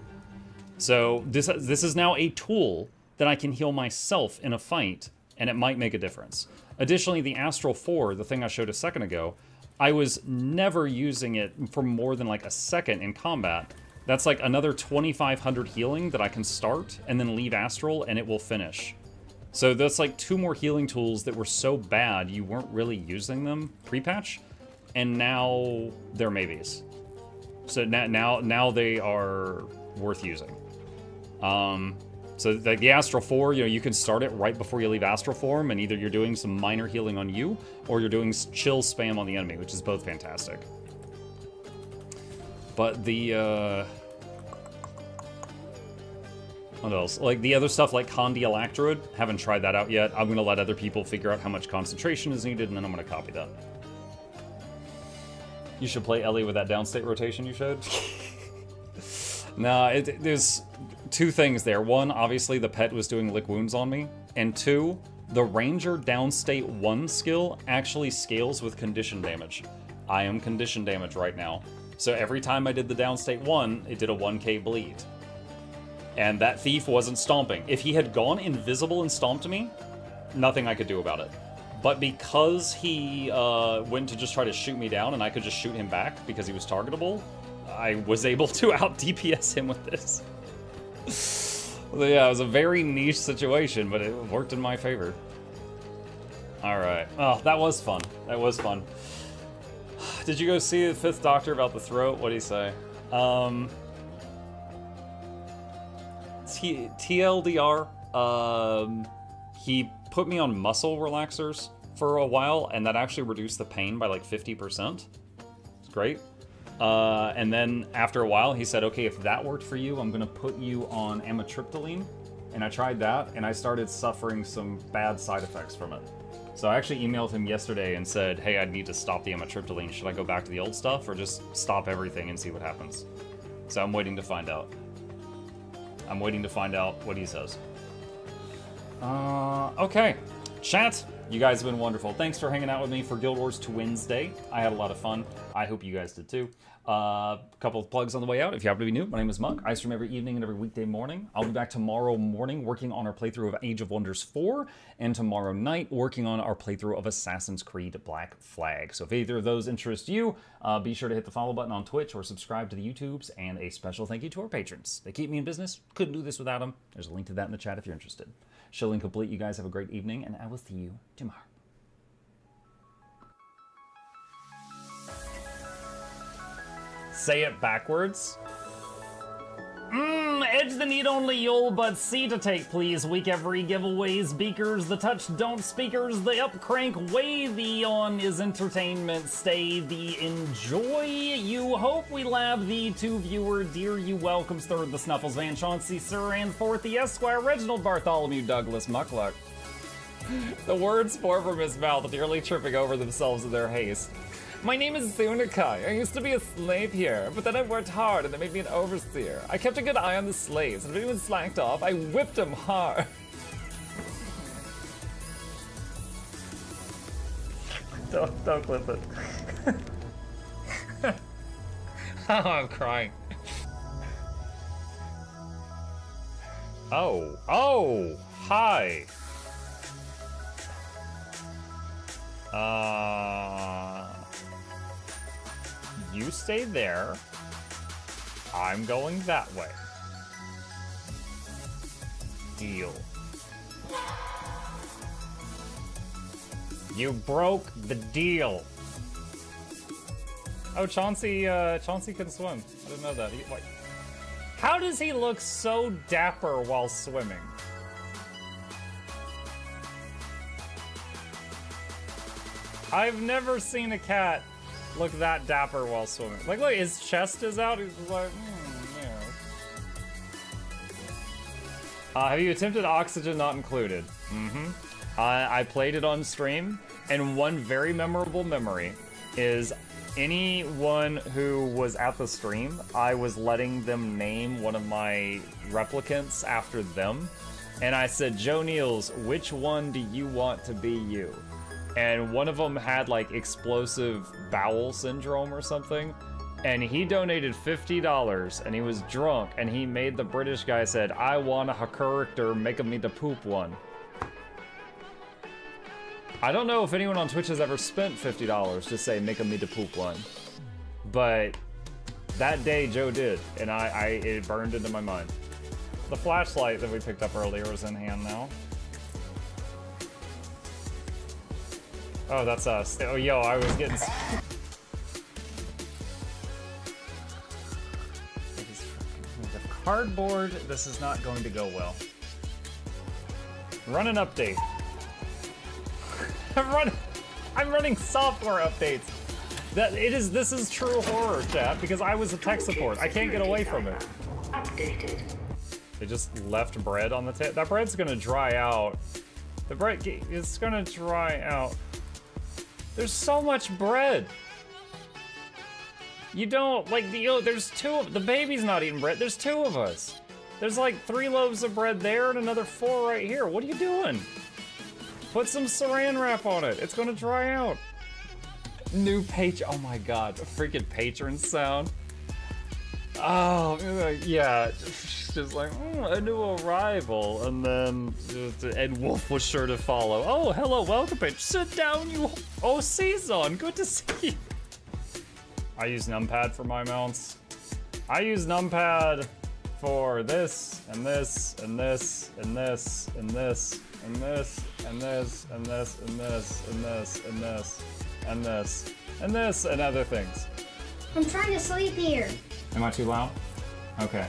So this is now a tool that I can heal myself in a fight, and it might make a difference. Additionally, the Astral 4, the thing I showed a second ago, I was never using it for more than like a second in combat. That's like another 2,500 healing that I can start and then leave Astral and it will finish. So that's like 2 more healing tools that were so bad you weren't really using them pre-patch, and now they're maybes. So now they are worth using. So the Astral 4, you can start it right before you leave Astral form, and either you're doing some minor healing on you, or you're doing chill spam on the enemy, which is both fantastic. But the, what else? Like the other stuff like Condialac Druid, haven't tried that out yet. I'm gonna let other people figure out how much concentration is needed, and then I'm gonna copy that. You should play Ellie with that downstate rotation you showed. Nah, there's 2 things there. 1, obviously the pet was doing lick wounds on me. And 2, the Ranger downstate 1 skill actually scales with condition damage. I am condition damage right now. So every time I did the downstate 1, it did a 1k bleed. And that thief wasn't stomping. If he had gone invisible and stomped me, nothing I could do about it. But because he went to just try to shoot me down and I could just shoot him back because he was targetable, I was able to out DPS him with this. So yeah, it was a very niche situation, but it worked in my favor. Alright. Oh, that was fun. That was fun. Did you go see the 5th Doctor about the throat? What'd he say? TLDR, he put me on muscle relaxers for a while, and that actually reduced the pain by like 50%. It's great. And then after a while, he said, okay, if that worked for you, I'm gonna put you on amitriptyline. And I tried that, and I started suffering some bad side effects from it. So I actually emailed him yesterday and said, hey, I need to stop the amitriptyline. Should I go back to the old stuff, or just stop everything and see what happens? So I'm waiting to find out. I'm waiting to find out what he says. Okay. Chat, you guys have been wonderful. Thanks for hanging out with me for Guild Wars 2 Wednesday. I had a lot of fun. I hope you guys did too. A couple of plugs on the way out. If you happen to be new, my name is Muk. I stream every evening and every weekday morning. I'll be back tomorrow morning working on our playthrough of Age of Wonders 4, and tomorrow night working on our playthrough of Assassin's Creed Black Flag. So if either of those interest you, be sure to hit the follow button on Twitch or subscribe to the YouTubes, and a special thank you to our patrons. They keep me in business. Couldn't do this without them. There's a link to that in the chat if you're interested. Shilling complete. You guys have a great evening, and I will see you tomorrow. Say it backwards. Edge the need only you'll but see to take, please. Week every giveaways, beakers, the touch don't speakers, the up crank way the on is entertainment, stay the enjoy. You hope we lab the 2 viewer, dear you welcomes, 3rd the Snuffles, Van Chauncey, Sir, and 4th the Esquire, Reginald Bartholomew, Douglas, Mukluk. The words pour from his mouth, nearly tripping over themselves in their haste. My name is Zunikai. I used to be a slave here, but then I worked hard and they made me an overseer. I kept a good eye on the slaves, and if anyone slacked off, I whipped them hard. Don't clip it. Oh, I'm crying. Oh, hi. You stay there. I'm going that way. Deal. You broke the deal. Oh, Chauncey can swim. I didn't know that. Wait. How does he look so dapper while swimming? I've never seen a cat look that dapper while swimming. Like, look, his chest is out. He's like, yeah. Have you attempted Oxygen Not Included? Mm-hmm. I played it on stream, and one very memorable memory is anyone who was at the stream, I was letting them name one of my replicants after them. And I said, Joe Niels, which one do you want to be you? And one of them had like explosive bowel syndrome or something. And he donated $50 and he was drunk and he made the British guy said, I want a character, make me the poop one. I don't know if anyone on Twitch has ever spent $50 to say make me the poop one. But that day Joe did, and it burned into my mind. The flashlight that we picked up earlier is in hand now. Oh, that's us. Oh, yo, I was getting... The cardboard, this is not going to go well. Run an update. I'm running software updates. This is true horror, chat, because I was a tech support. I can't get away from it. Updated. They just left bread on the table. That bread's gonna dry out. The bread is gonna dry out. There's so much bread. You don't, like, there's the baby's not eating bread. There's 2 of us. There's like 3 loaves of bread there and another 4 right here. What are you doing? Put some saran wrap on it. It's gonna dry out. New oh my god, a freaking patron sound. Oh, yeah. Just like, a new arrival. And then, Ed Wolf was sure to follow. Oh, hello, welcome, page. Sit down, you. Oh, Season, good to see you. I use numpad for my mounts. I use numpad for this, and this, and this, and this, and this, and this, and this, and this, and this, and this, and this, and this, and this, and other things. I'm trying to sleep here. Am I too loud? Okay.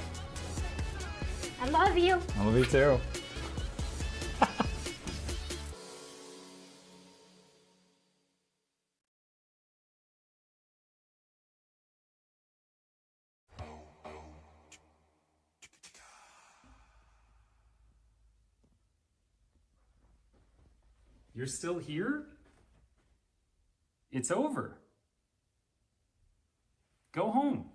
I love you. I love you too. You're still here? It's over. Go home.